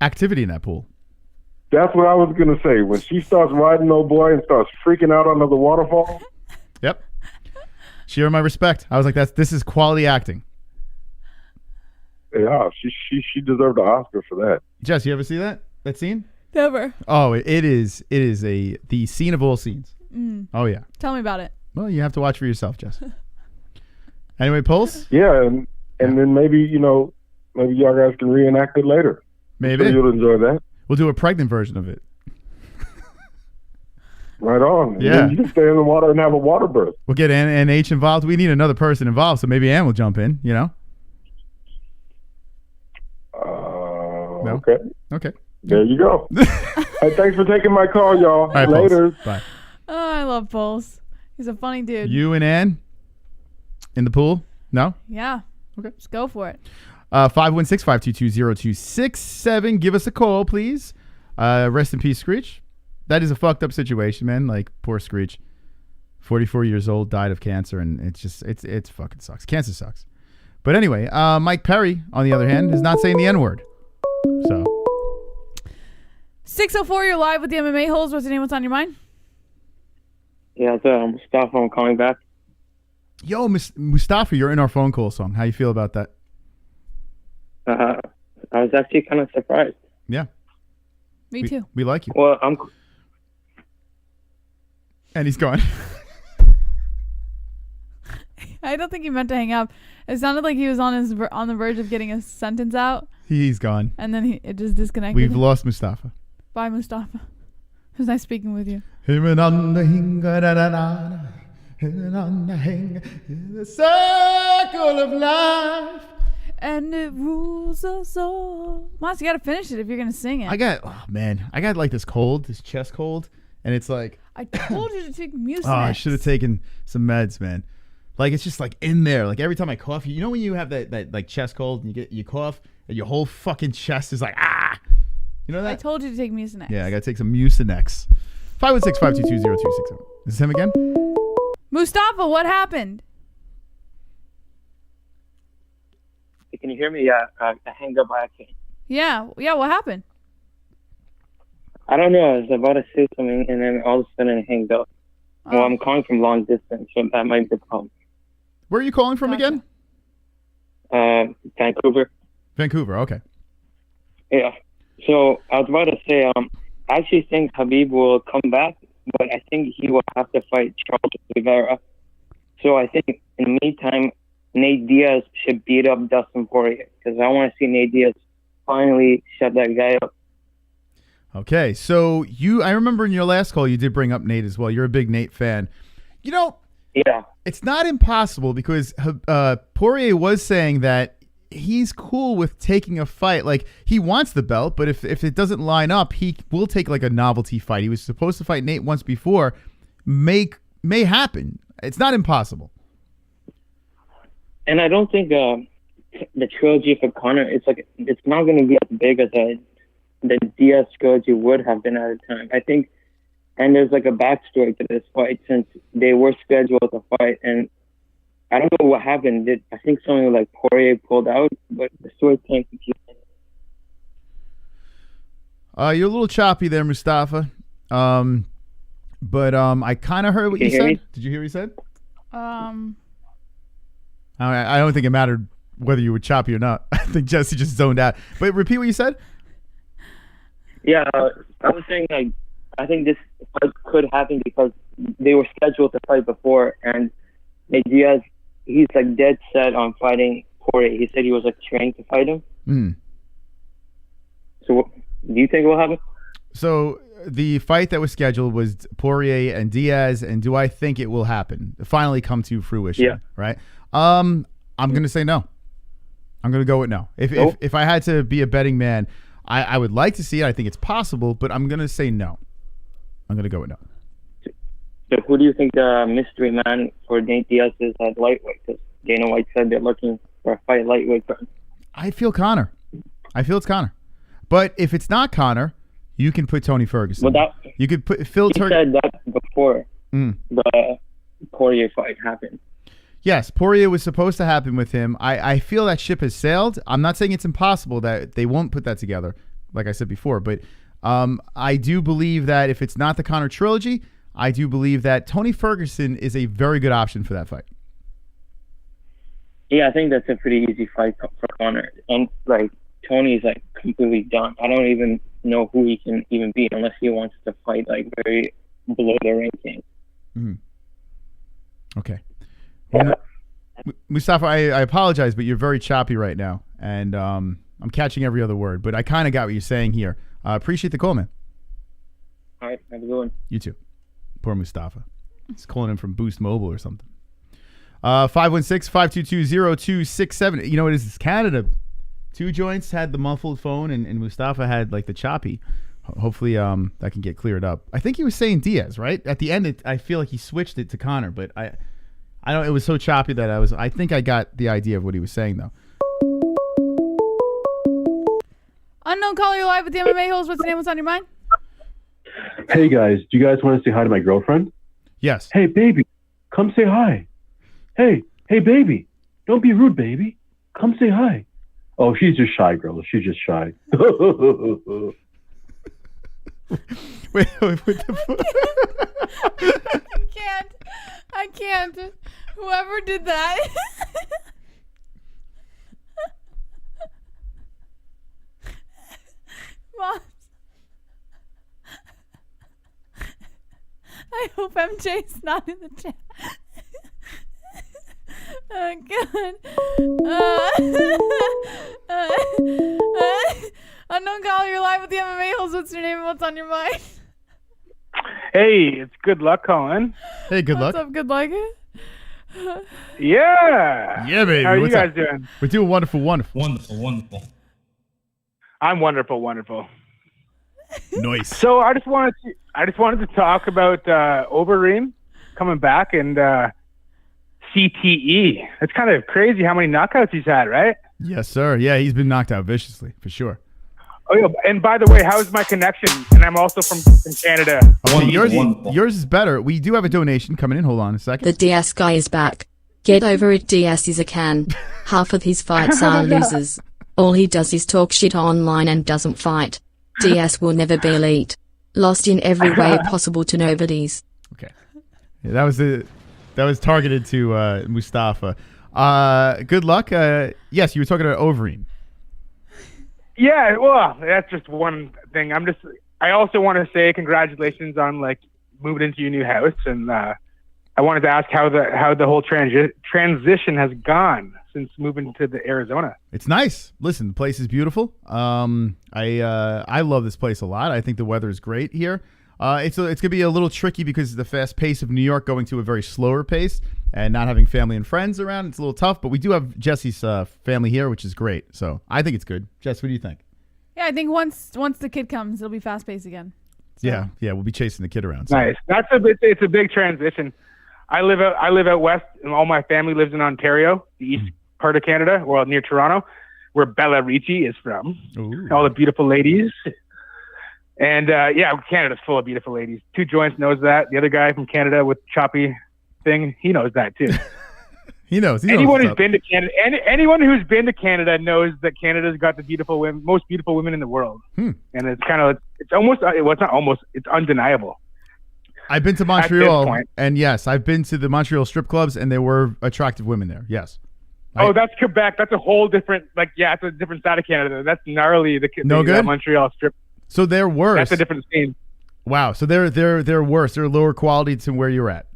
activity in that pool.
That's what I was going to say. When she starts riding old boy and starts freaking out under the waterfall.
Yep. She earned my respect. I was like, this is quality acting.
Yeah, she deserved an Oscar for that.
Jess, you ever see that scene?
Never.
Oh, it is the scene of all scenes. Oh yeah.
Tell me about it.
Well, you have to watch for yourself, Jess. Anyway, Pulse?
Yeah, and then maybe y'all guys can reenact it later.
Maybe.
I'm sure you'll enjoy that.
We'll do a pregnant version of it.
Right on.
Yeah.
And you can stay in the water and have a water birth.
We'll get Ann and H involved. We need another person involved, so maybe Ann will jump in,
No? Okay. There you go. Hey, thanks for taking my call, y'all.
All right,
Later.
Pulse. Bye.
Oh, I love Pulse. He's a funny dude.
You and Ann in the pool? No?
Yeah.
Okay.
Just go for it.
516-522-0267. Give us a call, please. Rest in peace, Screech. That is a fucked up situation, man. Like, poor Screech. 44 years old, died of cancer, and it's fucking sucks. Cancer sucks. But anyway, Mike Perry, on the other hand, is not saying the N-word. So.
604, you're live with the MMA Holes. What's your name? What's on your mind?
Yeah, it's Mustafa. I'm calling back.
Yo, Mustafa, you're in our phone call song. How you feel about that?
I was actually kind of surprised.
Yeah.
Me too.
We like you.
Well,
And he's gone.
I don't think he meant to hang up. It sounded like he was on the verge of getting a sentence out,
He's gone.
and then it just disconnected.
We've lost Mustafa.
Bye, Mustafa. It was nice speaking with you.
The circle of life.
And it rules us all. Mas, you gotta finish it if you're gonna sing it.
I got like this cold, this chest cold, and it's like
I told you to take Mucinex.
oh, I should have taken some meds, man. Like it's just like in there. Like every time I cough, you know when you have that like chest cold and you cough and your whole fucking chest is like ah. You know that?
I told you to take Mucinex.
Yeah, I gotta take some Mucinex. 516-522-0267. Is this him again?
Mustafa, what happened?
can you hear me? Yeah, I hanged up by accident.
Yeah, what happened?
I don't know. I was about to say something, and then all of a sudden it hanged up. Well, I'm calling from long distance, so that might be the problem.
Where are you calling from again?
Vancouver.
Vancouver, okay.
Yeah. So I was about to say, I actually think Khabib will come back, but I think he will have to fight Charles Oliveira. So I think in the meantime, Nate Diaz should beat up Dustin Poirier, because I want to see Nate Diaz finally shut that guy up.
Okay, so I remember in your last call you did bring up Nate as well. You're a big Nate fan. You know,
yeah,
it's not impossible because Poirier was saying that he's cool with taking a fight. Like, he wants the belt, but if it doesn't line up, he will take like a novelty fight. He was supposed to fight Nate once before. May happen. It's not impossible.
And I don't think the trilogy for Conor, it's not going to be as big as the Diaz trilogy would have been at the time. I think, and there's like a backstory to this fight since they were scheduled to fight, and I don't know what happened. I think something like Poirier pulled out, but the story came confusing.
You're a little choppy there, Mustafa. But I kind of heard what you said.
Me?
Did you hear what he said? I don't think it mattered whether you were choppy or not. I think Jesse just zoned out. But repeat what you said.
Yeah, I was saying, like, I think this fight could happen because they were scheduled to fight before, and Diaz, he's like dead set on fighting Poirier. He said he was like trained to fight him. So, do you think it will happen?
So the fight that was scheduled was Poirier and Diaz, and do I think it will happen? Finally come to fruition?
Yeah.
Right. I'm gonna say no. I'm gonna go with no. If I had to be a betting man, I would like to see it. I think it's possible, but I'm gonna say no. I'm gonna go with no.
So who do you think the mystery man for Nate Diaz is at lightweight? Because Dana White said they're looking for a fight lightweight.
I feel Conor. I feel it's Conor. But if it's not Conor, you can put Tony Ferguson. You could put Phil.
He said that before the Poirier fight happened.
Yes, Poirier was supposed to happen with him. I feel that ship has sailed. I'm not saying it's impossible that they won't put that together, like I said before, but I do believe that if it's not the Conor trilogy, I do believe that Tony Ferguson is a very good option for that fight.
Yeah, I think that's a pretty easy fight for Conor. And, like, Tony's, like, completely done. I don't even know who he can even beat unless he wants to fight, like, very below the ranking.
Okay. Well, Mustafa, I apologize, but you're very choppy right now, and I'm catching every other word, but I kind of got what you're saying here. Appreciate the call, man.
All right, have a good one.
You too. Poor Mustafa. He's calling in from Boost Mobile or something. 516-522-0267. You know what it is? It's Canada. Two joints had the muffled phone, and Mustafa had like the choppy. Hopefully that can get cleared up. I think he was saying Diaz, right? At the end, I feel like he switched it to Conor, but I don't. It was so choppy that I think I got the idea of what he was saying, though.
Unknown caller, you're live with the MMA-Holes. What's the name? What's on your mind?
Hey, guys. Do you guys want to say hi to my girlfriend?
Yes.
Hey, baby. Come say hi. Hey, baby. Don't be rude, baby. Come say hi. Oh, she's just shy, girl. She's just shy.
Wait, what the fuck?
I can't. Whoever did that. Mom. I hope MJ's not in the chat. Oh, God. Unknown caller, you're live with the MMA-Holes. What's your name and what's on your mind?
Hey, it's Good Luck, Colin.
Hey, Good Luck.
What's up, Good Luck?
Yeah.
Yeah, baby.
How are you
What's
guys
up?
doing?
We're doing wonderful, wonderful.
Wonderful.
I'm wonderful.
Nice.
So I just wanted to talk about Overeem coming back and CTE. It's kind of crazy how many knockouts he's had, right?
Yes, sir. Yeah, he's been knocked out viciously, for sure.
Oh yeah, and by the way, how's my connection? And I'm also from Canada.
Okay, yours is better. We do have a donation coming in. Hold on a second.
The DS guy is back. Get over it, DS is a can. Half of his fights are losers. All he does is talk shit online and doesn't fight. DS will never be elite. Lost in every way possible to nobodies.
Okay. Yeah, that was targeted to Mustafa. Good luck. Yes, you were talking about Overeem.
Yeah, well, that's just one thing. I also want to say congratulations on like moving into your new house, and I wanted to ask how the whole transition has gone since moving to the Arizona.
It's nice. Listen, the place is beautiful. I love this place a lot. I think the weather is great here. It's gonna be a little tricky because of the fast pace of New York going to a very slower pace and not having family and friends around. It's a little tough, but we do have Jesse's family here, which is great. So I think it's good. Jess, what do you think?
Yeah, I think once the kid comes, it'll be fast paced again. So.
Yeah, we'll be chasing the kid around. So.
Nice. It's a big transition. I live out west, and all my family lives in Ontario, the east part of Canada, well, near Toronto, where Bella Ricci is from.
Ooh.
All the beautiful ladies. And Canada's full of beautiful ladies. Two Joints knows that. The other guy from Canada with choppy thing, he knows that too.
He knows.
Anyone who's been to Canada, anyone who's been to Canada knows that Canada's got the most beautiful women in the world. And it's it's undeniable.
I've been to Montreal, and yes, I've been to the Montreal strip clubs, and there were attractive women there. Yes.
Oh, that's Quebec. That's a whole different, it's a different side of Canada. That's gnarly. The Montreal strip.
So they're worse.
That's a different scene.
Wow. So they're worse. They're lower quality to where you're at.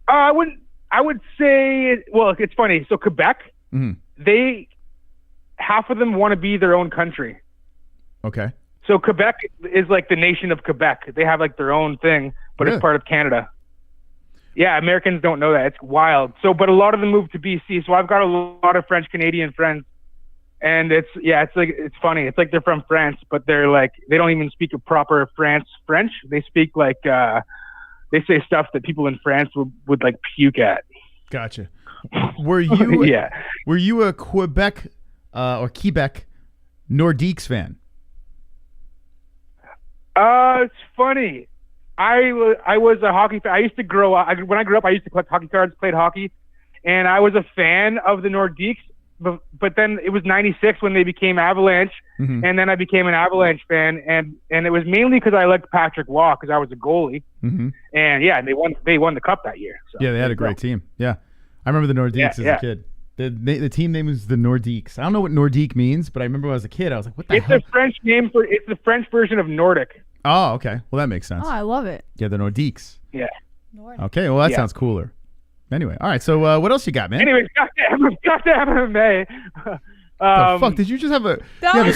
I would say. Well, it's funny. So Quebec, half of them want to be their own country.
Okay.
So Quebec is like the nation of Quebec. They have like their own thing, but it's part of Canada. Yeah, Americans don't know that. It's wild. So, but a lot of them moved to BC. So I've got a lot of French Canadian friends, and it's funny. It's like they're from France, but they're like they don't even speak a proper French. They speak like they say stuff that people in France would like puke at.
Gotcha. Were you
yeah?
Were you a Quebec or Quebec Nordiques fan?
It's funny. I was a hockey fan. I used to grow up. When I grew up, I used to collect hockey cards, played hockey, and I was a fan of the Nordiques. But then it was '96 when they became Avalanche, and then I became an Avalanche fan, and it was mainly because I liked Patrick Waugh because I was a goalie, and they won the cup that year. So.
Yeah, they had a great team. Yeah, I remember the Nordiques as a kid. The team name was the Nordiques. I don't know what Nordique means, but I remember when I was a kid, I was like, "What the hell?"
It's the French version of Nordic.
Oh, okay. Well, that makes sense.
Oh, I love it.
Yeah, the Nordiques.
Yeah.
Okay, well, that sounds cooler. Anyway, all right. So, what else you got, man?
Anyways, got to MMA.
The fuck? Did you just have a?
Sorry,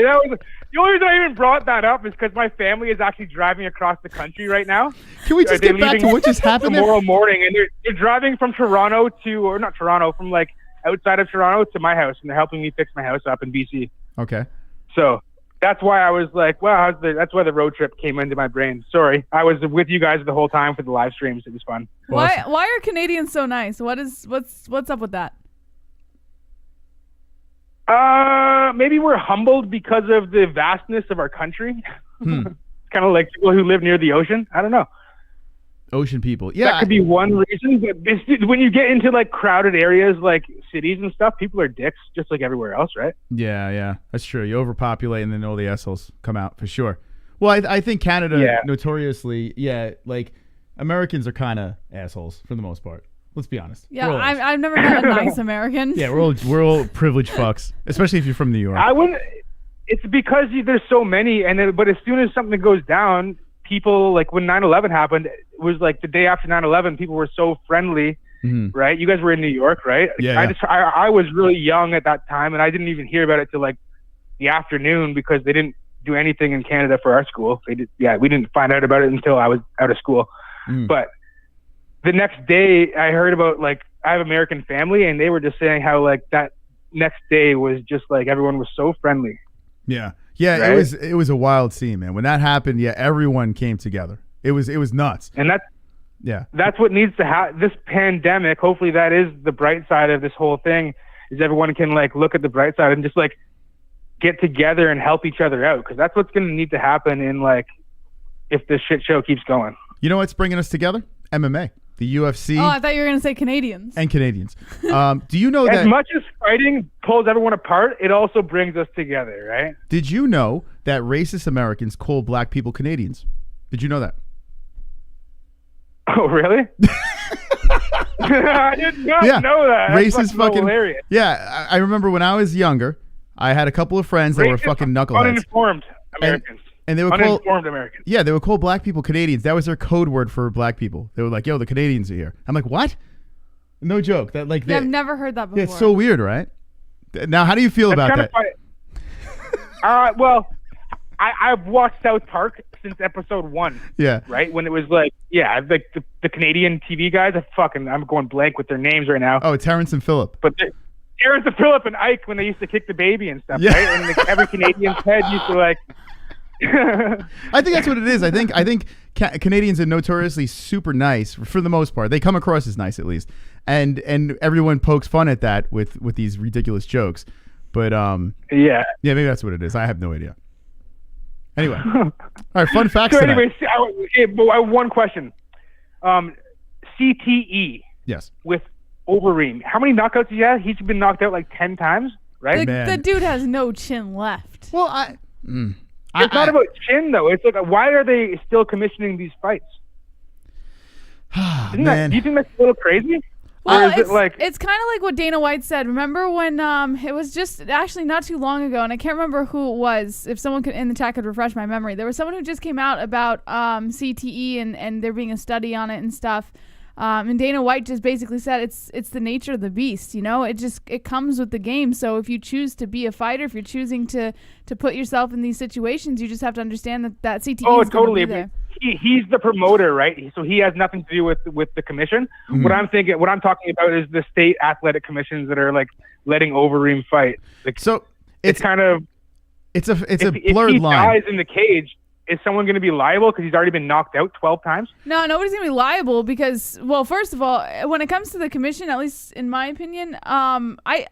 that was the only reason I even brought that up is because my family is actually driving across the country right now.
Can we just get back to what just happened
tomorrow morning? And they're driving from Toronto from like outside of Toronto to my house, and they're helping me fix my house up in BC.
Okay.
So that's why I was like, wow, that's why the road trip came into my brain. Sorry, I was with you guys the whole time for the live streams. It was fun.
Why are Canadians so nice? What's up with that?
Maybe we're humbled because of the vastness of our country. Kind of like people who live near the ocean. I don't know.
Ocean people. Yeah.
That could be one reason. But when you get into like crowded areas like cities and stuff, people are dicks just like everywhere else, right?
Yeah. That's true. You overpopulate and then all the assholes come out for sure. Well, I think Canada notoriously, like Americans are kind of assholes for the most part. Let's be honest.
Yeah, I've never met a nice American.
Yeah, we're all privileged fucks, especially if you're from New York.
I wouldn't. It's because there's so many, but as soon as something goes down, people, like when 9/11 happened, it was like the day after 9/11, people were so friendly, right? You guys were in New York, right?
Yeah.
I was really young at that time, and I didn't even hear about it till like the afternoon because they didn't do anything in Canada for our school. We didn't find out about it until I was out of school. But the next day, I heard about, like, I have American family, and they were just saying how, like, that next day was just like everyone was so friendly.
Yeah,
right?
it was a wild scene, man. When that happened, everyone came together. It was nuts.
And that's what needs to happen. This pandemic, hopefully, that is the bright side of this whole thing. Is everyone can like look at the bright side and just like get together and help each other out, because that's what's going to need to happen in like if this shit show keeps going.
You know what's bringing us together? MMA. The UFC.
Oh, I thought you were going to say Canadians.
And Canadians. Do you know that...
As much as fighting pulls everyone apart, it also brings us together, right?
Did you know that racist Americans call black people Canadians? Did you know that?
Oh, really? I did not know that. That's
Racist fucking...
hilarious.
Yeah, I remember when I was younger, I had a couple of friends that were fucking knuckleheads.
Uninformed Americans.
And they were
uninformed Americans.
Yeah, they would call black people Canadians. That was their code word for black people. They were like, "Yo, the Canadians are here." I'm like, "What?" No joke. That like
I've never heard that before.
Yeah, it's so weird, right? Now, how do you feel about that?
Well, I've watched South Park since episode 1.
Yeah.
Right when it was like, like the Canadian TV guys. I'm going blank with their names right now.
Oh, Terrence and Phillip.
But Terrence and Phillip and Ike when they used to kick the baby and stuff, right? And like, every Canadian's head used to like.
I think that's what it is. I think Canadians are notoriously super nice for the most part. They come across as nice at least, and everyone pokes fun at that with these ridiculous jokes. But maybe that's what it is. I have no idea. Anyway, all right, fun facts.
So anyway, I have one question. CTE.
Yes.
With Overeem, how many knockouts he has? He's been knocked out like 10 times, right?
The dude has no chin left.
Well,
it's not about chin though. It's like, why are they still commissioning these fights? Do you think that's a little crazy?
Well,
or is
it's kind of like what Dana White said. Remember when it was just actually not too long ago, and I can't remember who it was. If someone in the chat could refresh my memory, there was someone who just came out about CTE and there being a study on it and stuff. And Dana White just basically said it's the nature of the beast, you know. It comes with the game. So if you choose to be a fighter, if you're choosing to put yourself in these situations, you just have to understand that CTE is going to be there.
He's the promoter, right? So he has nothing to do with the commission. What I'm talking about is the state athletic commissions that are like letting Overeem fight. Like, so it's kind of
it's a blurred
if he
line.
Dies in the cage. Is someone going to be liable because he's already been knocked out 12 times?
No, nobody's going to be liable because, well, first of all, when it comes to the commission, at least in my opinion, I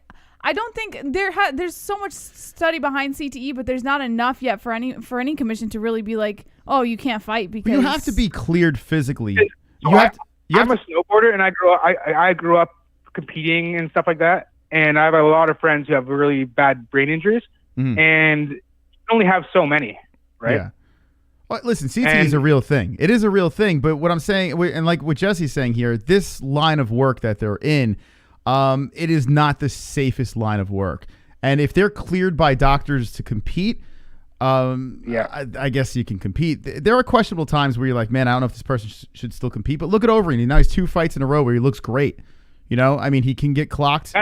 don't think there's so much study behind CTE, but there's not enough yet for any commission to really be like, oh, you can't fight because
you have to be cleared physically.
I'm a snowboarder, and I grew up competing and stuff like that, and I have a lot of friends who have really bad brain injuries, and you only have so many, right?
Yeah. Well, listen, CTE is a real thing. It is a real thing. But what I'm saying, and like what Jesse's saying here, this line of work that they're in, it is not the safest line of work. And if they're cleared by doctors to compete, I guess you can compete. There are questionable times where you're like, man, I don't know if this person should still compete. But look at Overeem. Now he's 2 fights in a row where he looks great. You know, I mean, he can get clocked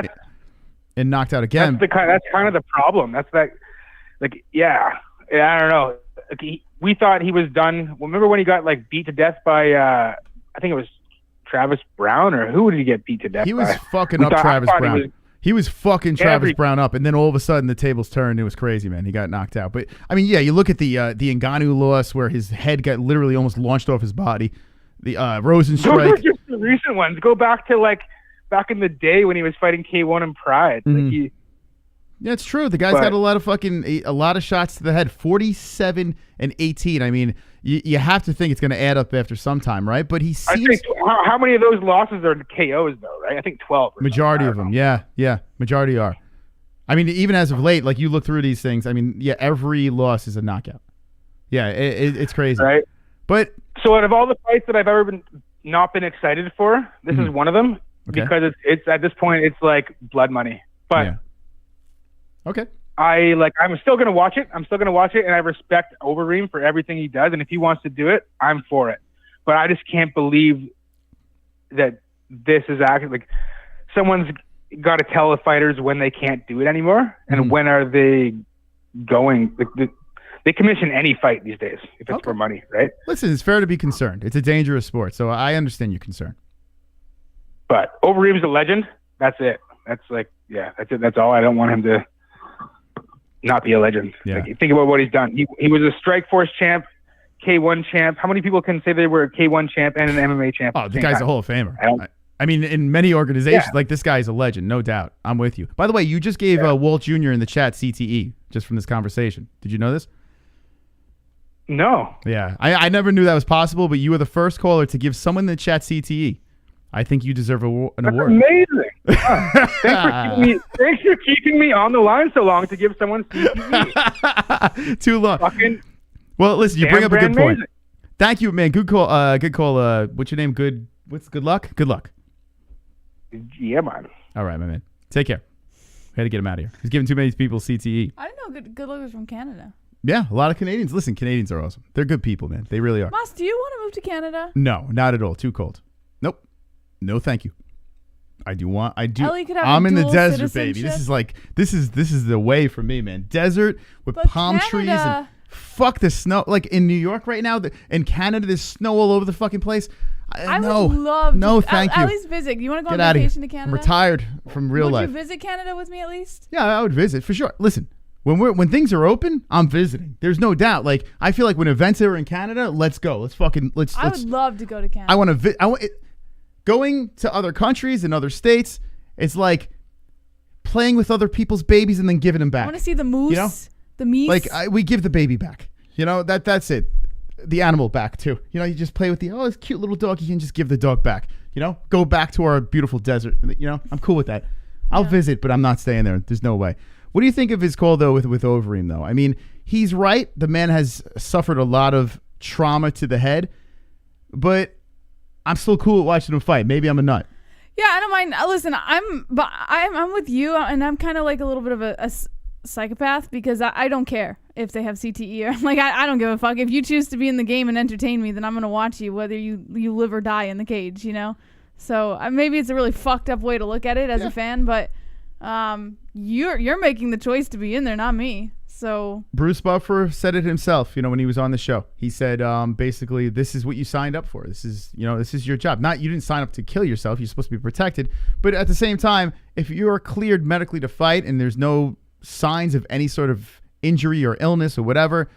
and knocked out again.
That's kind of the problem. That's I don't know. We thought he was done. Remember when he got like beat to death by I think it was Travis Brown, or who did he get beat to death by?
He was fucking up Travis Brown. He was fucking Travis Brown up, and then all of a sudden the tables turned. It was crazy, man. He got knocked out. But I mean, you look at the Ngannou loss where his head got literally almost launched off his body. The Rosenstrike.
Those were just the recent ones. Go back to back in the day when he was fighting K1 and Pride.
Yeah, it's true. The guy's got a lot of shots to the head. 47 and 18. I mean, you have to think it's going to add up after some time, right? But he seems.
I think, how many of those losses are KOs though? Right? I think 12.
Majority of them, yeah, majority are. I mean, even as of late, like you look through these things. I mean, every loss is a knockout. Yeah, it's crazy.
Right.
But
so out of all the fights that I've ever not been excited for, this is one of them because it's at this point it's like blood money. But
okay.
I'm still gonna watch it. I'm still gonna watch it, and I respect Overeem for everything he does. And if he wants to do it, I'm for it. But I just can't believe that this is actually like someone's got to tell the fighters when they can't do it anymore, and when are they going. They commission any fight these days if it's for money, right?
Listen, it's fair to be concerned. It's a dangerous sport, so I understand your concern.
But Overeem's a legend. That's it. That's like, that's it. That's all. I don't want him to not be a legend.
Yeah.
Like, think about what he's done. He was a Strikeforce champ, K1 champ. How many people can say they were a K1 champ and an MMA champ?
Oh, the guy's a Hall of Famer. I mean, in many organizations, like this guy's a legend, no doubt. I'm with you. By the way, you just gave Walt Jr. in the chat CTE just from this conversation. Did you know this?
No.
Yeah, I never knew that was possible, but you were the first caller to give someone in the chat CTE. I think you deserve an award.
Amazing. Thanks for keeping me on the line so long to give someone CTE.
Too long. Well, listen, you bring up a good point. Thank you, man. Good call. Good call. What's your name? What's good luck? Good luck.
Yeah, man.
All right, my man. Take care. We had to get him out of here. He's giving too many people CTE.
I didn't know good luck was from Canada.
Yeah, a lot of Canadians. Listen, Canadians are awesome. They're good people, man. They really are.
Moss, do you want to move to Canada?
No, not at all. Too cold. Nope. No, thank you. I do.
Ellie could have
I'm in the
dual
desert, baby. This is the way for me, man. Desert with palm trees and fuck the snow. Like in New York right now, in Canada, there's snow all over the fucking place.
I would love to.
Thank you.
At least visit. You want to go
Get
on
out of
vacation
here.
to Canada?
I'm retired from real life.
Would you visit Canada with me at least?
Yeah, I would visit for sure. Listen, when things are open, I'm visiting. There's no doubt. Like I feel like when events are in Canada, let's go. Let's.
I would love to go to Canada.
I want to. Going to other countries and other states, it's like playing with other people's babies and then giving them back.
I want to see the moose.
You know?
The meese.
Like we give the baby back. You know that's it. The animal back too. You know, you just play with this cute little dog. You can just give the dog back. You know, go back to our beautiful desert. You know, I'm cool with that. I'll visit, but I'm not staying there. There's no way. What do you think of his call though with Overeem though? I mean, he's right. The man has suffered a lot of trauma to the head, but I'm still cool at watching him fight. Maybe I'm a nut.
Yeah, I don't mind. Listen, I'm with you, and I'm kind of like a little bit of a psychopath because I don't care if they have CTE or like I don't give a fuck. If you choose to be in the game and entertain me, then I'm gonna watch you whether you live or die in the cage, you know. So maybe it's a really fucked up way to look at it as a fan, but you're making the choice to be in there, not me. So
Bruce Buffer said it himself, you know, when he was on the show. He said basically this is what you signed up for. This is your job. Not you didn't sign up to kill yourself. You're supposed to be protected. But at the same time, if you are cleared medically to fight and there's no signs of any sort of injury or illness or whatever,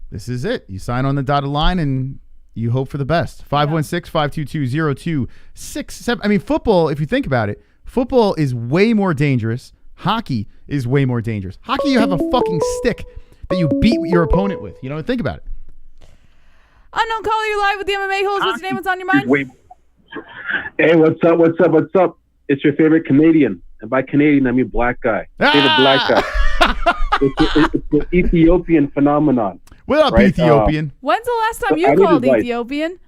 this is it. You sign on the dotted line and you hope for the best. 516-522-0267. I mean, football, if you think about it, football is way more dangerous. Hockey is way more dangerous. Hockey, you have a fucking stick that you beat your opponent with. You know, think about it.
Unknown caller, you're live with the MMA-Holes. What's your name? What's on your mind?
Hey, what's up? It's your favorite Canadian. And by Canadian, I mean black guy. Favorite black guy. It's the Ethiopian phenomenon.
What up, Ethiopian?
When's the last time you called Ethiopian?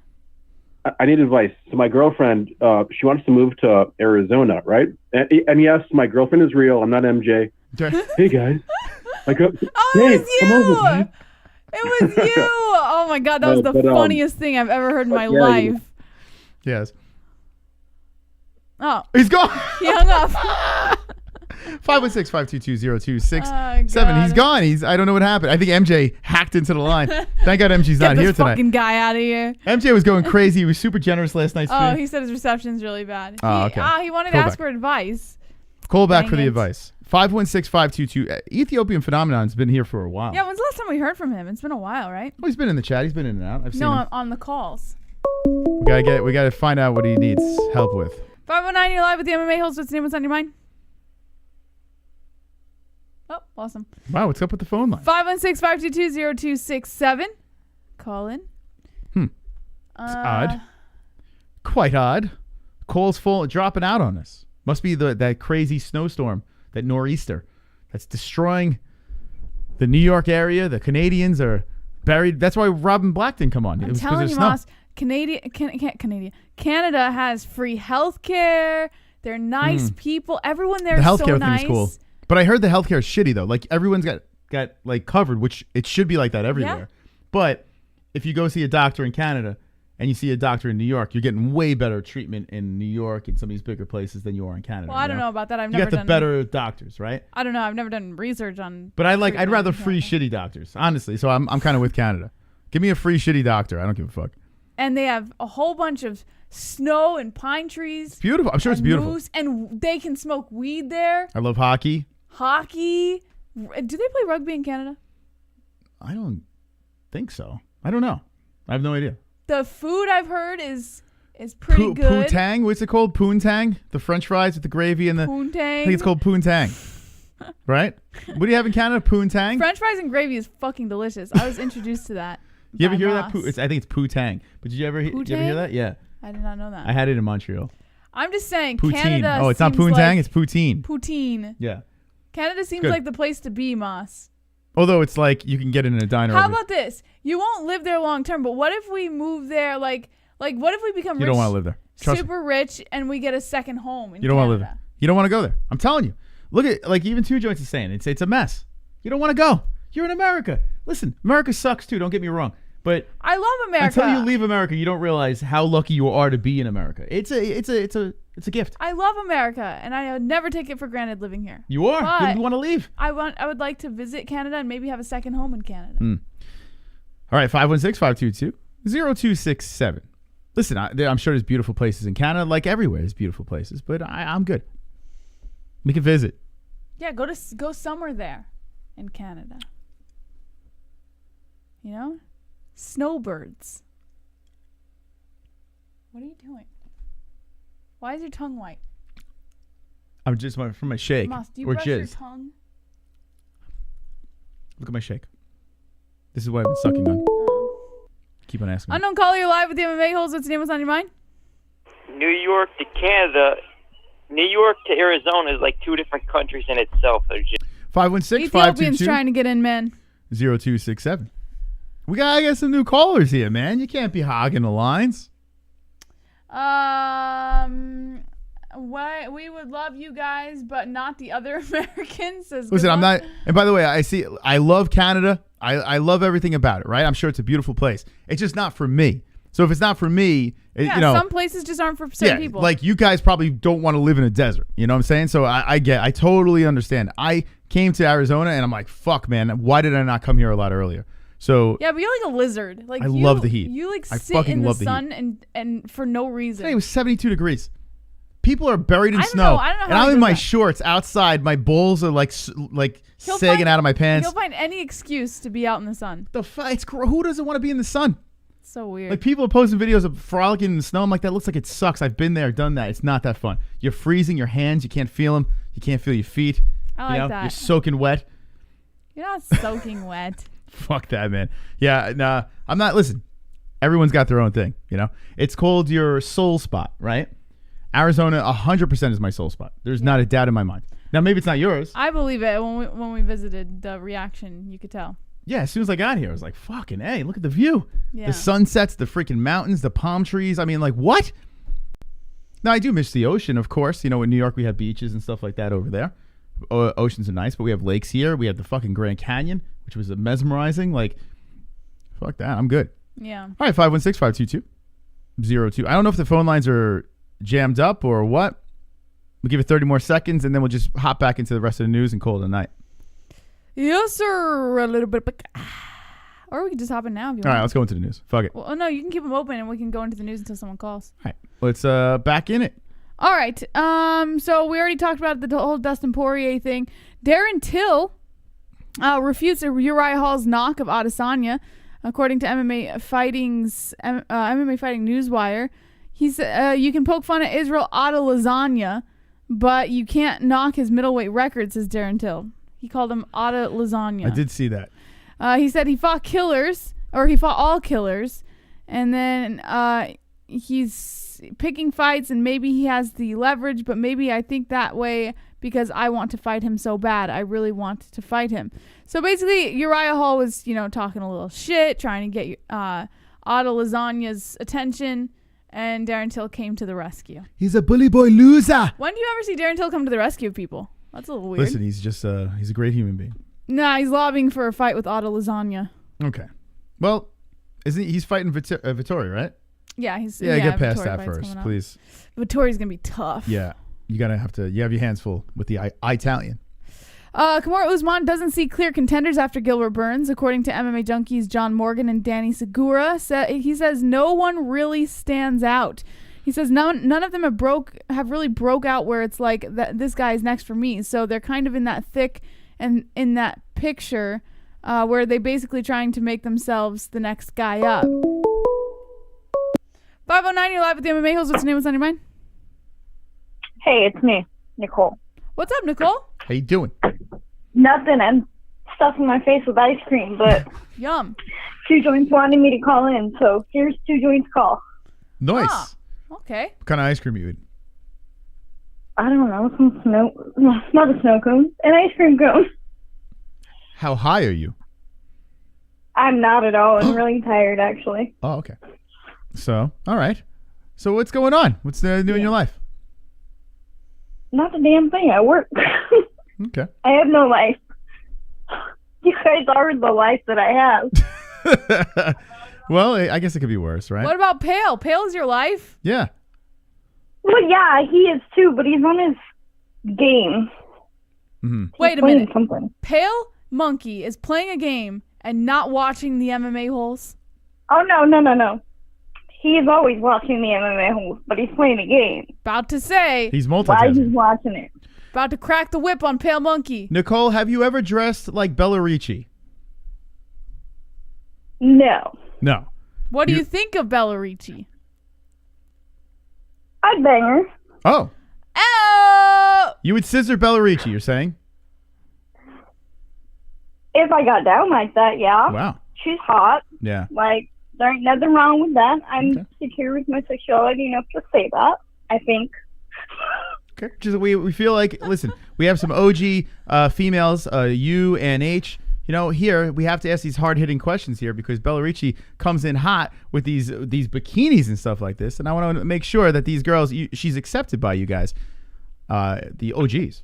I need advice. So my girlfriend, she wants to move to Arizona, right? And yes, my girlfriend is real. I'm not MJ. Hey, guys. Hey,
it was you.
Come over, man.
It was you. Oh, my God. That was the funniest thing I've ever heard in my life.
Yes.
Oh.
He's gone.
He hung up.
516-522-0267. He's gone. I don't know what happened. I think MJ hacked into the line. Thank God MJ's not here tonight.
Get this fucking guy out of here.
MJ was going crazy. He was super generous last night.
Oh, he said his reception's really bad. He wanted to ask for advice.
Call back for the advice. 516-522. Ethiopian Phenomenon's been here for a while.
Yeah, when's the last time we heard from him? It's been a while, right?
Oh, he's been in the chat. He's been in and out. I've seen him.
On the calls.
We gotta find out what he needs help with.
519, you're live with the MMA-Holes. What's your name? What's on your mind? Oh, awesome.
Wow, what's up with the phone line?
516-522-0267. Call in.
It's odd. Quite odd. Calls dropping out on us. Must be that crazy snowstorm, that nor'easter, that's destroying the New York area. The Canadians are buried. That's why Robin Black didn't come on.
I'm
it was
telling you,
snow.
Moss, Canada has free healthcare. They're nice people. Everyone there
The
is
healthcare
so
thing
nice.
is cool. But I heard the healthcare is shitty though. Like everyone's got like covered, which it should be like that everywhere.
Yeah.
But if you go see a doctor in Canada and you see a doctor in New York, you're getting way better treatment in New York and some of these bigger places than you are in Canada.
Well, I don't know about that. I've
You
never
got the
done
better doctors, right?
I don't know. I've never done research on.
But I'd
treatment
rather
in
free
Canada.
shitty doctors, honestly. So I'm kind of with Canada. Give me a free shitty doctor. I don't give a fuck.
And they have a whole bunch of snow and pine trees.
It's beautiful. I'm sure it's
and
beautiful.
moose, and they can smoke weed there.
I love hockey.
Hockey. Do they play rugby in Canada?
I don't think so. I don't know. I have no idea.
The food I've heard is pretty good.
Poontang? What's it called? Poontang? The French fries with the gravy and the...
Poontang.
I think it's called poontang. Right? What do you have in Canada? Poontang?
French fries and gravy is fucking delicious. I was introduced to that.
You ever
by
hear
Moss.
that? I think it's poontang. But did you ever hear that? Yeah.
I did not know that.
I had it in Montreal.
I'm just saying,
Poutine.
Canada.
Oh, it's not
seems
poontang.
like
It's poutine.
Poutine.
Yeah.
Canada seems
Good.
like the place to be, Moss.
Although it's like you can get it in a diner.
How
over-
about this? You won't live there long term, but what if we move there? Like what if we become
You
rich,
don't want to live there. Trust me.
super rich, and we get a second home in
You don't want to live
Canada?
there. You don't want to go there. I'm telling you. Look at like even Two Joints is saying it's a mess. You don't want to go. You're in America. Listen, America sucks too. Don't get me wrong. But
I love America.
until you leave America, you don't realize how lucky you are to be in America. It's a gift.
I love America, and I never take it for granted living here.
You are.
But
You want to leave.
I would like to visit Canada and maybe have a second home in Canada.
All right, 516-522-0267. Listen, I'm sure there's beautiful places in Canada, like everywhere. There's beautiful places, but I'm good. We can visit.
Yeah, go somewhere there in Canada. You know, snowbirds. What are you doing? Why is your tongue white?
I'm just from my shake
Moss, do you
or
brush your
jizz.
tongue?
Look at my shake. This is what I've been sucking on. Keep on asking.
Unknown caller, you're live with the MMA-Holes. What's your name? What's on your mind?
New York to Canada, New York to Arizona is like two different countries in itself. They're just
516-522. trying to get in, man.
0267. We gotta get some new callers here, man. You can't be hogging the lines.
We would love you guys, but not the other Americans.
Listen, I'm not. And by the way, I love Canada. I love everything about it, right? I'm sure it's a beautiful place. It's just not for me. So if it's not for me,
some places just aren't for certain people.
Like you guys probably don't want to live in a desert. You know what I'm saying? So I totally understand. I came to Arizona and I'm like, fuck, man. Why did I not come here a lot earlier? So
yeah, but you're like a lizard. Like
I love the heat.
You like
I
sit
fucking
in the
love the
sun and for no reason.
Today was 72 degrees. People are buried in
I don't
snow.
know. I don't know
and
how
I'm
he
in
does
my
that.
shorts outside. My balls are like sagging out of my pants.
He'll find any excuse to be out in the sun.
Who doesn't want to be in the sun?
So weird.
Like people are posting videos of frolicking in the snow. I'm like, that looks like it sucks. I've been there, done that. It's not that fun. You're freezing your hands. You can't feel them. You can't feel your feet.
I like that.
You're soaking wet.
You're not soaking wet.
Fuck that, man. Yeah, nah, I'm not. Listen, everyone's got their own thing. It's called your soul spot, right? Arizona, 100% is my soul spot. There's not a doubt in my mind. Now, maybe it's not yours.
I believe it. When we visited, the reaction, you could tell.
Yeah, as soon as I got here, I was like, fucking A, look at the view.
Yeah.
The sunsets, the freaking mountains, the palm trees. I mean, like, what? Now, I do miss the ocean, of course. In New York, we have beaches and stuff like that over there. Oceans are nice, but we have lakes here. We have the fucking Grand Canyon, which was mesmerizing. Like, fuck that. I'm good.
Yeah.
All right, 516-522-02. I don't know if the phone lines are jammed up or what. We'll give it 30 more seconds, and then we'll just hop back into the rest of the news and call it a night.
Yes, sir. A little bit. Or we can just hop in now if you want.
All right, let's go into the news. Fuck it.
Well, no, you can keep them open, and we can go into the news until someone calls.
All right, let's back in it.
All right. So we already talked about the whole Dustin Poirier thing. Darren Till refutes Uriah Hall's knock of Adesanya, according to MMA Fighting Newswire. He said you can poke fun at Israel Adesanya, but you can't knock his middleweight record, says Darren Till. He called him Adesanya.
I did see that.
He said he fought all killers, and then he's picking fights, and maybe he has the leverage, but maybe I think that way because I want to fight him so bad. I really want to fight him. So basically, Uriah Hall was, talking a little shit, trying to get Adesanya's attention, and Darren Till came to the rescue.
He's a bully boy loser.
When do you ever see Darren Till come to the rescue of people? That's a little weird.
Listen, he's just he's a great human being.
Nah, he's lobbying for a fight with Adesanya.
Okay. Well, he's fighting Vittori, right?
Yeah, he's
get past
Vittori
that
fight's
first,
coming up.
please.
Vittori's gonna be tough.
Yeah, you have your hands full with the Italian.
Kamaru Usman doesn't see clear contenders after Gilbert Burns, according to MMA Junkies John Morgan and Danny Segura. He says no one really stands out. He says none of them have really broke out where it's like this guy is next for me. So they're kind of in that thick and in that picture where they basically trying to make themselves the next guy up. 509, you're live with the MMA-Holes. What's your name? What's on your mind?
Hey, it's me, Nicole.
What's up, Nicole?
How you doing?
Nothing. I'm stuffing my face with ice cream, but
yum.
2 joints wanted me to call in, so here's 2 joints call.
Nice.
Ah, okay.
What kind of ice cream you eat?
I don't know, some snow, not a snow cone, an ice cream cone.
How high are you?
I'm not at all. I'm really tired, actually.
Oh, okay. So, all right. So what's going on? What's new in your life?
Not a damn thing. I work.
Okay.
I have no life. You guys are the life that I have.
Well, I guess it could be worse, right?
What about Pale? Pale is your life?
Yeah.
Well, yeah, he is too, but he's on his game.
Mm-hmm.
Wait a minute.
Something.
Pale Monkey is playing a game and not watching the MMA-Holes?
Oh, no. He is always watching the MMA-Holes, but he's playing a game.
About to say.
He's
Why
multitasking.
he's watching it?
About to crack the whip on Pale Monkey.
Nicole, have you ever dressed like Bella Ricci?
No.
No.
What do you think of Bella Ricci?
I'd bang her.
Oh.
Oh!
You would scissor Bella Ricci, you're saying?
If I got down like that, yeah.
Wow.
She's hot.
Yeah.
Like, there ain't nothing wrong with that. I'm secure with my sexuality enough to say that, I think.
Okay. Just we feel like, listen, we have some OG females, U and H. Here we have to ask these hard-hitting questions here because Bella Ricci comes in hot with these bikinis and stuff like this, and I want to make sure that these girls, she's accepted by you guys, the OGs.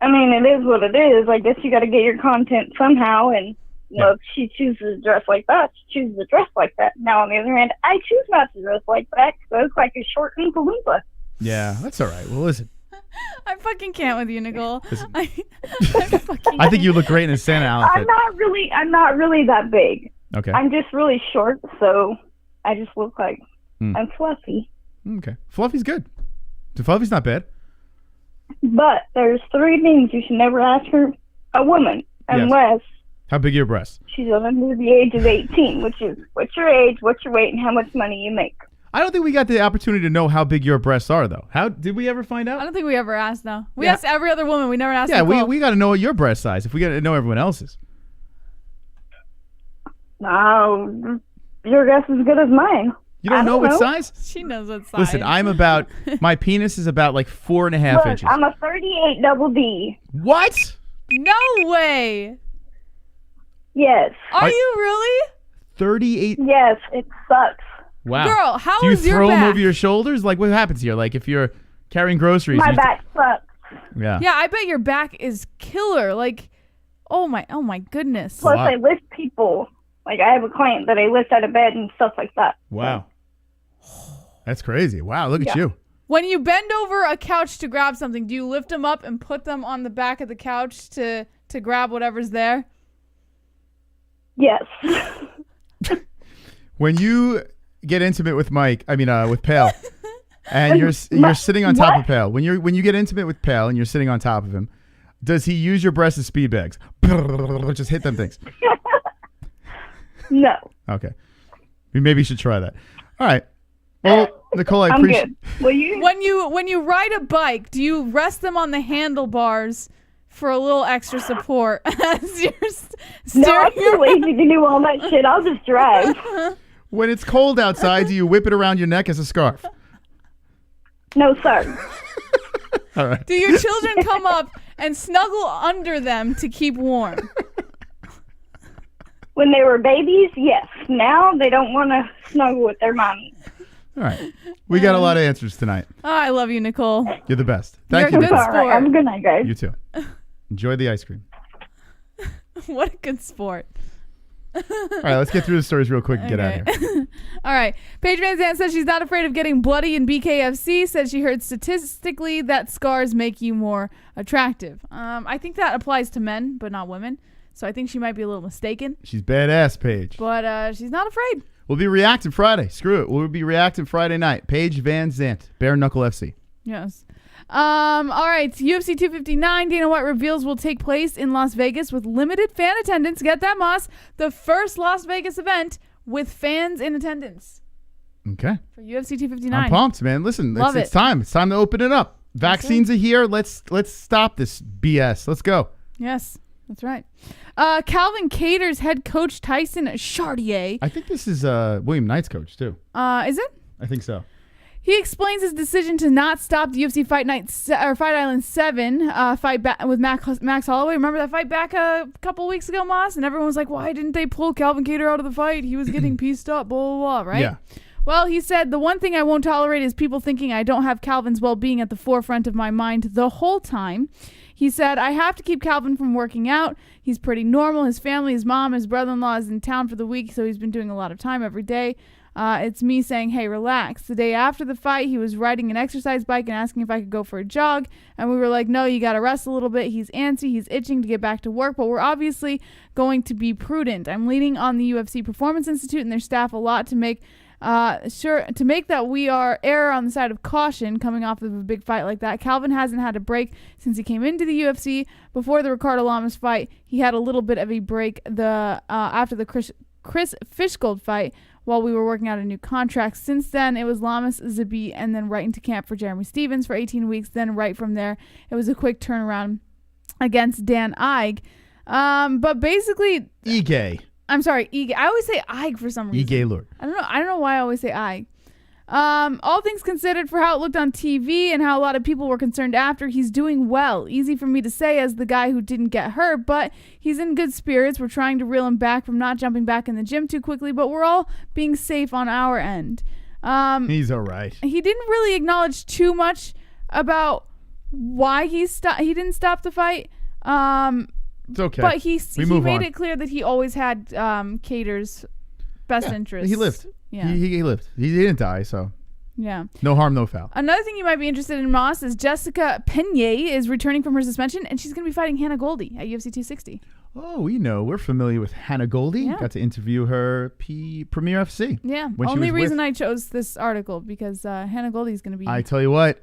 I mean, it is what it is. I guess you got to get your content somehow, and if she chooses to dress like that, she chooses to dress like that. Now, on the other hand, I choose not to dress like that because I look like a short Oompa Loompa.
Yeah, that's all right. Well, listen.
I fucking can't with you, Nicole.
I think you look great in a Santa outfit.
I'm not really that big.
Okay.
I'm just really short, so I just look like I'm fluffy.
Okay. Fluffy's good. Fluffy's not bad.
But there's 3 things you should never ask a woman unless
How big are your breasts?
she's under the age of 18, which is what's your age, what's your weight, and how much money you make.
I don't think we got the opportunity to know how big your breasts are, though. How did we ever find out?
I don't think we ever asked, though. We asked every other woman. We never asked
Yeah,
Nicole.
we got to know your breast size if we got to know everyone else's.
No, your guess is as good as mine.
You don't know what size?
She knows what size.
Listen, my penis is about like 4.5
Look,
inches.
I'm a 38 double D.
What?
No way.
Yes.
Are you really?
38?
Yes, it sucks.
Wow.
Girl, how
Do you
is your
throw them
back?
over your shoulders? Like, what happens here? Like, if you're carrying groceries.
My
you
back sucks.
Yeah.
Yeah, I bet your back is killer. Like, oh my goodness.
Plus, I lift people. Like, I have a client that I lift out of bed and stuff like that.
Wow. That's crazy. Wow, look at you.
When you bend over a couch to grab something, do you lift them up and put them on the back of the couch to grab whatever's there?
Yes.
When you get intimate with with Pale, and you're sitting on top of Pale. When you get intimate with Pale and you're sitting on top of him, does he use your breasts as speed bags? Just hit them things.
No.
Okay. Maybe you should try that. All right. Well, Nicole, I appreciate.
Will you?
When you ride a bike, do you rest them on the handlebars for a little extra support as you're
No, I'm too lazy to do all that shit. I'll just drive.
When it's cold outside, do you whip it around your neck as a scarf?
No, sir.
All right.
Do your children come up and snuggle under them to keep warm?
When they were babies, yes. Now they don't want to snuggle with their mommy.
All right. We got a lot of answers tonight.
Oh, I love you, Nicole.
You're the best. Thank
You're
you.
a good
Nicole.
sport.
Have a good night, guys.
You too. Enjoy the ice cream.
What a good sport.
All right, let's get through the stories real quick and get out of here.
All right. Paige Van Zandt says she's not afraid of getting bloody in BKFC. Says she heard statistically that scars make you more attractive. I think that applies to men, but not women. So I think she might be a little mistaken.
She's badass, Paige.
But she's not afraid.
We'll be reacting Friday. Screw it. We'll be reacting Friday night. Paige Van Zandt, Bare Knuckle FC.
Yes. All right. UFC 259, Dana White reveals will take place in Las Vegas with limited fan attendance. Get that, Moss. The first Las Vegas event with fans in attendance.
Okay.
For UFC 259.
I'm pumped, man. Listen, it's time. It's time to open it up. Vaccines are here. Let's stop this BS. Let's go.
Yes, that's right. Calvin Kattar's head coach Tyson Chartier.
I think this is William Knight's coach too.
Is it?
I think so.
He explains his decision to not stop the UFC Fight Island 7 fight back with Max Holloway. Remember that fight back a couple weeks ago, Moss? And everyone was like, why didn't they pull Calvin Kattar out of the fight? He was getting pieced up, blah, blah, blah, right?
Yeah.
Well, he said, the one thing I won't tolerate is people thinking I don't have Calvin's well-being at the forefront of my mind the whole time. He said, I have to keep Calvin from working out. He's pretty normal. His family, his mom, his brother-in-law is in town for the week, so he's been doing a lot of time every day. It's me saying, hey, relax. The day after the fight, he was riding an exercise bike and asking if I could go for a jog. And we were like, no, you got to rest a little bit. He's antsy. He's itching to get back to work. But we're obviously going to be prudent. I'm leaning on the UFC Performance Institute and their staff a lot to make that we are err on the side of caution coming off of a big fight like that. Calvin hasn't had a break since he came into the UFC. Before the Ricardo Lamas fight, he had a little bit of a break after the Chris Fishgold fight while we were working out a new contract. Since then, it was Lamas, Zabit, and then right into camp for Jeremy Stevens for 18 weeks. Then right from there, it was a quick turnaround against Dan Ige. But basically...
Ige.
I'm sorry, Ige. I always say Ige for some reason.
Ige Lord.
I don't know why I always say Ige. All things considered, for how it looked on TV and how a lot of people were concerned after, he's doing well. Easy for me to say as the guy who didn't get hurt, but he's in good spirits. We're trying to reel him back from not jumping back in the gym too quickly, but we're all being safe on our end.
He's all right.
He didn't really acknowledge too much about why he didn't stop the fight.
It's okay.
But he made
on.
it clear that he always had Kattar's best interest.
He lived.
Yeah.
He lived. He didn't die, so.
Yeah.
No harm, no foul.
Another thing you might be interested in, Moss, is Jessica Penne is returning from her suspension, and she's going to be fighting Hannah Goldie at UFC 260.
Oh, we know. We're familiar with Hannah Goldie.
Yeah.
Got to interview her Premier FC.
Yeah.
When
Only reason I chose this article because Hannah Goldie is going to be.
I tell you what,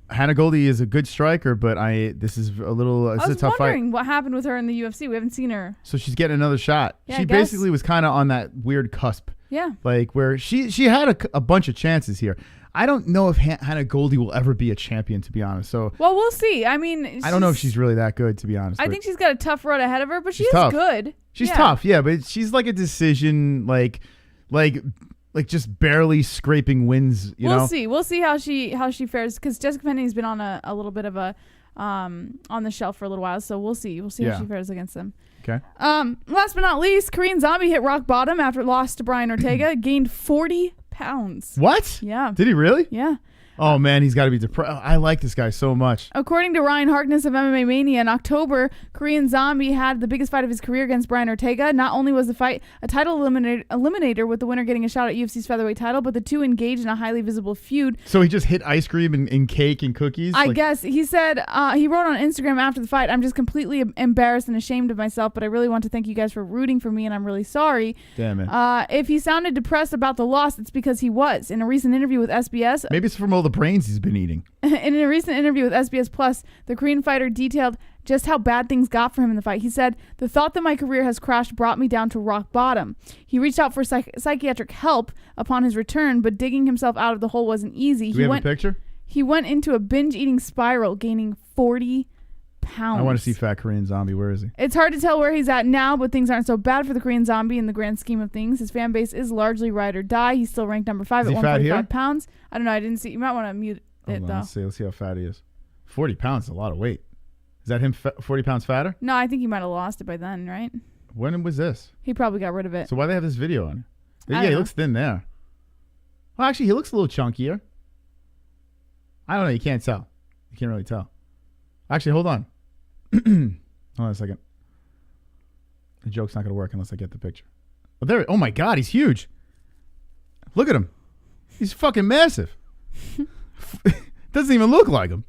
Hannah Goldie is a good striker, but this is a little. It's
I was
a tough
wondering
fight.
what happened with her in the UFC. We haven't seen her.
So she's getting another shot.
Yeah,
she
I guess.
basically was kind of on that weird cusp.
Yeah.
Like where she had a bunch of chances here. I don't know if Hannah Goldie will ever be a champion, to be honest. So
Well, we'll see. I mean,
I don't know if she's really that good, to be honest.
I
but
think she's got a tough road ahead of her, but she's
tough.
good.
She's
Yeah.
tough, yeah, but she's like a decision, like just barely scraping wins. You know.
We'll see. We'll see how she fares because Jessica Penne has been on a little bit of a on the shelf for a little while. So we'll see. We'll see how she fares against them.
Okay.
Last but not least, Korean Zombie hit rock bottom after it lost to Brian Ortega. Gained 40 pounds.
What?
Yeah.
Did he really?
Yeah.
Oh man, he's got to be depressed. I like this guy so much.
According to Ryan Harkness of MMA Mania, in October, Korean Zombie had the biggest fight of his career against Brian Ortega. Not only was the fight a title eliminator with the winner getting a shot at UFC's featherweight title, but the two engaged in a highly visible feud.
So he just hit ice cream and cake and cookies?
I guess. He said, he wrote on Instagram after the fight, I'm just completely embarrassed and ashamed of myself, but I really want to thank you guys for rooting for me, and I'm really sorry.
Damn it.
If he sounded depressed about the loss, it's because he was. In a recent interview with SBS...
Maybe it's from all the brains he's been eating.
In a recent interview with SBS Plus, the Korean fighter detailed just how bad things got for him in the fight. He said, the thought that my career has crashed brought me down to rock bottom. He reached out for psychiatric help upon his return, but digging himself out of the hole wasn't easy.
Do we have a picture?
He went into a binge-eating spiral, gaining 40 pounds.
I want to see Fat Korean Zombie. Where is he?
It's hard to tell where he's at now, but things aren't so bad for the Korean Zombie in the grand scheme of things. His fan base is largely ride or die. He's still ranked number 5 at 145 pounds. I don't know. I didn't see. You might want to mute it, though.
Let's see how fat he is. 40 pounds is a lot of weight. Is that him 40 pounds fatter?
No, I think he might have lost it by then, right?
When was this?
He probably got rid of it.
So why do they have this video on?
I
Yeah,
don't
he
know.
looks thin there. Well, actually, he looks a little chunkier. I don't know. You can't tell. You can't really tell. Actually, hold on. Hold on a second. The joke's not going to work unless I get the picture. Oh, there. Oh, my God. He's huge. Look at him. He's fucking massive. Doesn't even look like him.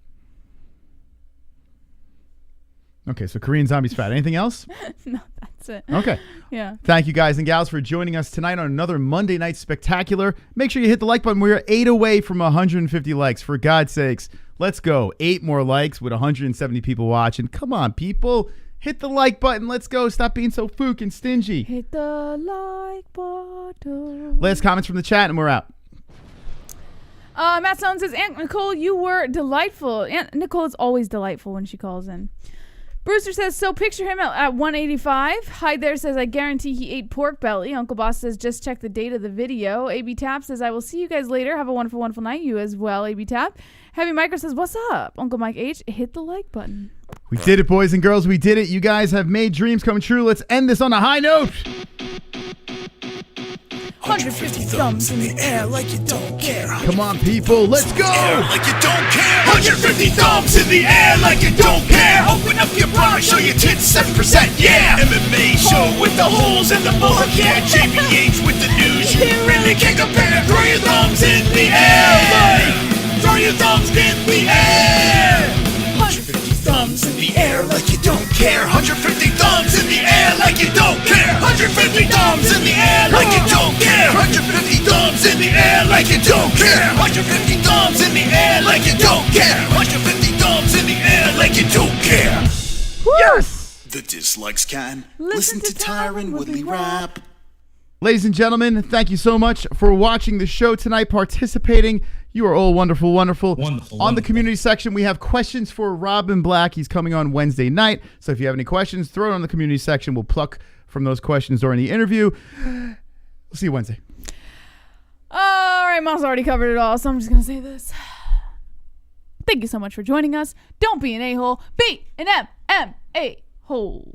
Okay, so Korean Zombie's fat. Anything else?
No, that's it.
Okay.
Yeah.
Thank you guys and gals for joining us tonight on another Monday Night Spectacular. Make sure you hit the like button. We're 8 away from 150 likes. For God's sakes, let's go. 8 more likes with 170 people watching. Come on, people. Hit the like button. Let's go. Stop being so fucking stingy.
Hit the like button.
Last comments from the chat and we're out.
Matt Stone says, Aunt Nicole, you were delightful. Aunt Nicole is always delightful when she calls in. Brewster says, so picture him at 185. Hyde there says, I guarantee he ate pork belly. Uncle Boss says, just check the date of the video. AB Tap says, I will see you guys later. Have a wonderful, wonderful night. You as well, AB Tap. Heavy Micro says, what's up? Uncle Mike H, hit the like button.
We did it, boys and girls. We did it. You guys have made dreams come true. Let's end this on a high note.
150 thumbs in the air like you don't care.
Come on, people. Let's go.
Like you don't care. 150 thumbs in the air like you don't care. Open up your bra, show your tits 7%. Yeah. MMA show with the holes and the bullet. Yeah. JBH with the news. You really can't compare. Throw your thumbs in the air. Throw your thumbs in the air. 150 thumbs in the air like you don't care. 150 thumbs in the air like you don't care. 150 thumbs in the air like you don't care. 150 thumbs in the air like you don't care. 150 thumbs in the air like you don't care. 150 thumbs in the air like you don't care.
Yes.
The dislikes can listen to Tyron Woodley rap.
Ladies and gentlemen, thank you so much for watching the show tonight, participating. You are all wonderful, wonderful. On the community section, we have questions for Robin Black. He's coming on Wednesday night. So if you have any questions, throw it on the community section. We'll pluck from those questions during the interview. We'll see you Wednesday.
All right, Mom's already covered it all, so I'm just going to say this. Thank you so much for joining us. Don't be an a-hole. Be an MMA-hole.